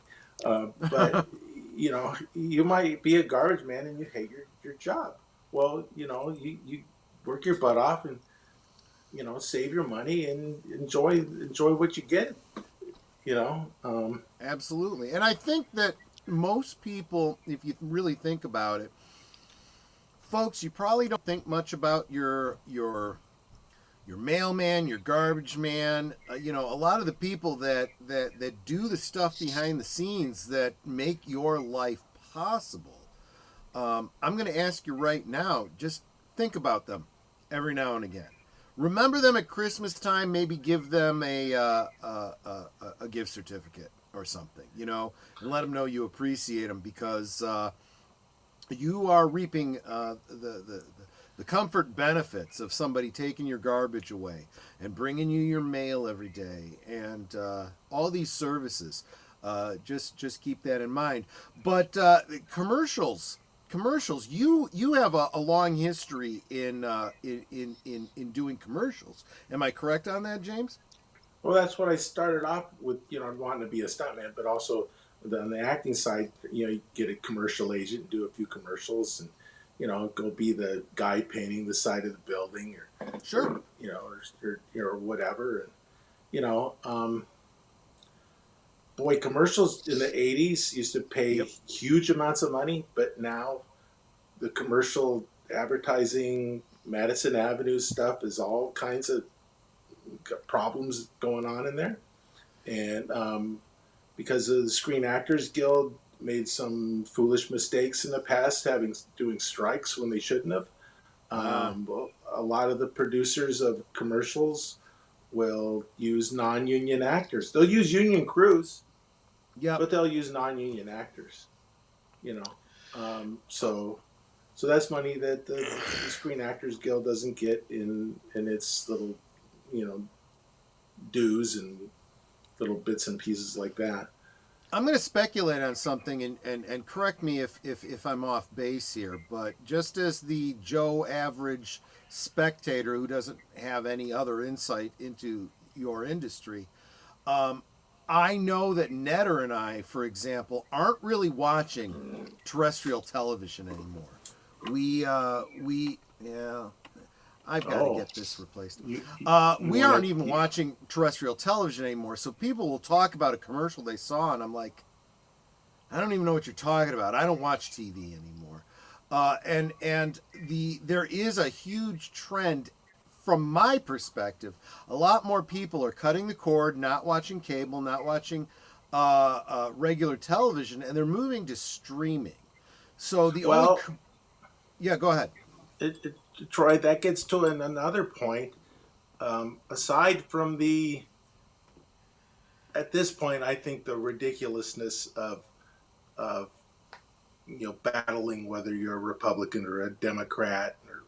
But you know, you might be a garbage man and you hate your job. Well, you know, you work your butt off and, you know, save your money and enjoy what you get. You know, Absolutely. And I think that most people, if you really think about it, folks, you probably don't think much about your mailman, your garbage man. You know, a lot of the people that do the stuff behind the scenes that make your life possible. I'm going to ask you right now, just think about them every now and again. Remember them at Christmas time. Maybe give them a gift certificate or something, you know, and let them know you appreciate them, because you are reaping the comfort benefits of somebody taking your garbage away and bringing you your mail every day, and all these services. Just keep that in mind. But commercials, you have a long history in doing commercials. Am I correct on that, James? well, that's what I started off with. You know, wanting to be a stuntman, but also on the acting side, you know, you get a commercial agent, do a few commercials, and you know, go be the guy painting the side of the building, or Sure. you know, or whatever, and you know, boy, commercials in the '80s used to pay huge amounts of money, but now the commercial advertising, Madison Avenue stuff is all kinds of problems going on in there, and because of the Screen Actors Guild made some foolish mistakes in the past, doing strikes when they shouldn't have. A lot of the producers of commercials will use non-union actors. They'll use union crews, but they'll use non-union actors. You know, so that's money that the Screen Actors Guild doesn't get in its little, you know, dues and little bits and pieces like that. I'm going to speculate on something, and correct me if I'm off base here, but just as the Joe average spectator who doesn't have any other insight into your industry, I know that Netter and I, for example, aren't really watching terrestrial television anymore. I've got to get this replaced. We aren't even watching terrestrial television anymore. So people will talk about a commercial they saw, and I'm like, I don't even know what you're talking about. I don't watch TV anymore. There is a huge trend, from my perspective. A lot more people are cutting the cord, not watching cable, not watching regular television, and they're moving to streaming. So yeah, go ahead. Troy, that gets to another point. Aside from at this point, I think the ridiculousness of you know, battling whether you're a Republican or a Democrat or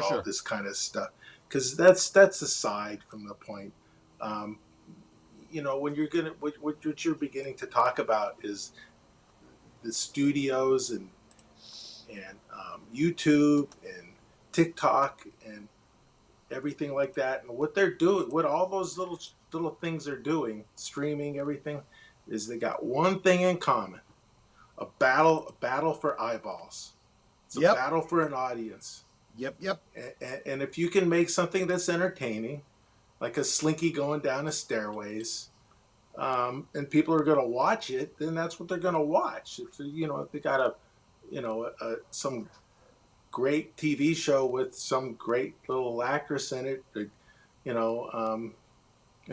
all this kind of stuff, because that's aside from the point. You know, when you're what you're beginning to talk about is the studios and YouTube and TikTok and everything like that, and what they're doing, what all those little things are doing, streaming everything, is they got one thing in common: a battle for eyeballs. It's a battle for an audience. Yep. And if you can make something that's entertaining, like a slinky going down the stairways, and people are going to watch it, then that's what they're going to watch. If you know, if they got some great TV show with some great little actress in it, and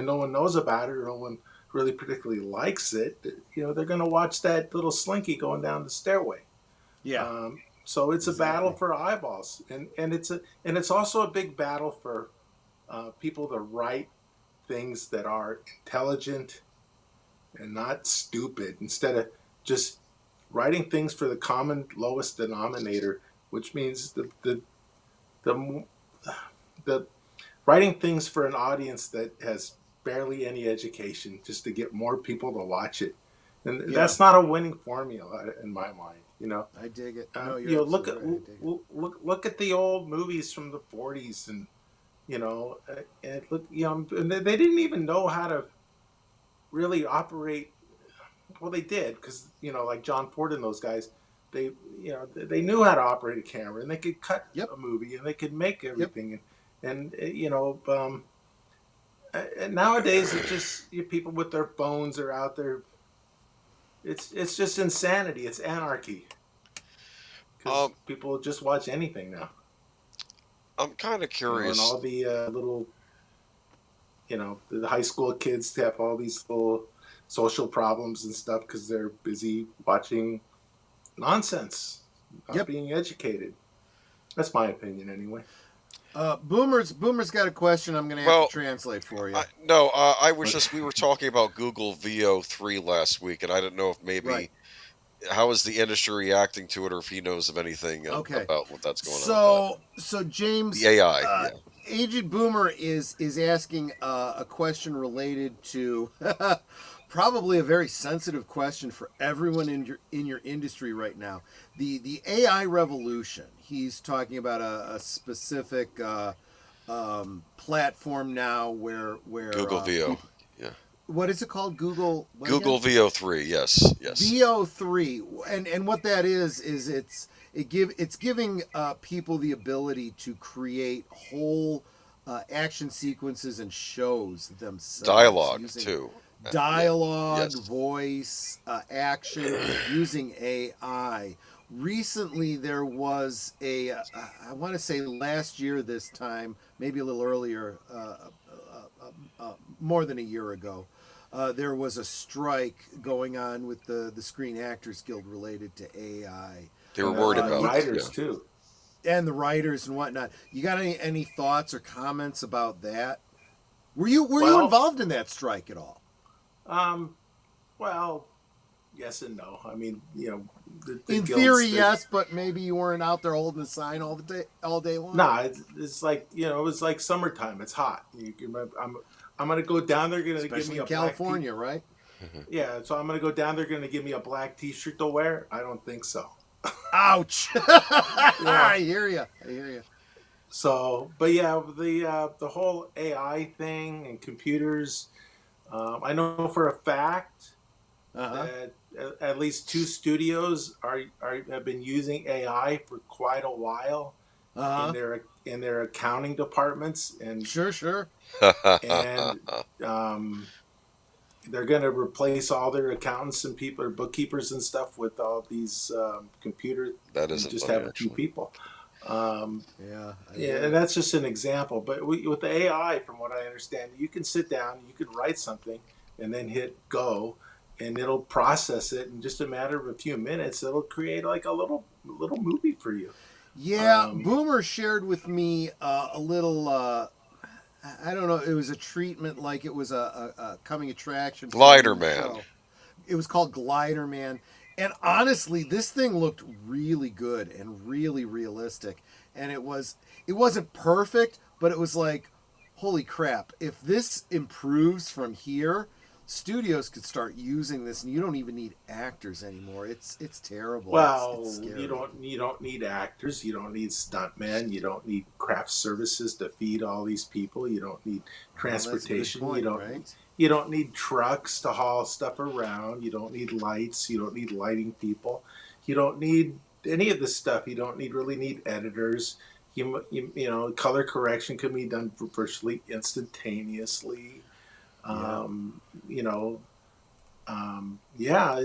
no one knows about it, or no one really particularly likes it, they're going to watch that little slinky going down the stairway. Yeah. So it's a battle Exactly. for eyeballs, and it's also a big battle for people to write things that are intelligent and not stupid, instead of just writing things for the common lowest denominator, which means the the writing things for an audience that has barely any education, just to get more people to watch it. And Yeah. that's not a winning formula in my mind. I dig it. No, you're Look absolutely at right. I dig it. look at the old movies from the 40s, and and look, and they didn't even know how to really operate. Well, they did, because like John Ford and those guys, they knew how to operate a camera, and they could cut Yep. a movie, and they could make Yep. everything, and nowadays it's just people with their phones are out there. It's just insanity. It's anarchy, because Um, people just watch anything now. I'm kind of And curious. all the little, the high school kids have all these little social problems and stuff because they're busy watching nonsense, not Yep. being educated. That's my opinion, anyway. Boomer's got a question. I'm going to have Well, to translate for you. I was Okay. just, we were talking about Google VO3 last week, and I didn't know if maybe Right. how is the industry reacting to it, or if he knows of anything Okay. about what that's going on with So James, that. The AI, yeah. Aged Boomer is asking a question related to probably a very sensitive question for everyone in your industry right now. The AI revolution. He's talking about a specific platform now where Google VO, people, yeah. what is it called? Google what Google again? VO3, yes. VO3, and what that is it's giving people the ability to create whole action sequences and shows themselves. Dialogue, using too. dialogue, Yes. voice, action using AI. Recently, there was I want to say last year this time, maybe a little earlier, more than a year ago. There was a strike going on with the Screen Actors Guild related to AI. They were worried And about writers it, too. And the writers and whatnot. You got any thoughts or comments about that? Were you involved in that strike at all? Well, yes and no. I mean, the In guilds, theory, yes, but maybe you weren't out there holding the sign all day long. Nah, it's like it was like summertime. It's hot. You can remember, I'm gonna go down there. Gonna give Especially me a in California, right? Yeah, so I'm gonna go down there. Gonna give me a black T-shirt to wear? I don't think so. Ouch! Yeah. I hear you. So, but yeah, the whole AI thing and computers. I know for a fact that at least 2 studios have been using AI for quite a while in their accounting departments, and Sure. and they're going to replace all their accountants and people or bookkeepers and stuff with all these computers. That and isn't just funny, have a few actually. people. Yeah, And that's just an example. But with the AI, from what I understand, you can sit down, you could write something, and then hit go, and it'll process it in just a matter of a few minutes. It'll create like a little movie for you. Yeah, Boomer shared with me a little. I don't know. It was a treatment, like it was a coming attraction. Glider Man. Show. It was called Glider Man, and honestly, this thing looked really good and really realistic. And it wasn't perfect, but it was like, holy crap! If this improves from here, studios could start using this, and you don't even need actors anymore. It's terrible. Well, it's scary. you don't need actors. You don't need stuntmen. You don't need craft services to feed all these people. You don't need transportation. Well, that's a good point, right? You don't need trucks to haul stuff around. You don't need lights. You don't need lighting people. You don't need any of this stuff. You don't really need editors. Color correction can be done virtually instantaneously. You know, Yeah,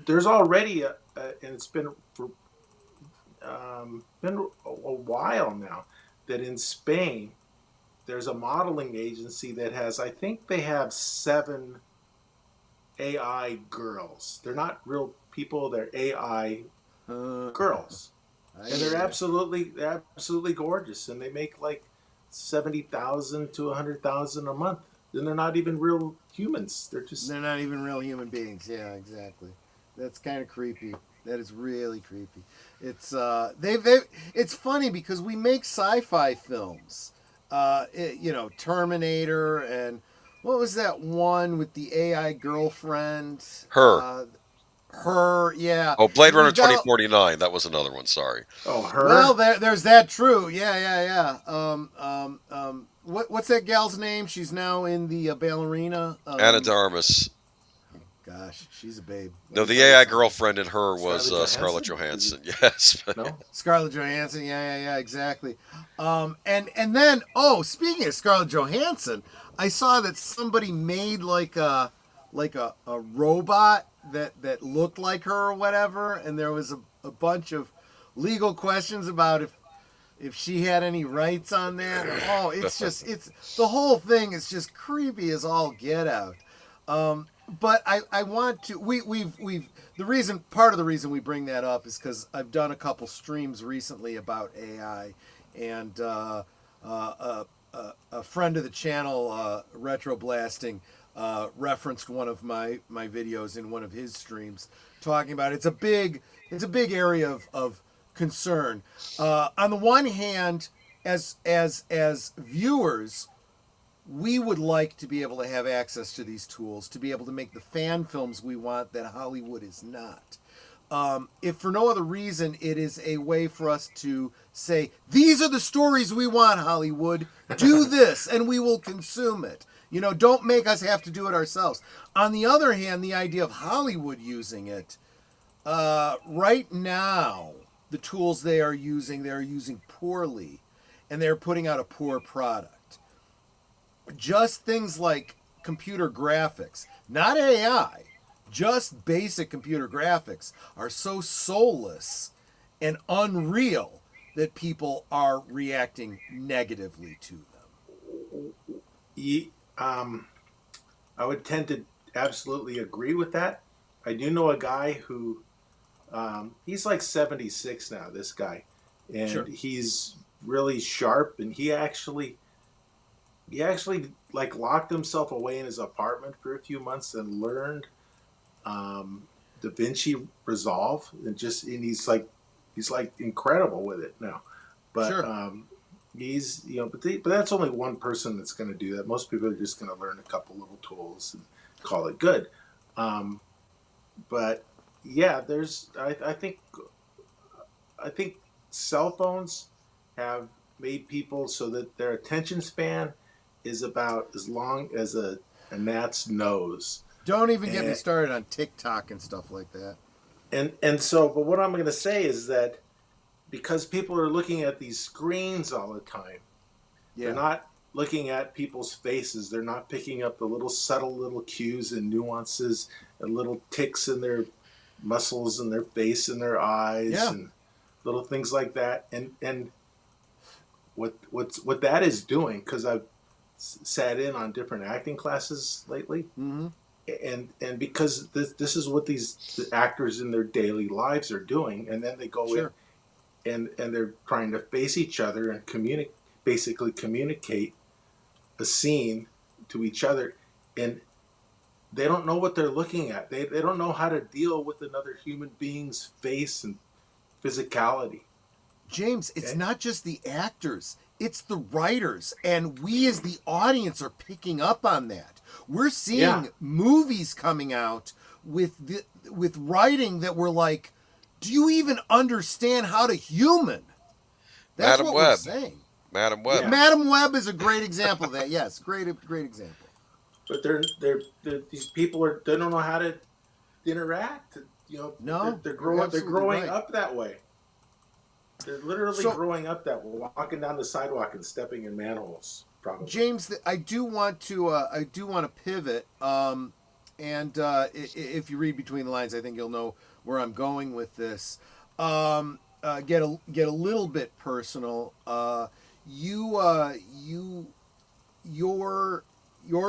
there's already and it's been a while now that in Spain there's a modeling agency that has, I think they have 7 AI girls. They're not real people, they're AI girls. And they're absolutely gorgeous, and they make like 70,000 to 100,000 a month. And they're not even real humans. They're not even real human beings. Yeah, exactly. That's kind of creepy. That is really creepy. It's it's funny because we make sci-fi films. Terminator, and what was that one with the AI girlfriend? Her. Her, yeah. Oh, Blade Runner We've got 2049. That was another one. Sorry. Oh, her. Well, there's that. True. Yeah. What's that gal's name? She's now in the ballerina. Anna de Armas. Gosh, she's a babe. No, the AI girlfriend in her was Scarlett Scarlett Johansson? Johansson. Yes. No? Scarlett Johansson. Yeah, exactly. And then, speaking of Scarlett Johansson, I saw that somebody made like a robot that looked like her or whatever, and there was a bunch of legal questions about if she had any rights on that. Oh, it's the whole thing is just creepy as all get out. But I want to we've part of the reason we bring that up is because I've done a couple streams recently about AI, and a friend of the channel, Retro Blasting, referenced one of my videos in one of his streams, talking about it's a big area of concern. On the one hand, as viewers, we would like to be able to have access to these tools to be able to make the fan films we want that Hollywood is not. If for no other reason, it is a way for us to say, these are the stories we want, Hollywood. Do this, and we will consume it. Don't make us have to do it ourselves. On the other hand, the idea of Hollywood using it, right now, the tools they're using poorly, and they're putting out a poor product. Just things like computer graphics, not AI, just basic computer graphics are so soulless and unreal that people are reacting negatively to them. I would tend to absolutely agree with that. I do know a guy who, he's like 76 now, this guy, and Sure. He's really sharp, and he actually like locked himself away in his apartment for a few months and learned DaVinci Resolve, and he's like incredible with it now. But Sure. but that's only one person that's going to do that. Most people are just going to learn a couple little tools and call it good. But yeah, I think cell phones have made people so that their attention span is about as long as a gnat's nose. Don't even get me started on TikTok and stuff like that. But what I'm going to say is that because people are looking at these screens all the time, they're not looking at people's faces. They're not picking up the little subtle little cues and nuances and little ticks in their muscles and their face and their eyes and little things like that. And what that is doing, because I've sat in on different acting classes lately, and because this is what the actors in their daily lives are doing, and then they go in and they're trying to face each other and basically communicate a scene to each other, and they don't know what they're looking at. They don't know how to deal with another human being's face and physicality. James, it's not just the actors, it's the writers, and we as the audience are picking up on that. We're seeing movies coming out with writing that we're like, do you even understand how to human? That's Madam what Web. we're saying. Madam Web. Yeah. Madam Web is a great example of that. Yes, great example. But these people they don't know how to interact. No, they're growing right. up that way. They're literally growing up that way, walking down the sidewalk and stepping in manholes. Probably. James, I do want to pivot. And if you read between the lines, I think you'll know where I'm going with this. Get a little bit personal. Your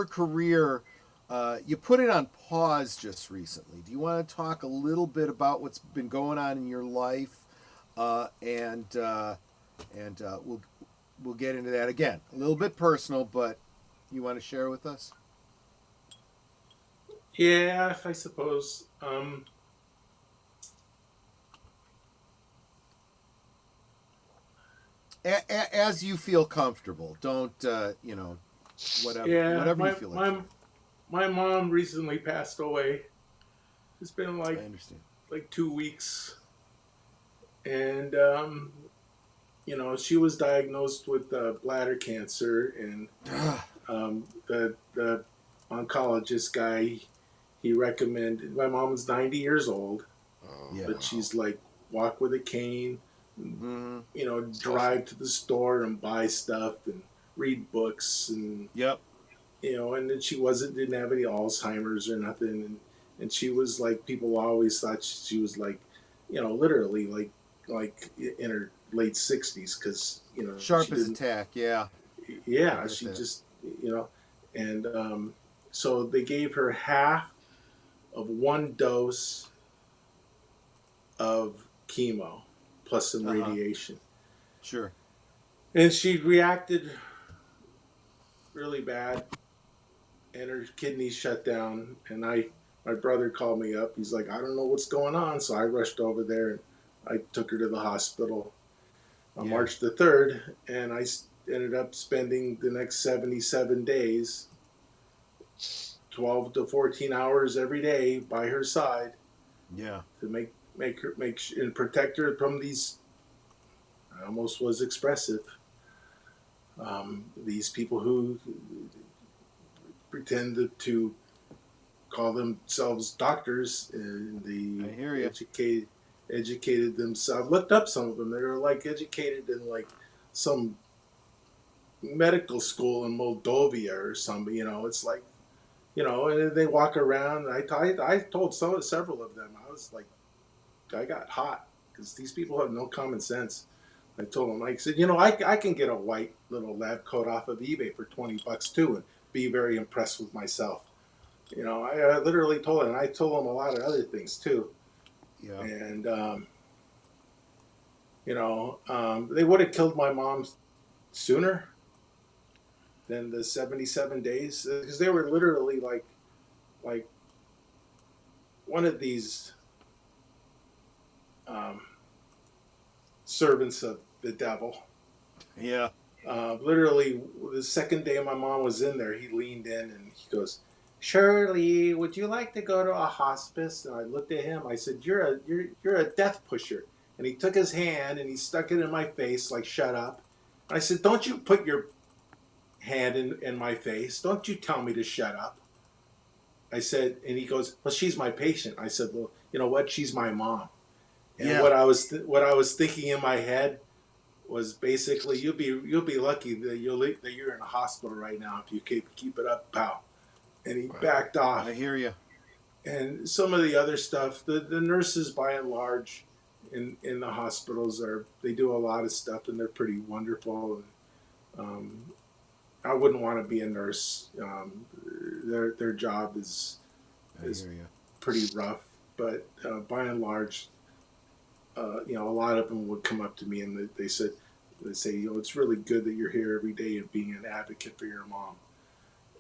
career, you put it on pause just recently. Do you want to talk a little bit about what's been going on in your life, and we'll get into that again. A little bit personal, but you want to share with us? Yeah, I suppose. As you feel comfortable. Don't whatever. Yeah, Whatever you feel like. my mom recently passed away. It's been I understand. like 2 weeks, and she was diagnosed with bladder cancer, and the oncologist guy, he recommended. My mom's 90 years old, but she's like walk with a cane, drive to the store and buy stuff and read books, and and then she didn't have any Alzheimer's or nothing, and she was like, people always thought she was like, literally like in her late 60s, because sharp as a tack. She just and so they gave her half of one dose of chemo plus some radiation. Sure. And she reacted really bad, and her kidneys shut down. And my brother called me up. He's like, I don't know what's going on. So I rushed over there and I took her to the hospital on March the 3rd, and I ended up spending the next 77 days, 12 to 14 hours every day by her side. Yeah. To make her and protect her from these. I almost was expressive. These people who pretend to call themselves doctors, and educated themselves. Looked up some of them. They were like educated in like some medical school in Moldova or something. It's like, and they walk around. I told several of them. I was like, I got hot because these people have no common sense. I told them, I said, I can get a white little lab coat off of eBay for $20 too, and be very impressed with myself. I literally told them, and I told them a lot of other things too. Yeah. And they would have killed my mom sooner than the 77 days, because they were literally like one of these servants of the devil. Yeah. Literally, the second day my mom was in there, he leaned in and he goes, "Shirley, would you like to go to a hospice?" And I looked at him. I said, "You're a death pusher." And he took his hand and he stuck it in my face like, "Shut up." And I said, "Don't you put your hand in my face. Don't you tell me to shut up." I said, and he goes, "Well, she's my patient." I said, "Well, you know what? She's my mom." And what I was thinking in my head was basically, you'll be lucky that you're in a hospital right now if you keep it up, pal. And he backed off. I hear you. And some of the other stuff, the nurses by and large in the hospitals they do a lot of stuff, and they're pretty wonderful. I wouldn't want to be a nurse. Their job is pretty rough, but by and large, a lot of them would come up to me and they say, "It's really good that you're here every day and being an advocate for your mom."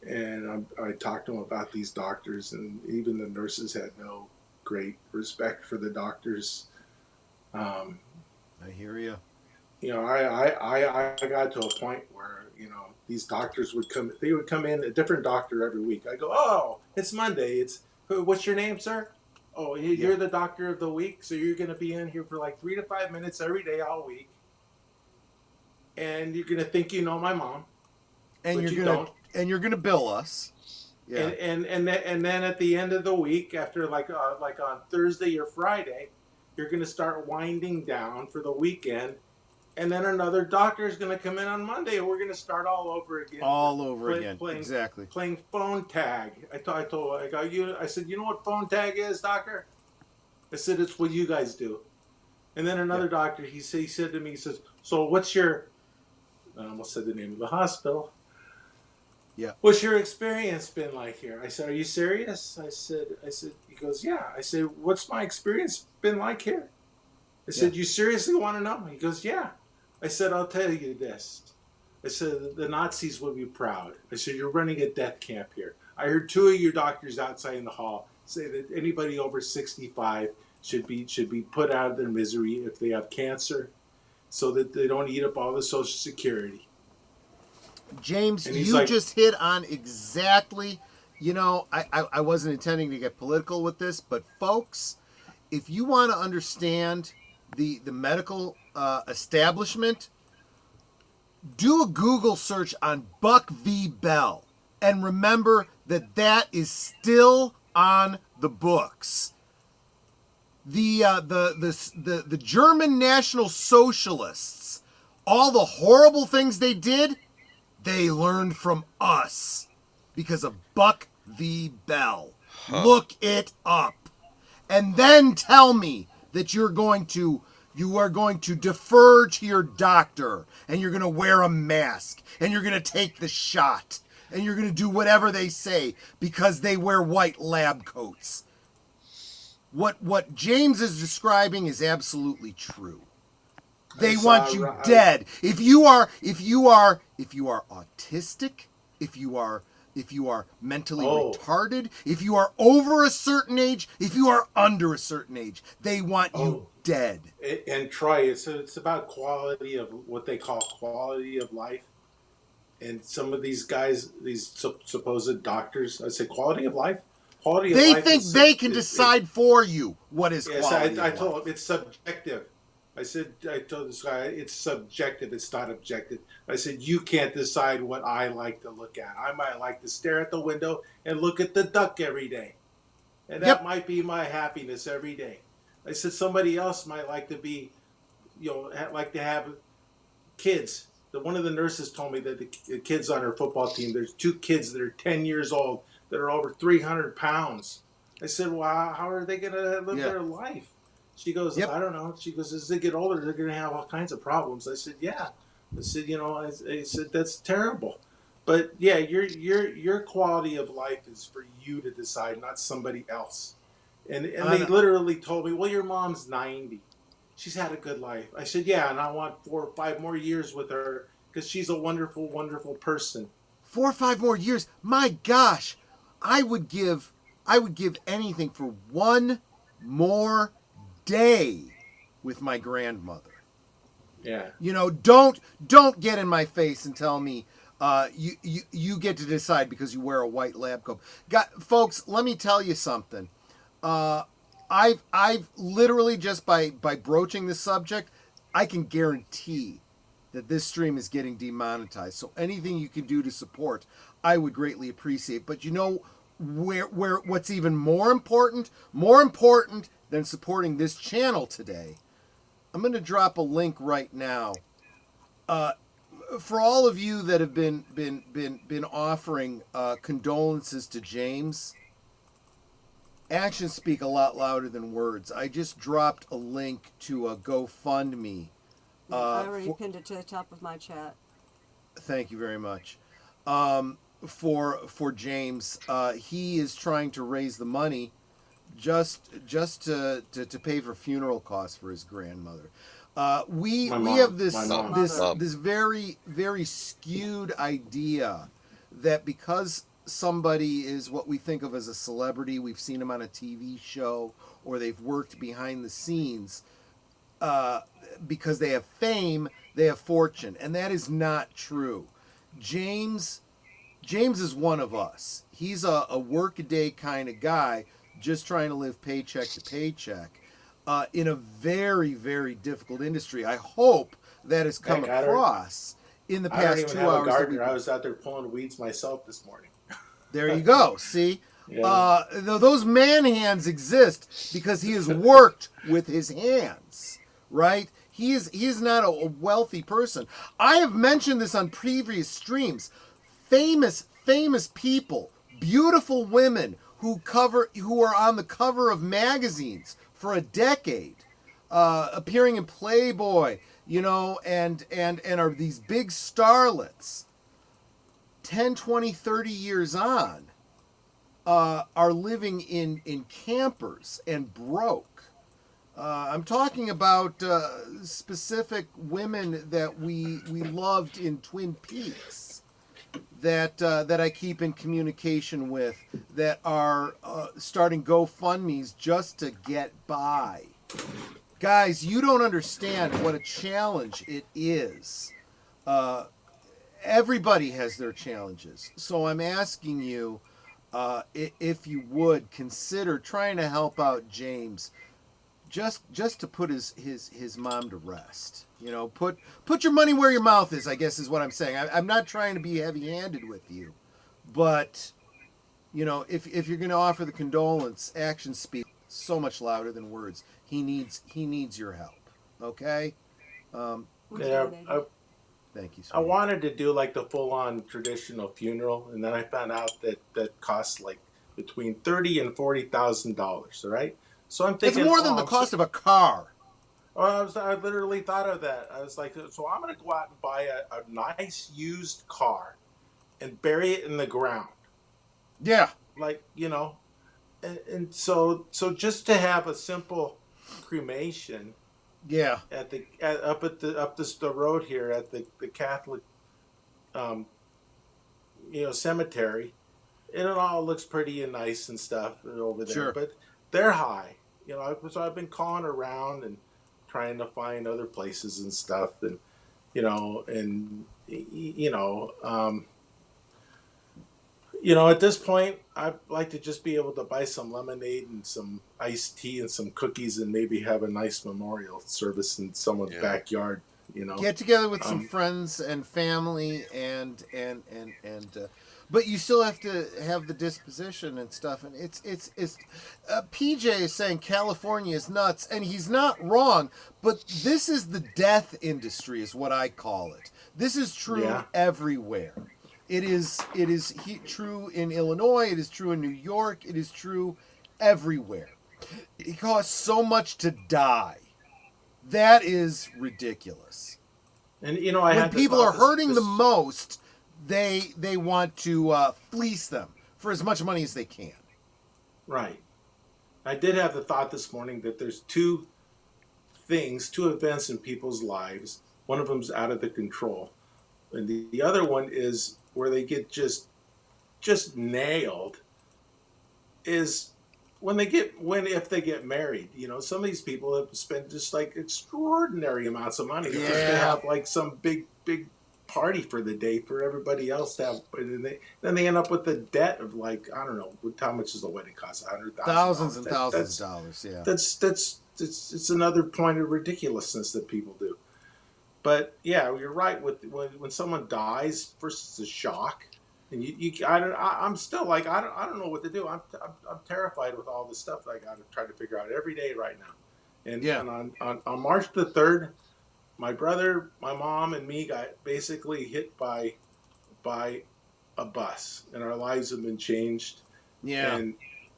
And I talked to them about these doctors, and even the nurses had no great respect for the doctors. I hear you. I got to a point where these doctors would come. They would come in, a different doctor every week. I go, "Oh, it's Monday. What's your name, sir?" "Oh, you're the doctor of the week, so you're going to be in here for like 3 to 5 minutes every day all week, and you're going to think you know my mom, and you're gonna bill us." Yeah. And then at the end of the week, after like on Thursday or Friday, you're going to start winding down for the weekend, And then another doctor is going to come in on Monday, and we're going to start all over again. All over again. Exactly. Playing phone tag. I said, you know what phone tag is, doctor? I said, it's what you guys do. And then another doctor, he said to me, he says, so what's your, I almost said the name of the hospital. Yeah. What's your experience been like here? I said, are you serious? I said, he goes, yeah. I said, what's my experience been like here? I said, you seriously want to know? He goes, yeah. I said, I'll tell you this. I said, the Nazis would be proud. I said, you're running a death camp here. I heard 2 of your doctors outside in the hall say that anybody over 65 should be put out of their misery if they have cancer, so that they don't eat up all the Social Security. James, you just hit on exactly, I wasn't intending to get political with this, but folks, if you want to understand the medical establishment, do a Google search on Buck v. Bell, and remember that is still on the books. The German National Socialists, all the horrible things they did, they learned from us because of Buck v. Bell. Look it up. And then tell me that you are going to defer to your doctor, and you're going to wear a mask, and you're going to take the shot, and you're going to do whatever they say because they wear white lab coats. What James is describing is absolutely true. They want you dead. If you are autistic, if you are mentally retarded, if you are over a certain age, if you are under a certain age, they want you dead. And Troy, it's about quality of what they call quality of life. And some of these guys, these supposed doctors, I say quality of life. Quality of life. They think they can decide for you what is quality. I told him it's subjective. I told this guy, it's subjective, it's not objective. I said, you can't decide what I like to look at. I might like to stare at the window and look at the duck every day. And that might be my happiness every day. I said, somebody else might like to be, like to have kids. One of the nurses told me that the kids on her football team, there's 2 kids that are 10 years old that are over 300 pounds. I said, well, how are they going to live their life? She goes, I don't know. She goes, as they get older, they're going to have all kinds of problems. I said, yeah. I said, I said, that's terrible. But yeah, your quality of life is for you to decide, not somebody else. And they literally told me, well, your mom's 90. She's had a good life. I said, yeah, and I want 4 or 5 more years with her because she's a wonderful, wonderful person. 4 or 5 more years? My gosh, I would give anything for 1 more day with my grandmother. Yeah. Don't get in my face and tell me you get to decide because you wear a white lab coat. Folks, let me tell you something. I've literally, just by broaching this subject, I can guarantee that this stream is getting demonetized. So anything you can do to support, I would greatly appreciate. But where what's even more important than supporting this channel today, I'm going to drop a link right now. For all of you that have been offering condolences to James, actions speak a lot louder than words. I just dropped a link to a GoFundMe. I already pinned it to the top of my chat. Thank you very much. For James, he is trying to raise the money just to pay for funeral costs for his grandmother. We have this very, very skewed idea that because somebody is what we think of as a celebrity, we've seen them on a TV show, or they've worked behind the scenes, because they have fame, they have fortune, and that is not true. James is one of us. He's a work-a-day kind of guy, just trying to live paycheck to paycheck, in a very, very difficult industry. I hope that has come across in the past 2 hours. I was out there pulling weeds myself this morning. There you go. See, those man hands exist because he has worked with his hands, right? He is not a wealthy person. I have mentioned this on previous streams. Famous people, beautiful women who are on the cover of magazines for a decade, appearing in Playboy, and are these big starlets. 10, 20, 30 years on, are living in campers and broke. I'm talking about specific women that we loved in Twin Peaks, that I keep in communication with, that are starting GoFundMe's just to get by. Guys, you don't understand what a challenge it is. Everybody has their challenges, so I'm asking you, if you would consider trying to help out James. Just to put his mom to rest, put your money where your mouth is, I guess is what I'm saying. I'm not trying to be heavy-handed with you, but if you're going to offer the condolence, actions speak so much louder than words. He needs your help. Okay. Yeah, Thank you, sweetie. I wanted to do like the full-on traditional funeral, and then I found out that costs like between $30,000 and $40,000. All right. So I'm thinking it's more than the cost of a car. I literally thought of that. I was like, so I'm going to go out and buy a nice used car and bury it in the ground. Yeah. Like, and so just to have a simple cremation. Yeah. Up the road here at the Catholic, cemetery, and it all looks pretty and nice and stuff over there. Sure. But they're high, so I've been calling around and trying to find other places and stuff, and at this point, I'd like to just be able to buy some lemonade and some iced tea and some cookies and maybe have a nice memorial service in someone's backyard. Get together with some friends and family and but you still have to have the disposition and stuff. And it's PJ is saying California is nuts, and he's not wrong. But this is the death industry, is what I call it. This is true everywhere. It is true in Illinois. It is true in New York. It is true everywhere. It costs so much to die. That is ridiculous. And when people are hurting the most, they want to fleece them for as much money as they can. Right. I did have the thought this morning that there's two events in people's lives. One of them's out of the control, and the other one is where they get just nailed. Is if they get married. Some of these people have spent just like extraordinary amounts of money. Yeah. They have like some big party for the day for everybody else to have, and then they end up with the debt of like, I don't know, how much does the wedding cost? $100,000. Thousands and thousands of dollars. Yeah. It's another point of ridiculousness that people do. But yeah, you're right. When someone dies, first it's a shock. And I'm still like, I don't know what to do. I'm terrified with all the stuff that I got to try to figure out every day right now. And on March the 3rd, my brother, my mom, and me got basically hit by a bus, and our lives have been changed. Yeah.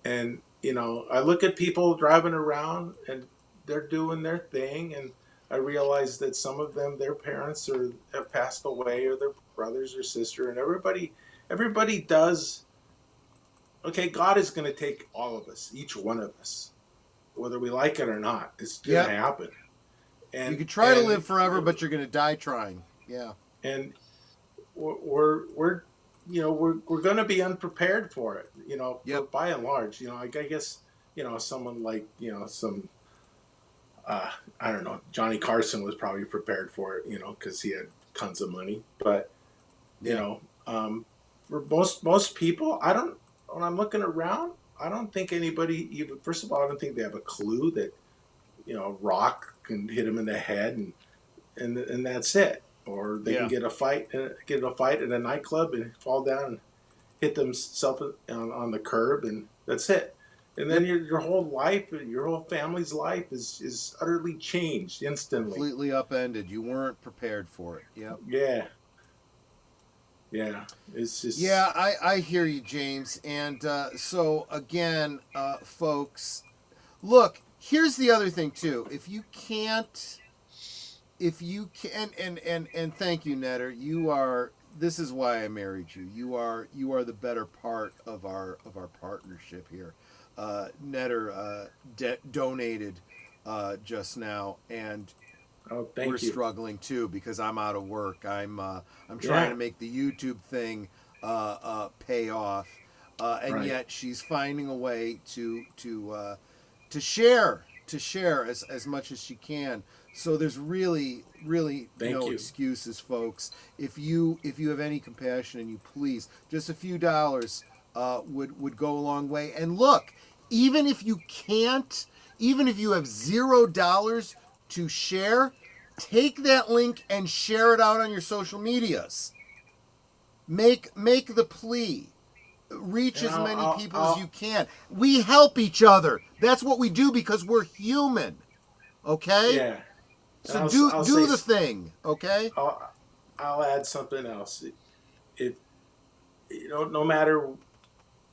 And I look at people driving around, and they're doing their thing, and I realize that some of them, their parents have passed away, or their brothers or sister, and everybody does. Okay, God is going to take all of us, each one of us, whether we like it or not. It's going to happen. And you could try to live forever, but you're going to die trying. Yeah. And we're going to be unprepared for it. By and large. I guess someone like some. I don't know. Johnny Carson was probably prepared for it. Because he had tons of money. But for most people, when I'm looking around, I don't think anybody even, first of all, I don't think they have a clue that, a rock can hit them in the head and that's it. Or they can get a fight at a nightclub and fall down and hit themselves on the curb, and that's it. And then your whole life, your whole family's life is utterly changed instantly. Completely upended. You weren't prepared for it. Yep. Yeah. Yeah. It's just. Yeah, I hear you, James. And so, again, folks, look, here's the other thing, too. If you can, and thank you, Netter, this is why I married you. You are the better part of our partnership here. Netter donated just now, and Thank we're you. struggling too because I'm out of work. I'm trying to make the YouTube thing pay off, and yet she's finding a way to share as much as she can. So there's really no excuses, folks. If you have any compassion, and you please, just a few dollars would go a long way. And look, even if you can't, even if you have $0 to share, take that link and share it out on your social medias. Make the plea. Reach as many people as you can. We help each other. That's what we do because we're human. Okay? Yeah. So do the thing. Okay? I'll add something else. If no matter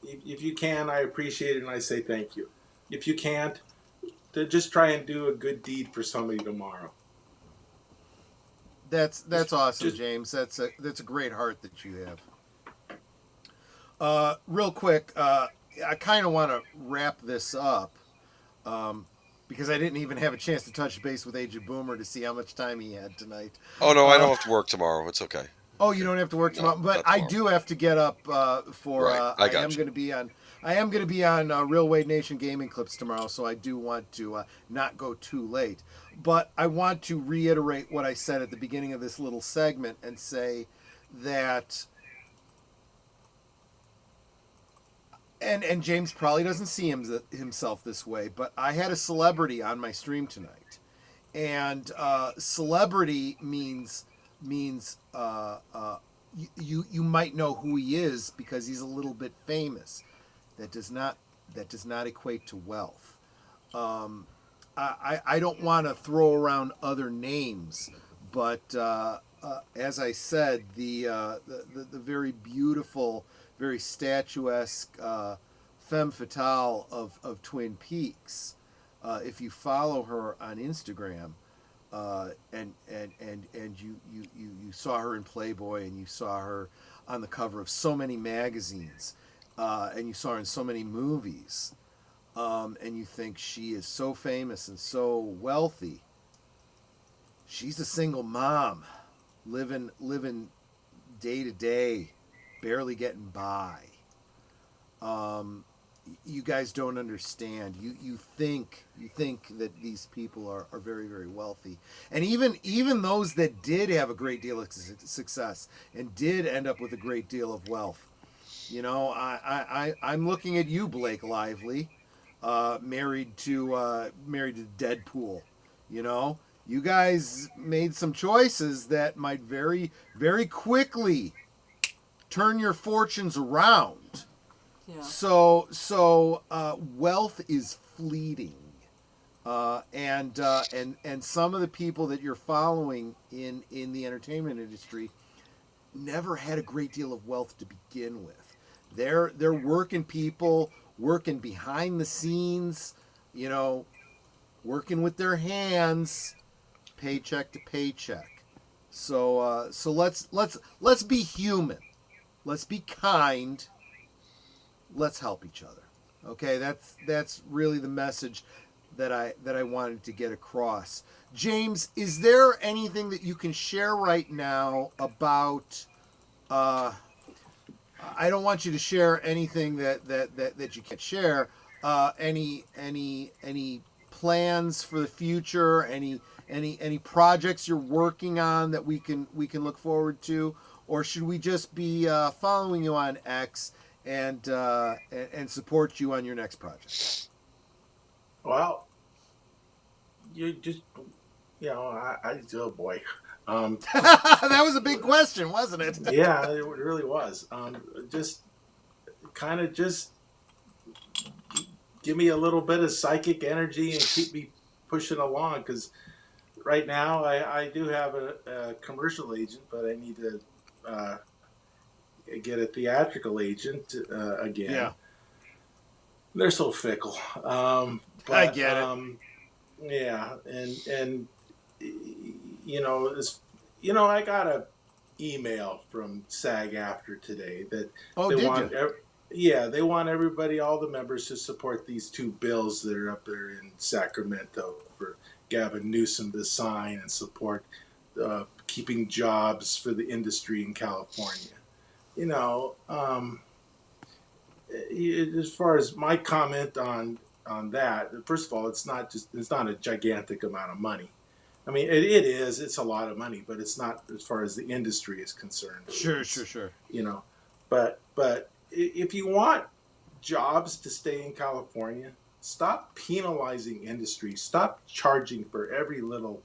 if you can, I appreciate it and I say thank you. If you can't, then just try and do a good deed for somebody tomorrow. That's awesome, James. That's a great heart that you have. Real quick, I kind of want to wrap this up because I didn't even have a chance to touch base with Agent Boomer to see how much time he had tonight. Oh no, I don't have to work tomorrow. It's okay. Oh, you don't have to work tomorrow, but I do have to get up for. Right. I am going to be on. I am going to be on Real Wade Nation Gaming Clips tomorrow, so I do want to not go too late. But I want to reiterate what I said at the beginning of this little segment and say that. And James probably doesn't see himself this way, but I had a celebrity on my stream tonight, and celebrity means you might know who he is because he's a little bit famous. That does not equate to wealth. I don't want to throw around other names, but as I said, the very beautiful, very statuesque femme fatale of Twin Peaks. If you follow her on Instagram, and you saw her in Playboy, and you saw her on the cover of so many magazines, and you saw her in so many movies, and you think she is so famous and so wealthy. She's a single mom, living day to day, barely getting by. You guys don't understand. You think that these people are very, very wealthy, and even those that did have a great deal of success and did end up with a great deal of wealth. You know, I'm looking at you, Blake Lively, married to Deadpool. You know, you guys made some choices that might very, very quickly turn your fortunes around. Yeah. So wealth is fleeting, and some of the people that you're following in the entertainment industry never had a great deal of wealth to begin with. They're working people, working behind the scenes, you know, working with their hands, paycheck to paycheck. So let's be human, let's be kind. Let's help each other. Okay, that's really the message that I wanted to get across. James, is there anything that you can share right now about? I don't want you to share anything that you can't share. Any plans for the future? Any projects you're working on that we can look forward to, or should we just be following you on X? And support you on your next project? Well, you just, I oh boy. That was a big question, wasn't it? Yeah, it really was. Just give me a little bit of psychic energy and keep me pushing along. Because right now I do have a commercial agent, but I need to get a theatrical agent again. Yeah. They're so fickle. But, I get it. Yeah, and I got a email from SAG-AFTRA today that they want everybody, all the members, to support these two bills that are up there in Sacramento for Gavin Newsom to sign and support keeping jobs for the industry in California. As far as my comment on that, first of all, it's not a gigantic amount of money. I mean, it's a lot of money, but it's not as far as the industry is concerned. Sure. But if you want jobs to stay in California, stop penalizing industry. Stop charging for every little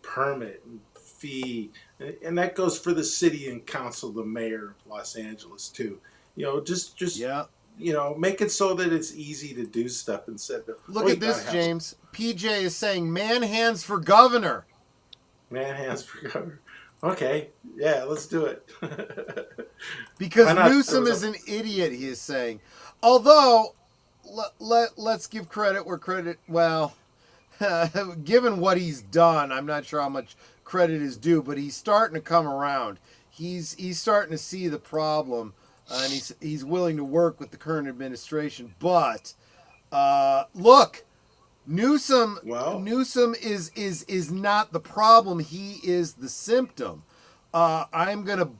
permit and fee, and that goes for the city and council, the mayor of Los Angeles too. Make it so that it's easy to do stuff instead of... Look at this, James. PJ is saying, man hands for governor. Man hands for governor. Okay, yeah, let's do it. Because Newsom is an idiot, he is saying. Although, let's give credit where credit... Well, given what he's done, I'm not sure how much credit is due, but he's starting to come around. He's starting to see the problem. And he's willing to work with the current administration, but look, Newsom is not the problem. He is the symptom. I'm gonna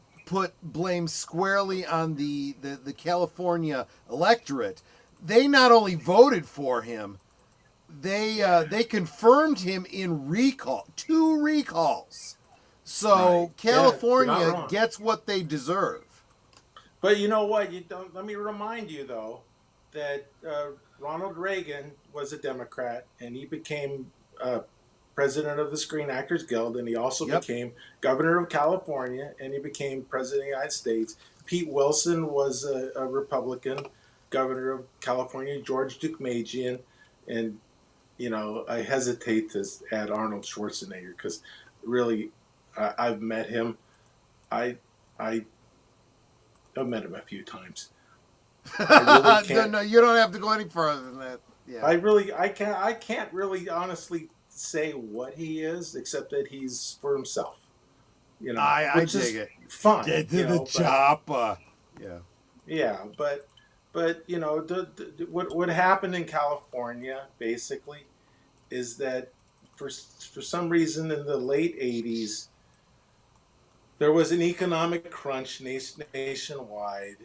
blame squarely on the California electorate. They not only voted for him, they confirmed him in 2 recalls. So right. California gets what they deserve. But you know what? Let me remind you, though, that Ronald Reagan was a Democrat, and he became president of the Screen Actors Guild, and he also became governor of California, and he became president of the United States. Pete Wilson was a Republican, governor of California. George Deukmejian, and I hesitate to add Arnold Schwarzenegger because really, I've met him. I've met him a few times. I really no, you don't have to go any further than that. Yeah. I can't really honestly say what he is, except that he's for himself. I dig it. Fun. Get to the chopper. Yeah. Yeah, but what happened in California basically is that for some reason in the late '80s. There was an economic crunch nationwide,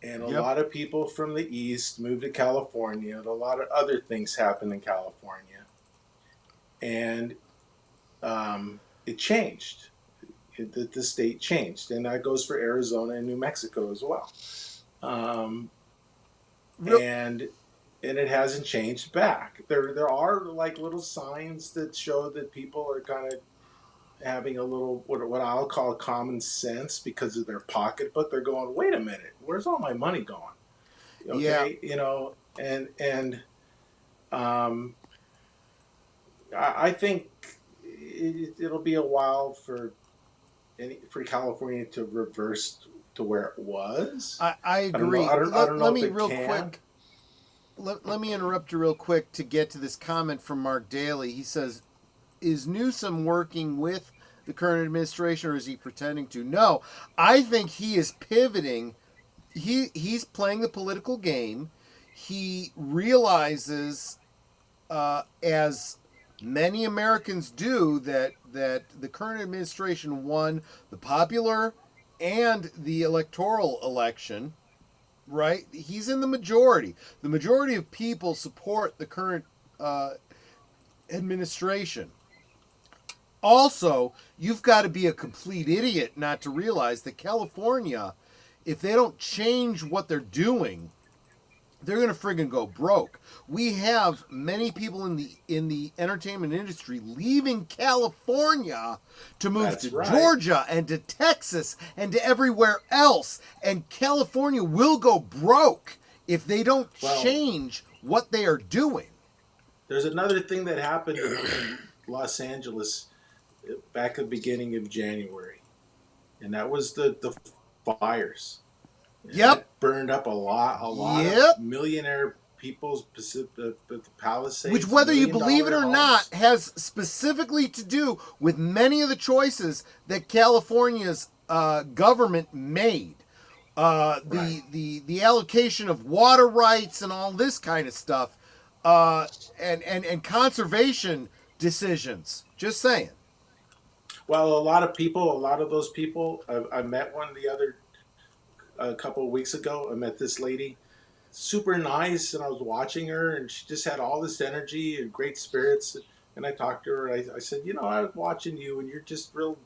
and a lot of people from the East moved to California, and a lot of other things happened in California. And it changed. The state changed, and that goes for Arizona and New Mexico as well. And it hasn't changed back. There are like little signs that show that people are kind of having a little what I'll call common sense because of their pocketbook. They're going, wait a minute, where's all my money going? Okay, and I think it'll be a while for California to reverse to where it was. I agree. Let me real quick. Let me interrupt you real quick to get to this comment from Mark Dahley. He says, is Newsom working with the current administration or is he pretending to? No, I think he is pivoting. He's playing the political game. He realizes, as many Americans do, that the current administration won the popular and the electoral election, right? He's in the majority. The majority of people support the current administration. Also, you've got to be a complete idiot not to realize that California, if they don't change what they're doing, they're going to friggin' go broke. We have many people in the entertainment industry leaving California to move Georgia and to Texas and to everywhere else. And California will go broke if they don't change what they are doing. There's another thing that happened in Los Angeles back at the beginning of January, and that was the fires. And Yep. that burned up a lot Yep. of millionaire people's the Palisades. Which, whether you believe it or homes. not, has specifically to do with many of the choices that California's government made. The allocation of water rights and all this kind of stuff, and conservation decisions. Just saying. Well, a lot of those people, I met one a couple of weeks ago. I met this lady, super nice, and I was watching her, and she just had all this energy and great spirits. And I talked to her. I said, I was watching you, and you're just real,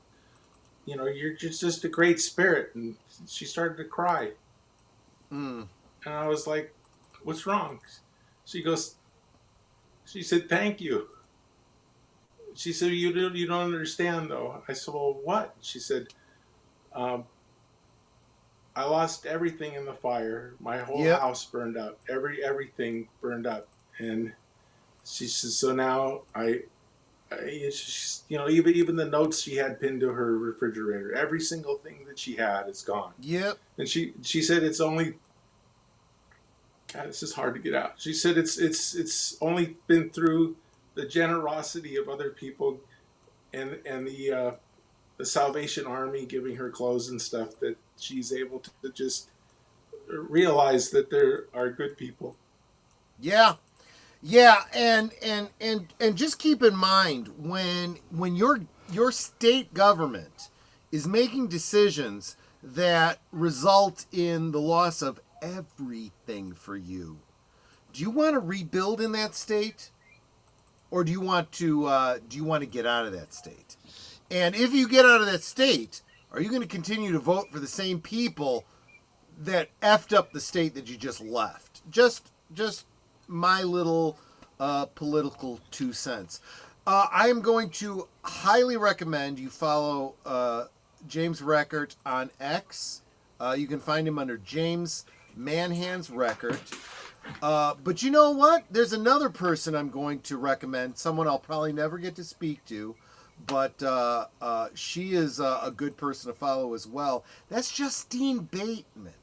you're just a great spirit. And she started to cry. And I was like, what's wrong? She said, thank you. She said, you don't understand, though. I said, well, what? She said, I lost everything in the fire. My whole house burned up. Everything burned up. And she says, so now even the notes she had pinned to her refrigerator, every single thing that she had is gone. Yep. And she said it's only, God, this is hard to get out. She said it's only been through the generosity of other people and the Salvation Army giving her clothes and stuff that she's able to just realize that there are good people. Yeah, and just keep in mind when your state government is making decisions that result in the loss of everything for you. Do you want to rebuild in that state, or do you want to get out of that state? And if you get out of that state, are you going to continue to vote for the same people that effed up the state that you just left? Just my little political 2 cents. I am going to highly recommend you follow James Rekart on X. You can find him under James Manhand's Rekart. But you know what? There's another person I'm going to recommend, someone I'll probably never get to speak to, but she is a good person to follow as well. That's Justine Bateman.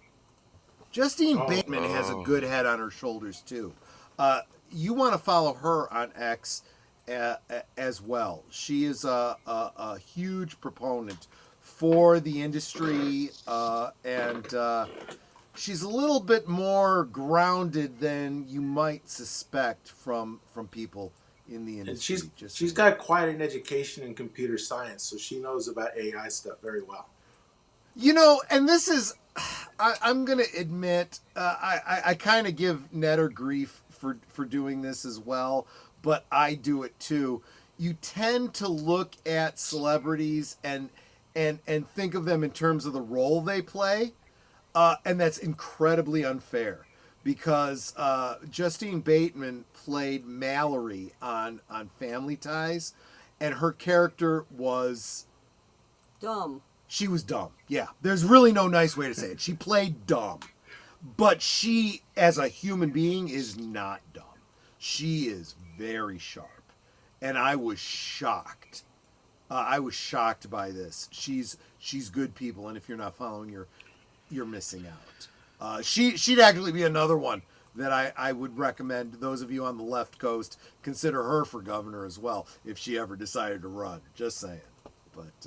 Justine Bateman has a good head on her shoulders, too. You want to follow her on X as well. She is a huge proponent for the industry, and she's a little bit more grounded than you might suspect from people in the industry. And she's got quite an education in computer science, so she knows about AI stuff very well. And this is, I'm going to admit, I kind of give Netter grief for doing this as well, but I do it too. You tend to look at celebrities and think of them in terms of the role they play, and that's incredibly unfair, because Justine Bateman played Mallory on Family Ties, and her character was dumb. She was dumb. Yeah, there's really no nice way to say it. She played dumb, but she, as a human being, is not dumb. She is very sharp, and I was shocked. I was shocked by this. She's good people, and if you're not following her, you're missing out. She'd actually be another one that I would recommend those of you on the left coast consider her for governor as well if she ever decided to run. Just saying. But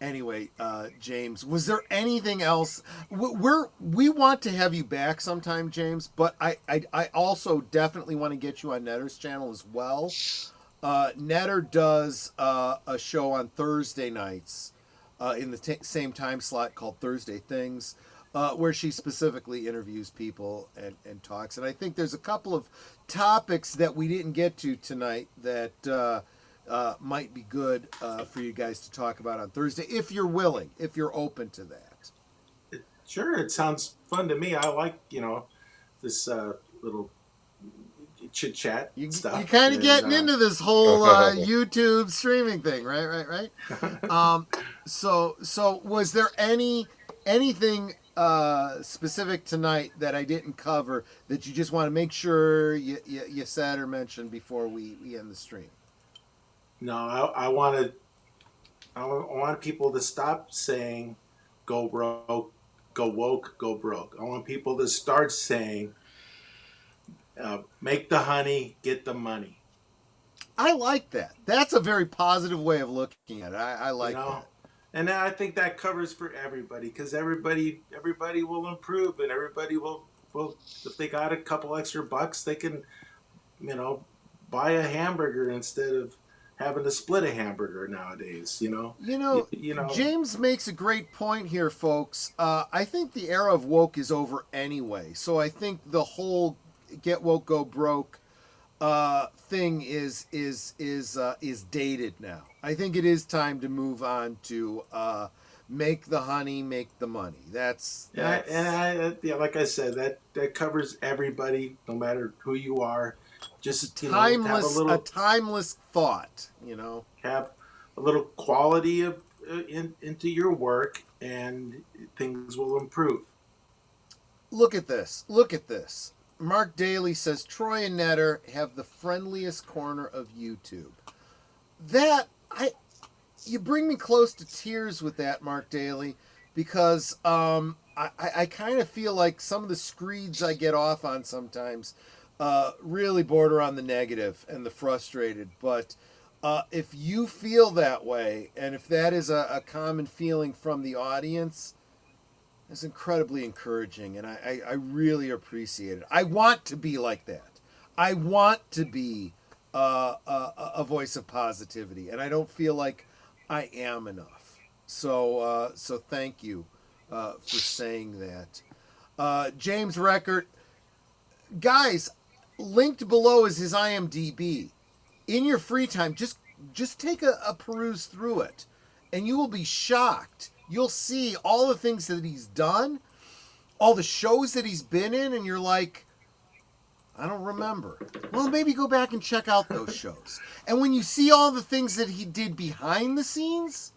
anyway, James, was there anything else? We want to have you back sometime, James, but I also definitely want to get you on Netter's channel as well. Netter does a show on Thursday nights in the same time slot called Thursday Things, where she specifically interviews people and talks. And I think there's a couple of topics that we didn't get to tonight that might be good for you guys to talk about on Thursday, if you're willing, if you're open to that. Sure, it sounds fun to me. I like, this little chit-chat stuff. You're kind of getting into this whole YouTube streaming thing, right? So was there anything specific tonight that I didn't cover that you just want to make sure you said or mentioned before we end the stream? No, I want people to stop saying go broke, go woke, go broke. I want people to start saying make the honey, get the money. I like that. That's a very positive way of looking at it. I like that. And I think that covers for everybody, because everybody will improve, and everybody will if they got a couple extra bucks, they can, buy a hamburger instead of having to split a hamburger nowadays. James makes a great point here, folks. I think the era of woke is over anyway. So I think the whole get woke, go broke thing is dated now. I think it is time to move on to make the honey, make the money. That's like I said, that covers everybody, no matter who you are. Just timeless, a timeless thought. Have a little quality into your work, and things will improve. Look at this. Look at this. Mark Dahley says Troy and Netter have the friendliest corner of YouTube. You bring me close to tears with that, Mark Dahley, because I kind of feel like some of the screeds I get off on sometimes really border on the negative and the frustrated. But if you feel that way, and if that is a common feeling from the audience, it's incredibly encouraging, and I really appreciate it. I want to be like that. I want to be a voice of positivity, and I don't feel like I am enough. So thank you for saying that. James Rekart, guys, linked below is his IMDb. In your free time, just take a peruse through it, and you will be shocked. You'll see all the things that he's done, all the shows that he's been in, and you're like, I don't remember. Well, maybe go back and check out those shows. And when you see all the things that he did behind the scenes,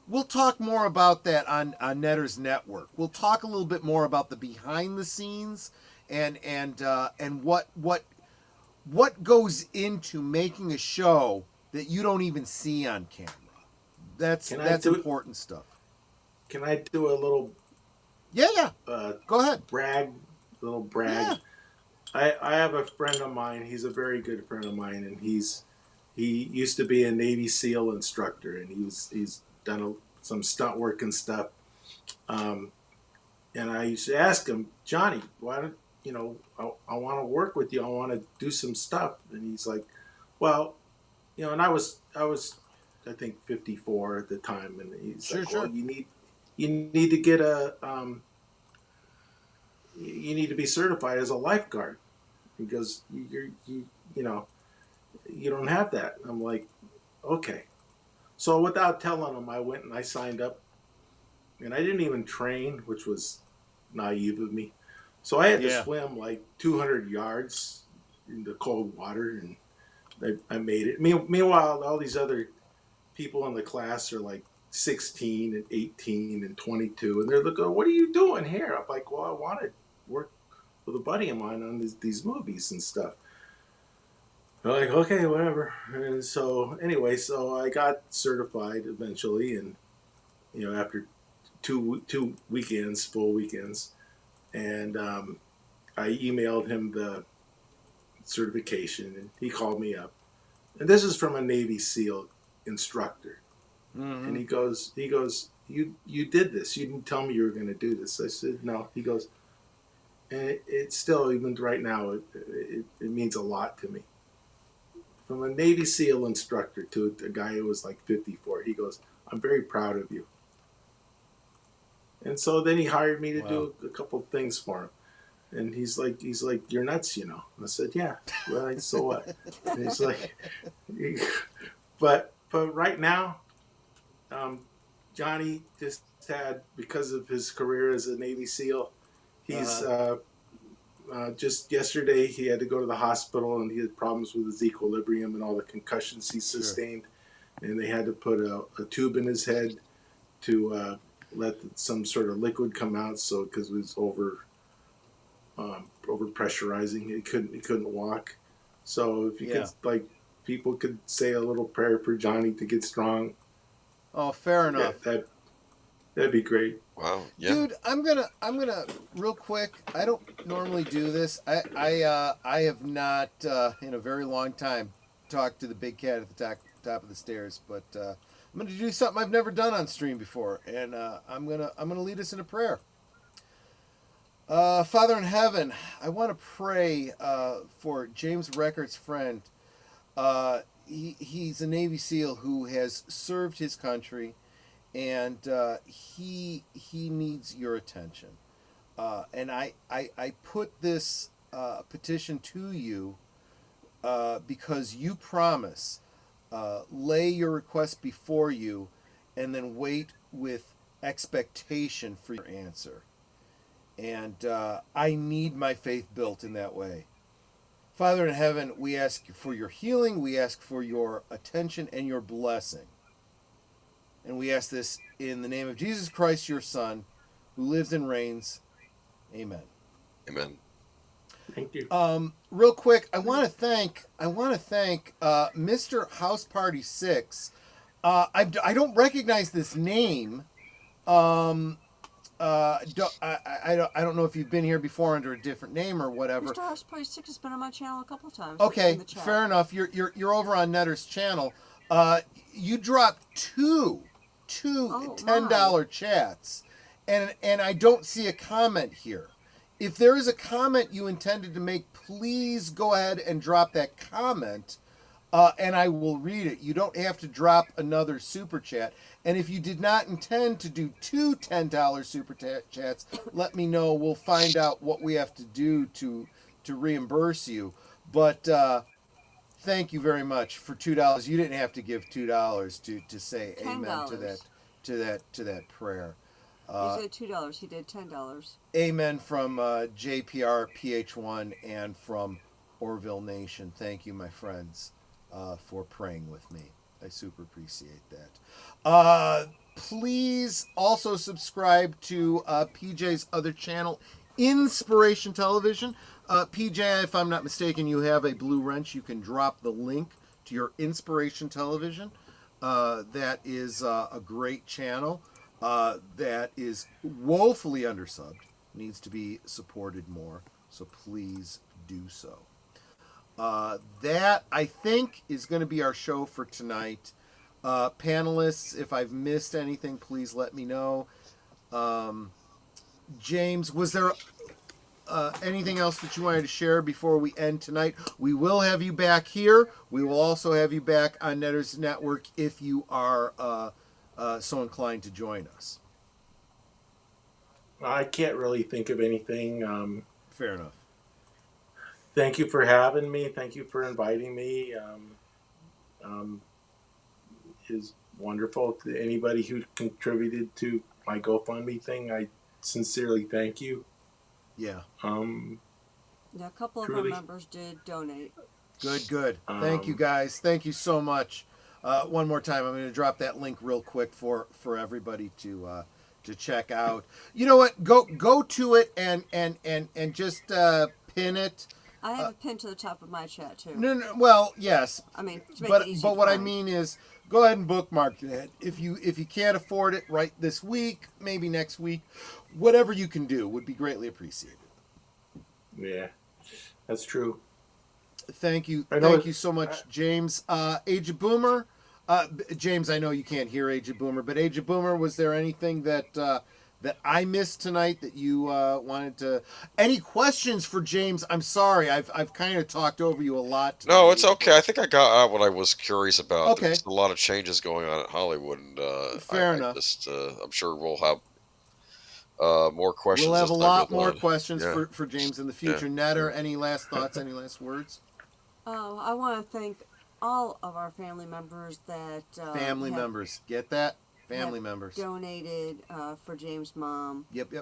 we'll talk more about that on Netter's Network. We'll talk a little bit more about the behind the scenes and what goes into making a show that you don't even see on camera. That's important stuff. Can I do a little? Yeah. Go ahead. Brag. Yeah. I have a friend of mine. He's a very good friend of mine, and he used to be a Navy SEAL instructor, and he's done some stunt work and stuff. And I used to ask him, Johnny, why don't I want to work with you? I want to do some stuff. And he's like, well, and I was I think 54 at the time, and he's like, well, you need to get you need to be certified as a lifeguard, because you don't have that. I'm like, okay. So without telling him, I went and I signed up, and I didn't even train, which was naive of me. So I had to swim like 200 yards in the cold water, and I made it. Meanwhile, all these other people in the class are like 16 and 18 and 22, and they're looking, what are you doing here? I'm like, well, I want to work with a buddy of mine on these movies and stuff. They're like, okay, whatever. And so anyway, I got certified eventually, and after two weekends, full weekends, and I emailed him the certification, and he called me up, and this is from a Navy SEAL instructor. Mm-hmm. And he goes, you did this. You didn't tell me you were going to do this. I said, no. He goes, and it's still, even right now, it means a lot to me. From a Navy SEAL instructor to a guy who was like 54, he goes, I'm very proud of you. And so then he hired me to do a couple of things for him. And he's like, you're nuts, And I said, yeah. Well, so what? And he's like, but right now, Johnny just had, because of his career as a Navy SEAL, he's just yesterday he had to go to the hospital, and he had problems with his equilibrium and all the concussions he sustained, and they had to put a tube in his head to let some sort of liquid come out, so because it was over pressurizing, it couldn't walk. So if you could, like, people could say a little prayer for Johnny to get strong. Oh, fair enough. That'd be great. Wow. Yeah. Dude, I'm gonna real quick. I don't normally do this. I have not in a very long time talked to the big cat at the top of the stairs, but I'm gonna do something I've never done on stream before, and I'm gonna lead us in a prayer. Father in heaven, I want to pray for James Rekart's friend. He's a Navy SEAL who has served his country, and he needs your attention. And I put this petition to you because you promise, lay your request before you, and then wait with expectation for your answer. And I need my faith built in that way. Father in heaven, we ask for your healing, we ask for your attention and your blessing. And we ask this in the name of Jesus Christ, your Son, who lives and reigns. Amen. Amen. Thank you. Real quick, I want to thank Mr. House Party 6. I don't recognize this name. I don't know if you've been here before under a different name or whatever. Mr. House Party 6 has been on my channel a couple of times. Okay, in the chat. fair enough. You're over on Netter's channel. You dropped two $10 chats, and I don't see a comment here. If there is a comment you intended to make, please go ahead and drop that comment, and I will read it. You don't have to drop another super chat. And if you did not intend to do two $10 super chats, let me know. We'll find out what we have to do to reimburse you. But thank you very much for $2. You didn't have to give $2 to say amen to that prayer. He said $2. He did $10. Amen from JPR PH1 and from Orville Nation. Thank you, my friends, for praying with me. I super appreciate that. Please also subscribe to PJ's other channel, Inspiration Television. PJ, if I'm not mistaken, you have a blue wrench. You can drop the link to your Inspiration Television. That is a great channel that is woefully undersubbed, needs to be supported more, so please do so. That, I think, is going to be our show for tonight. Panelists, if I've missed anything, please let me know. James, was there anything else that you wanted to share before we end tonight? We will have you back here. We will also have you back on Netters Network if you are so inclined to join us. I can't really think of anything. Fair enough. Thank you for having me. Thank you for inviting me. Is wonderful. To anybody who contributed to my GoFundMe thing, I sincerely thank you. Yeah. Yeah, a couple of our members did donate. Good. Thank you, guys. Thank you so much. One more time, I'm going to drop that link real quick for everybody to check out. You know what? Go to it and just pin it. I have a pin to the top of my chat too. No. Well, yes. I mean, to make it easy but to what find. I mean is, go ahead and bookmark that. If you can't afford it right this week, maybe next week, whatever you can do would be greatly appreciated. Yeah, that's true. Thank you so much, James. Age of Boomer. James, I know you can't hear Age of Boomer, but Age of Boomer, was there anything that I missed tonight that you wanted to? Any questions for James? I'm sorry, I've kind of talked over you a lot tonight. No, it's okay. I think I got out what I was curious about. Okay. There's a lot of changes going on at Hollywood, and fair enough. I'm sure we'll have more questions. We'll have a lot more questions yeah. for James in the future. Yeah. Netter, any last thoughts? Any last words? I want to thank all of our family members that Family members, get that? Family members donated for James' mom. Yep.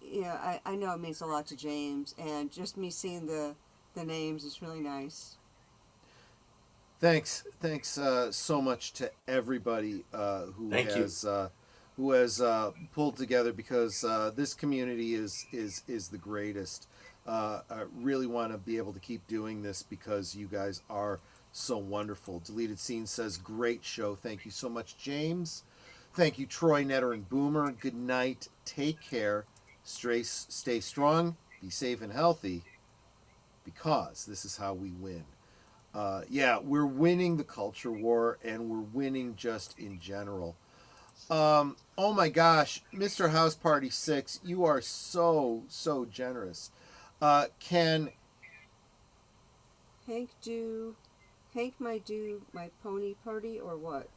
Yeah, I know it means a lot to James, and just me seeing the names is really nice. Thanks so much to everybody who has pulled together, because this community is the greatest. I really want to be able to keep doing this because you guys are so wonderful. Deleted Scene says, great show. Thank you so much, James. Thank you, Troy, Netter, and Boomer. Good night. Take care. Stay strong. Be safe and healthy, because this is how we win. Yeah, we're winning the culture war, and we're winning just in general. Oh my gosh, Mr. House Party 6, you are so generous. Can Hank might do my pony party or what?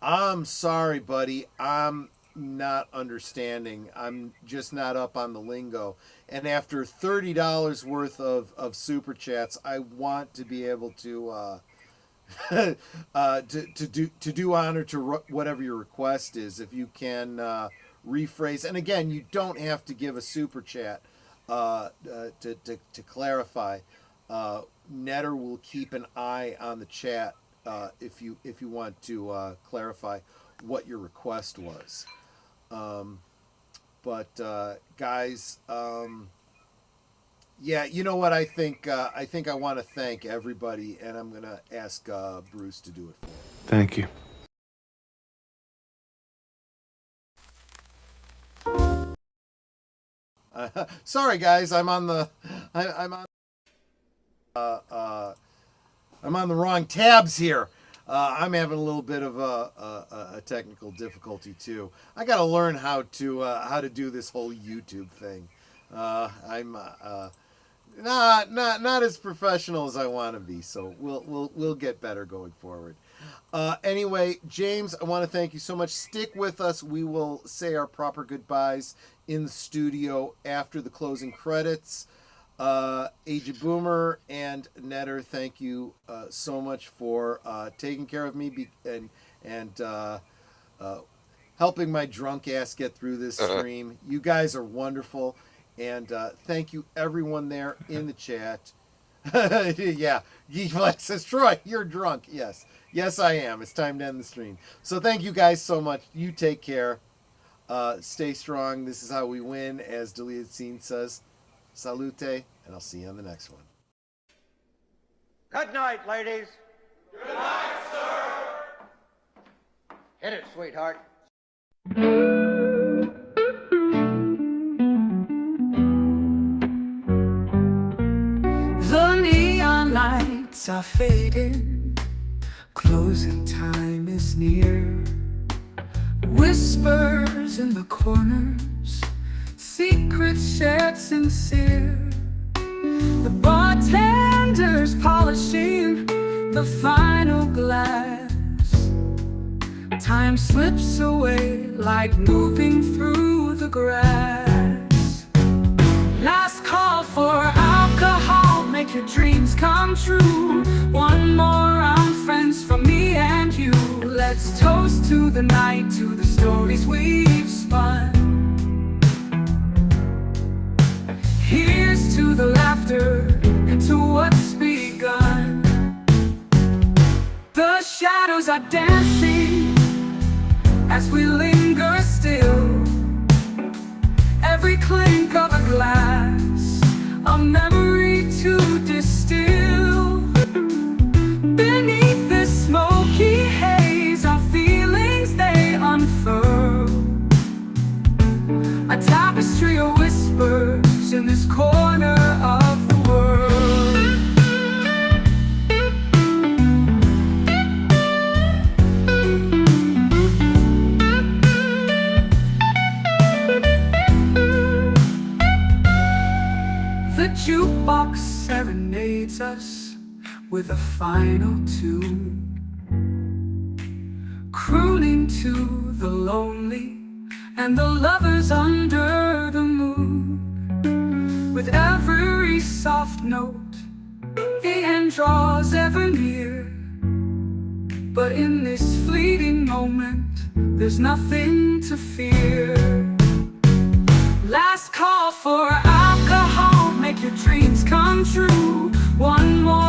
I'm sorry, buddy. I'm not understanding. I'm just not up on the lingo. And after $30 worth of super chats, I want to be able to to do honor to whatever your request is. If you can rephrase, and again, you don't have to give a super chat to clarify. Netter will keep an eye on the chat if you want to clarify what your request was. Guys, yeah, you know what? I think I want to thank everybody, and I'm gonna ask Bruce to do it for me. Thank you. Sorry, guys, I'm on the wrong tabs here. I'm having a little bit of a technical difficulty too. I got to learn how to do this whole YouTube thing. I'm not as professional as I want to be, so we'll get better going forward. Anyway, James, I want to thank you so much. Stick with us. We will say our proper goodbyes in the studio after the closing credits. Age Boomer and Netter, thank you so much for taking care of me and helping my drunk ass get through this stream. You guys are wonderful, and thank you everyone there in the chat. Yeah, Geekflex says, Troy, you're drunk. Yes, I am. It's time to end the stream. So thank you guys so much. You take care. Stay strong. This is how we win, as Deleted Scene says. Salute, and I'll see you on the next one. Good night, ladies. Good night, sir. Hit it, sweetheart. The neon lights are fading, closing time is near. Whispers in the corners, secrets shared sincere. The bartender's polishing the final glass. Time slips away like moving through the grass. Last call for alcohol, make your dreams come true. One more round, friends, from me and you. Let's toast to the night, to the stories we've spun. Here's to the laughter and to what's begun. The shadows are dancing as we linger still. Every clink of a glass, a memory to distill. Beneath this smoky haze, our feelings they unfurl. A tapestry of whispers in this corner of the world. The jukebox serenades us with a final tune, crooning to the lonely and the lovers under the moon. With every soft note, the end draws ever near. But in this fleeting moment, there's nothing to fear. Last call for alcohol, make your dreams come true. One more